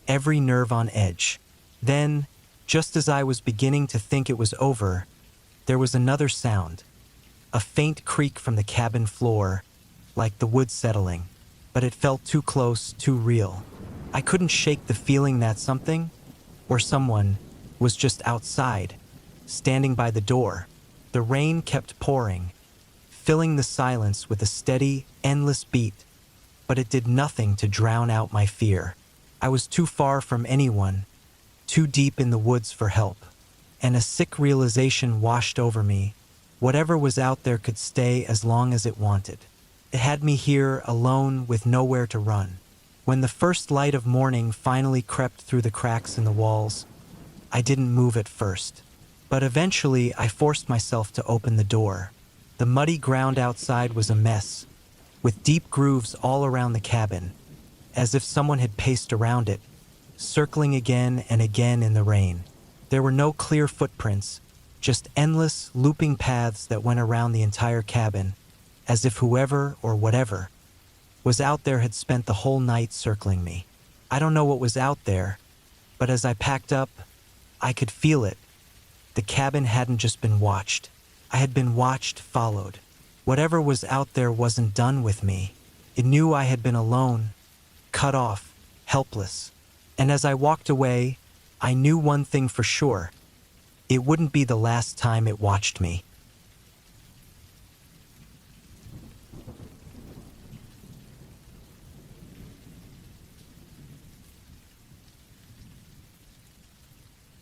Speaker 1: every nerve on edge. Then, just as I was beginning to think it was over, there was another sound. A faint creak from the cabin floor, like the wood settling, but it felt too close, too real. I couldn't shake the feeling that something, or someone, was just outside, standing by the door. The rain kept pouring, filling the silence with a steady, endless beat, but it did nothing to drown out my fear. I was too far from anyone, too deep in the woods for help, and a sick realization washed over me. Whatever was out there could stay as long as it wanted. It had me here alone with nowhere to run. When the first light of morning finally crept through the cracks in the walls, I didn't move at first. But eventually I forced myself to open the door. The muddy ground outside was a mess, with deep grooves all around the cabin, as if someone had paced around it, circling again and again in the rain. There were no clear footprints, just endless, looping paths that went around the entire cabin, as if whoever or whatever was out there had spent the whole night circling me. I don't know what was out there, but as I packed up, I could feel it. The cabin hadn't just been watched. I had been watched, followed. Whatever was out there wasn't done with me. It knew I had been alone, cut off, helpless. And as I walked away, I knew one thing for sure. It wouldn't be the last time it watched me.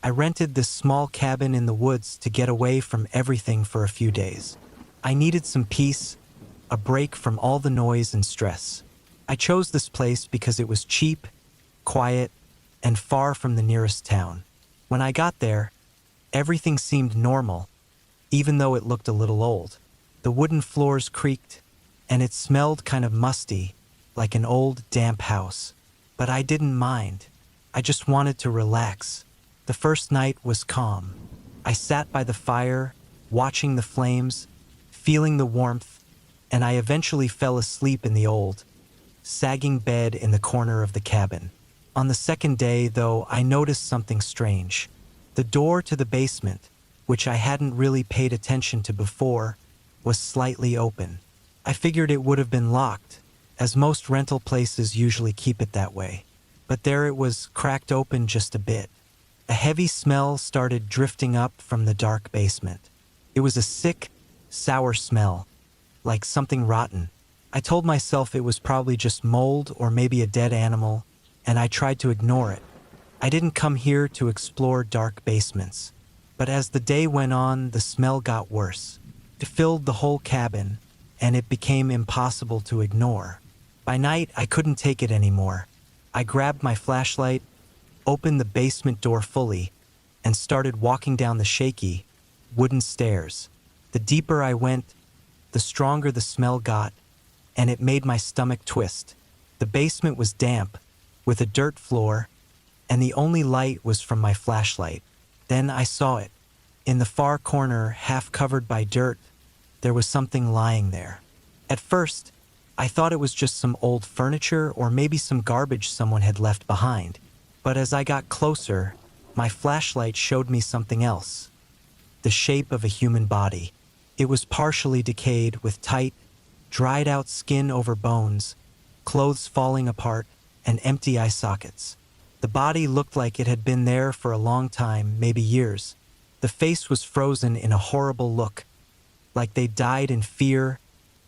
Speaker 1: I rented this small cabin in the woods to get away from everything for a few days. I needed some peace, a break from all the noise and stress. I chose this place because it was cheap, quiet, and far from the nearest town. When I got there, everything seemed normal, even though it looked a little old. The wooden floors creaked, and it smelled kind of musty, like an old, damp house. But I didn't mind. I just wanted to relax. The first night was calm. I sat by the fire, watching the flames, feeling the warmth, and I eventually fell asleep in the old, sagging bed in the corner of the cabin. On the second day, though, I noticed something strange. The door to the basement, which I hadn't really paid attention to before, was slightly open. I figured it would have been locked, as most rental places usually keep it that way. But there it was, cracked open just a bit. A heavy smell started drifting up from the dark basement. It was a sick, sour smell, like something rotten. I told myself it was probably just mold or maybe a dead animal, and I tried to ignore it. I didn't come here to explore dark basements. But as the day went on, the smell got worse. It filled the whole cabin, and it became impossible to ignore. By night, I couldn't take it anymore. I grabbed my flashlight, opened the basement door fully, and started walking down the shaky, wooden stairs. The deeper I went, the stronger the smell got, and it made my stomach twist. The basement was damp, with a dirt floor, and the only light was from my flashlight. Then I saw it. In the far corner, half covered by dirt, there was something lying there. At first, I thought it was just some old furniture or maybe some garbage someone had left behind. But as I got closer, my flashlight showed me something else. The shape of a human body. It was partially decayed with tight, dried-out skin over bones, clothes falling apart, and empty eye sockets. The body looked like it had been there for a long time, maybe years. The face was frozen in a horrible look, like they died in fear,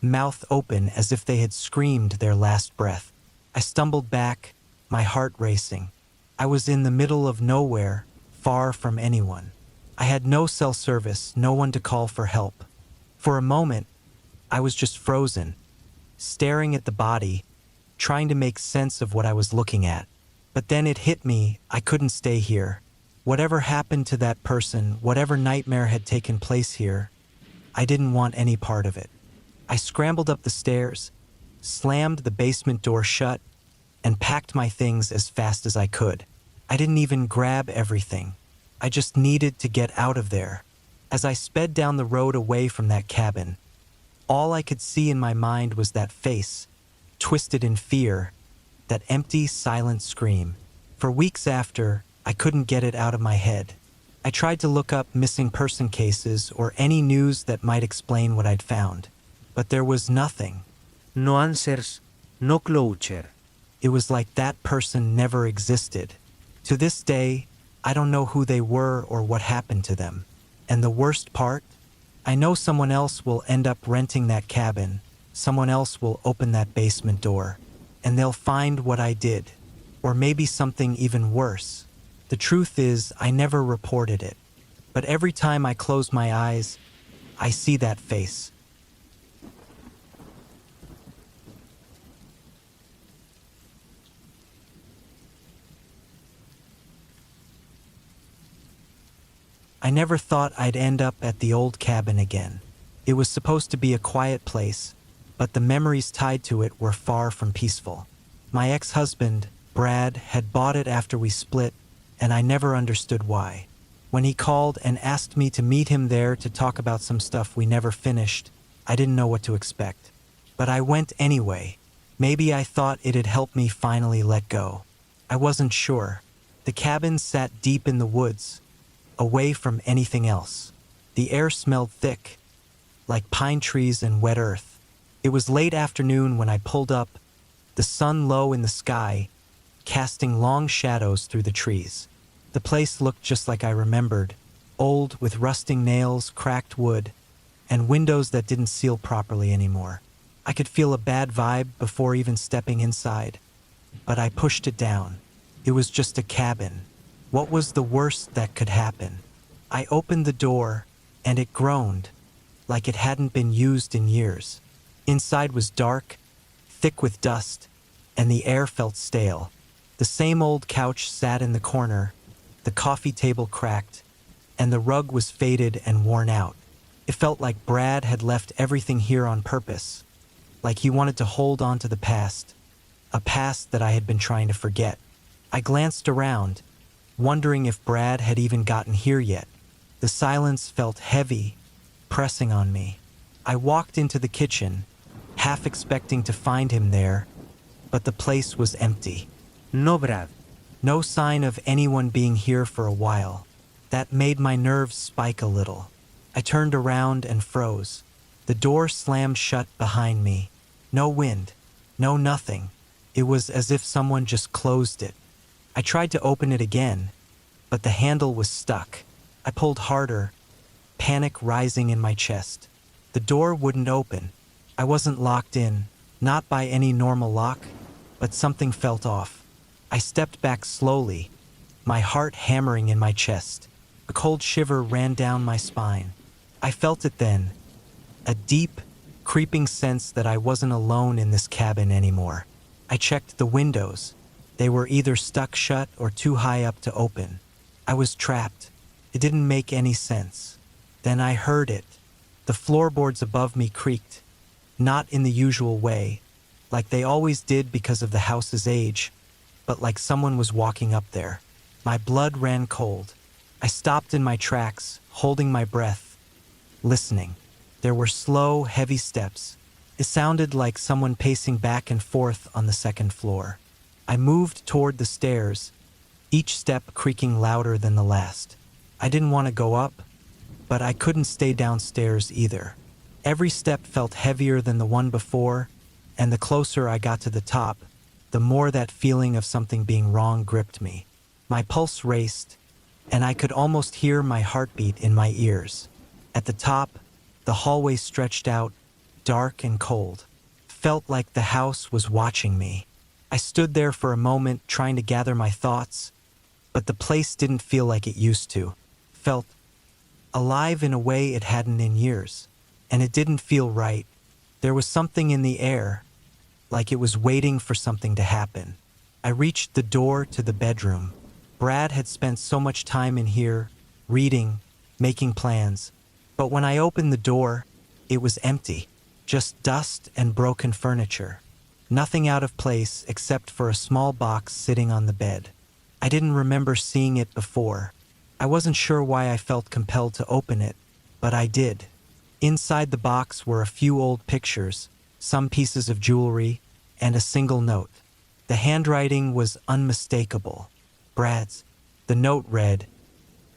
Speaker 1: mouth open as if they had screamed their last breath. I stumbled back, my heart racing. I was in the middle of nowhere, far from anyone. I had no cell service, no one to call for help. For a moment, I was just frozen, staring at the body, trying to make sense of what I was looking at. But then it hit me, I couldn't stay here. Whatever happened to that person, whatever nightmare had taken place here, I didn't want any part of it. I scrambled up the stairs, slammed the basement door shut, and packed my things as fast as I could. I didn't even grab everything. I just needed to get out of there. As I sped down the road away from that cabin, all I could see in my mind was that face, twisted in fear, that empty, silent scream. For weeks after, I couldn't get it out of my head. I tried to look up missing person cases or any news that might explain what I'd found. But there was nothing.
Speaker 2: No answers, no closure.
Speaker 1: It was like that person never existed. To this day, I don't know who they were or what happened to them. And the worst part? I know someone else will end up renting that cabin. Someone else will open that basement door. And they'll find what I did. Or maybe something even worse. The truth is, I never reported it. But every time I close my eyes, I see that face. I never thought I'd end up at the old cabin again. It was supposed to be a quiet place, but the memories tied to it were far from peaceful. My ex-husband, Brad, had bought it after we split, and I never understood why. When he called and asked me to meet him there to talk about some stuff we never finished, I didn't know what to expect. But I went anyway. Maybe I thought it'd help me finally let go. I wasn't sure. The cabin sat deep in the woods, away from anything else. The air smelled thick, like pine trees and wet earth. It was late afternoon when I pulled up, the sun low in the sky, casting long shadows through the trees. The place looked just like I remembered, old with rusting nails, cracked wood, and windows that didn't seal properly anymore. I could feel a bad vibe before even stepping inside, but I pushed it down. It was just a cabin. What was the worst that could happen? I opened the door, and it groaned, like it hadn't been used in years. Inside was dark, thick with dust, and the air felt stale. The same old couch sat in the corner, the coffee table cracked, and the rug was faded and worn out. It felt like Brad had left everything here on purpose, like he wanted to hold on to the past, a past that I had been trying to forget. I glanced around, wondering if Brad had even gotten here yet. The silence felt heavy, pressing on me. I walked into the kitchen, half expecting to find him there, but the place was empty.
Speaker 2: No, Brad.
Speaker 1: No sign of anyone being here for a while. That made my nerves spike a little. I turned around and froze. The door slammed shut behind me. No wind, no nothing. It was as if someone just closed it. I tried to open it again, but the handle was stuck. I pulled harder, panic rising in my chest. The door wouldn't open. I wasn't locked in, not by any normal lock, but something felt off. I stepped back slowly, my heart hammering in my chest. A cold shiver ran down my spine. I felt it then, a deep, creeping sense that I wasn't alone in this cabin anymore. I checked the windows. They were either stuck shut or too high up to open. I was trapped. It didn't make any sense. Then I heard it. The floorboards above me creaked, not in the usual way, like they always did because of the house's age, but like someone was walking up there. My blood ran cold. I stopped in my tracks, holding my breath, listening. There were slow, heavy steps, It sounded like someone pacing back and forth on the second floor. I moved toward the stairs, each step creaking louder than the last. I didn't want to go up, but I couldn't stay downstairs either. Every step felt heavier than the one before, and the closer I got to the top, the more that feeling of something being wrong gripped me. My pulse raced, and I could almost hear my heartbeat in my ears. At the top, the hallway stretched out, dark and cold. Felt like the house was watching me. I stood there for a moment trying to gather my thoughts, but the place didn't feel like it used to. Felt alive in a way it hadn't in years, and it didn't feel right. There was something in the air, like it was waiting for something to happen. I reached the door to the bedroom. Brad had spent so much time in here, reading, making plans, but when I opened the door, it was empty. Just dust and broken furniture. Nothing out of place except for a small box sitting on the bed. I didn't remember seeing it before. I wasn't sure why I felt compelled to open it, but I did. Inside the box were a few old pictures, some pieces of jewelry, and a single note. The handwriting was unmistakable. Brad's. The note read,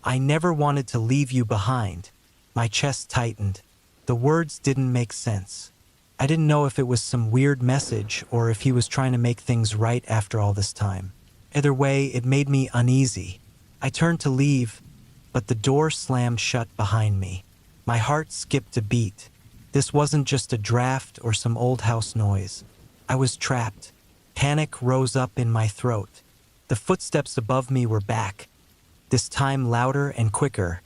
Speaker 1: "I never wanted to leave you behind." My chest tightened. The words didn't make sense. I didn't know if it was some weird message or if he was trying to make things right after all this time. Either way, it made me uneasy. I turned to leave, but the door slammed shut behind me. My heart skipped a beat. This wasn't just a draft or some old house noise. I was trapped. Panic rose up in my throat. The footsteps above me were back, this time louder and quicker,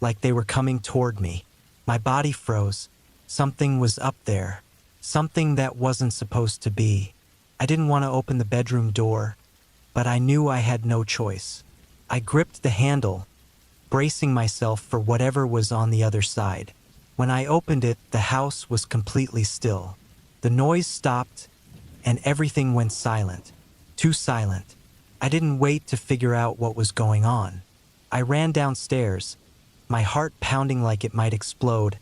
Speaker 1: like they were coming toward me. My body froze. Something was up there. Something that wasn't supposed to be. I didn't want to open the bedroom door, but I knew I had no choice. I gripped the handle, bracing myself for whatever was on the other side. When I opened it, the house was completely still. The noise stopped, and everything went silent. Too silent. I didn't wait to figure out what was going on. I ran downstairs, my heart pounding like it might explode,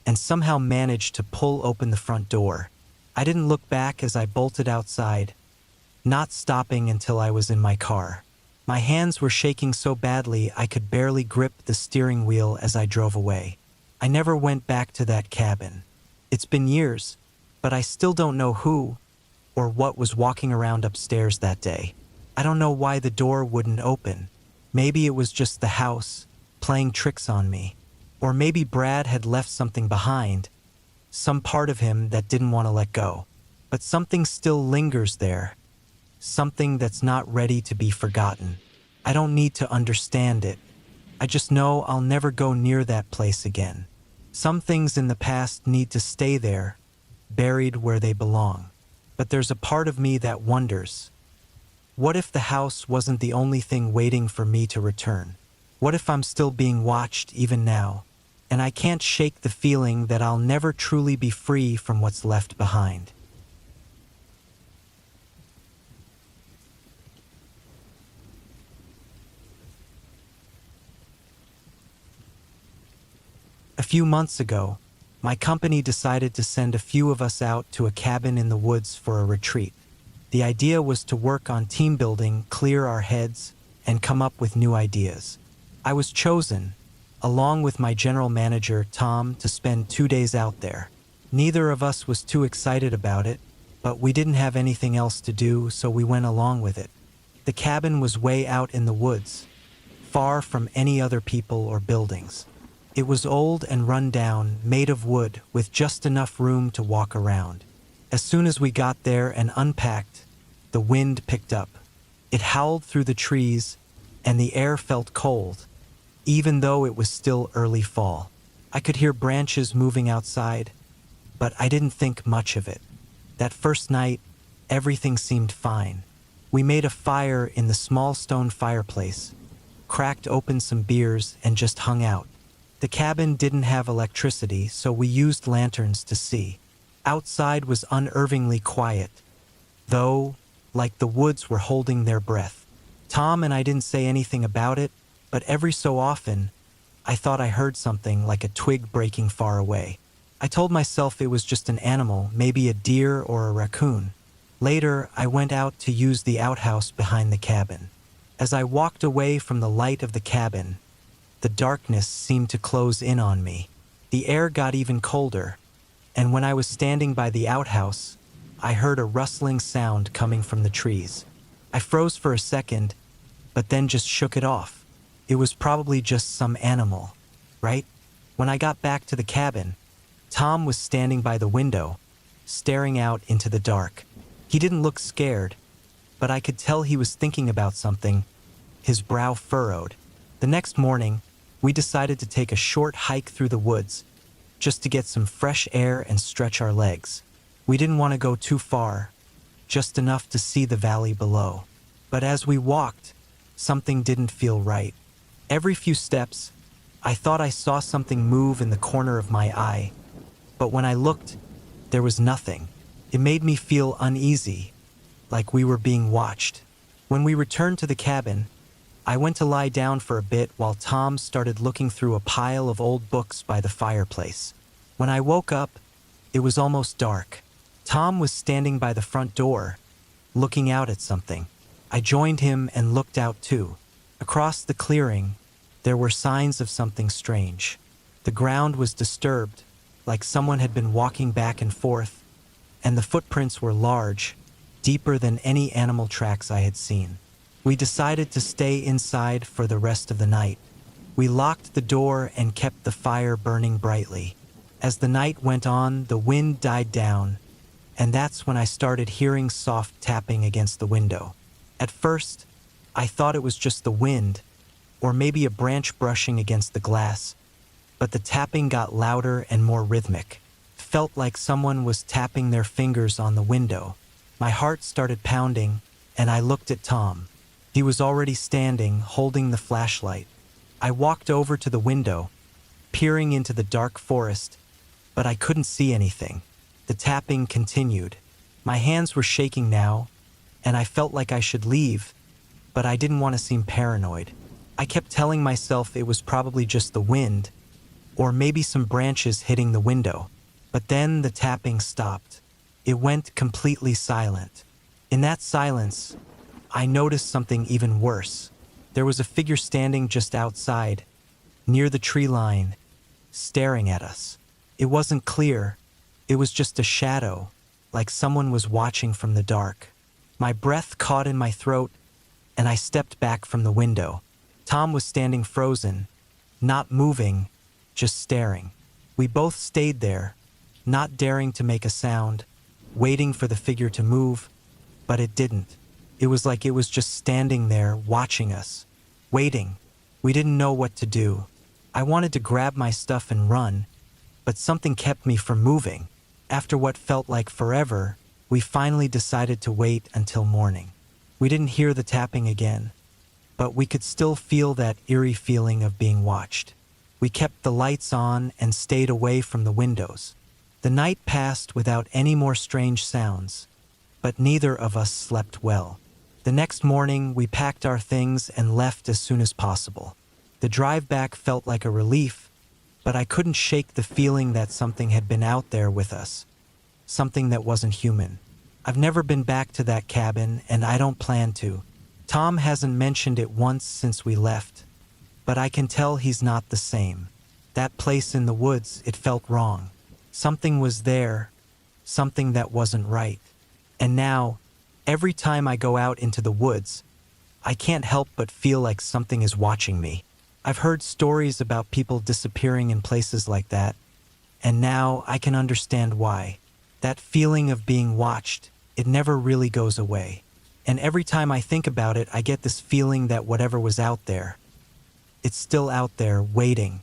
Speaker 1: and somehow managed to pull open the front door. I didn't look back as I bolted outside, not stopping until I was in my car. My hands were shaking so badly I could barely grip the steering wheel as I drove away. I never went back to that cabin. It's been years, but I still don't know who or what was walking around upstairs that day. I don't know why the door wouldn't open. Maybe it was just the house playing tricks on me. Or maybe Brad had left something behind, some part of him that didn't want to let go. But something still lingers there, something that's not ready to be forgotten. I don't need to understand it. I just know I'll never go near that place again. Some things in the past need to stay there, buried where they belong. But there's a part of me that wonders, what if the house wasn't the only thing waiting for me to return? What if I'm still being watched even now, and I can't shake the feeling that I'll never truly be free from what's left behind? A few months ago, my company decided to send a few of us out to a cabin in the woods for a retreat. The idea was to work on team building, clear our heads, and come up with new ideas. I was chosen, along with my general manager, Tom, to spend 2 days out there. Neither of us was too excited about it, but we didn't have anything else to do, so we went along with it. The cabin was way out in the woods, far from any other people or buildings. It was old and run down, made of wood, with just enough room to walk around. As soon as we got there and unpacked, the wind picked up. It howled through the trees, and the air felt cold, even though it was still early fall. I could hear branches moving outside, but I didn't think much of it. That first night, everything seemed fine. We made a fire in the small stone fireplace, cracked open some beers, and just hung out. The cabin didn't have electricity, so we used lanterns to see. Outside was unnervingly quiet, though, like the woods were holding their breath. Tom and I didn't say anything about it, but every so often, I thought I heard something like a twig breaking far away. I told myself it was just an animal, maybe a deer or a raccoon. Later, I went out to use the outhouse behind the cabin. As I walked away from the light of the cabin, the darkness seemed to close in on me. The air got even colder, and when I was standing by the outhouse, I heard a rustling sound coming from the trees. I froze for a second, but then just shook it off. It was probably just some animal, right? When I got back to the cabin, Tom was standing by the window, staring out into the dark. He didn't look scared, but I could tell he was thinking about something, his brow furrowed. The next morning, we decided to take a short hike through the woods, just to get some fresh air and stretch our legs. We didn't want to go too far, just enough to see the valley below. But as we walked, something didn't feel right. Every few steps, I thought I saw something move in the corner of my eye, but when I looked, there was nothing. It made me feel uneasy, like we were being watched. When we returned to the cabin, I went to lie down for a bit while Tom started looking through a pile of old books by the fireplace. When I woke up, it was almost dark. Tom was standing by the front door, looking out at something. I joined him and looked out too. Across the clearing, there were signs of something strange. The ground was disturbed, like someone had been walking back and forth, and the footprints were large, deeper than any animal tracks I had seen. We decided to stay inside for the rest of the night. We locked the door and kept the fire burning brightly. As the night went on, the wind died down, and that's when I started hearing soft tapping against the window. At first, I thought it was just the wind, or maybe a branch brushing against the glass, but the tapping got louder and more rhythmic. It felt like someone was tapping their fingers on the window. My heart started pounding, and I looked at Tom. He was already standing, holding the flashlight. I walked over to the window, peering into the dark forest, but I couldn't see anything. The tapping continued. My hands were shaking now, and I felt like I should leave, but I didn't want to seem paranoid. I kept telling myself it was probably just the wind, or maybe some branches hitting the window. But then the tapping stopped. It went completely silent. In that silence, I noticed something even worse. There was a figure standing just outside, near the tree line, staring at us. It wasn't clear. It was just a shadow, like someone was watching from the dark. My breath caught in my throat, and I stepped back from the window. Tom was standing frozen, not moving, just staring. We both stayed there, not daring to make a sound, waiting for the figure to move, but it didn't. It was like it was just standing there, watching us, waiting. We didn't know what to do. I wanted to grab my stuff and run, but something kept me from moving. After what felt like forever, we finally decided to wait until morning. We didn't hear the tapping again, but we could still feel that eerie feeling of being watched. We kept the lights on and stayed away from the windows. The night passed without any more strange sounds, but neither of us slept well. The next morning, we packed our things and left as soon as possible. The drive back felt like a relief, but I couldn't shake the feeling that something had been out there with us, something that wasn't human. I've never been back to that cabin, and I don't plan to. Tom hasn't mentioned it once since we left, but I can tell he's not the same. That place in the woods, it felt wrong. Something was there, something that wasn't right. And now, every time I go out into the woods, I can't help but feel like something is watching me. I've heard stories about people disappearing in places like that, and now I can understand why. That feeling of being watched, it never really goes away. And every time I think about it, I get this feeling that whatever was out there, it's still out there waiting,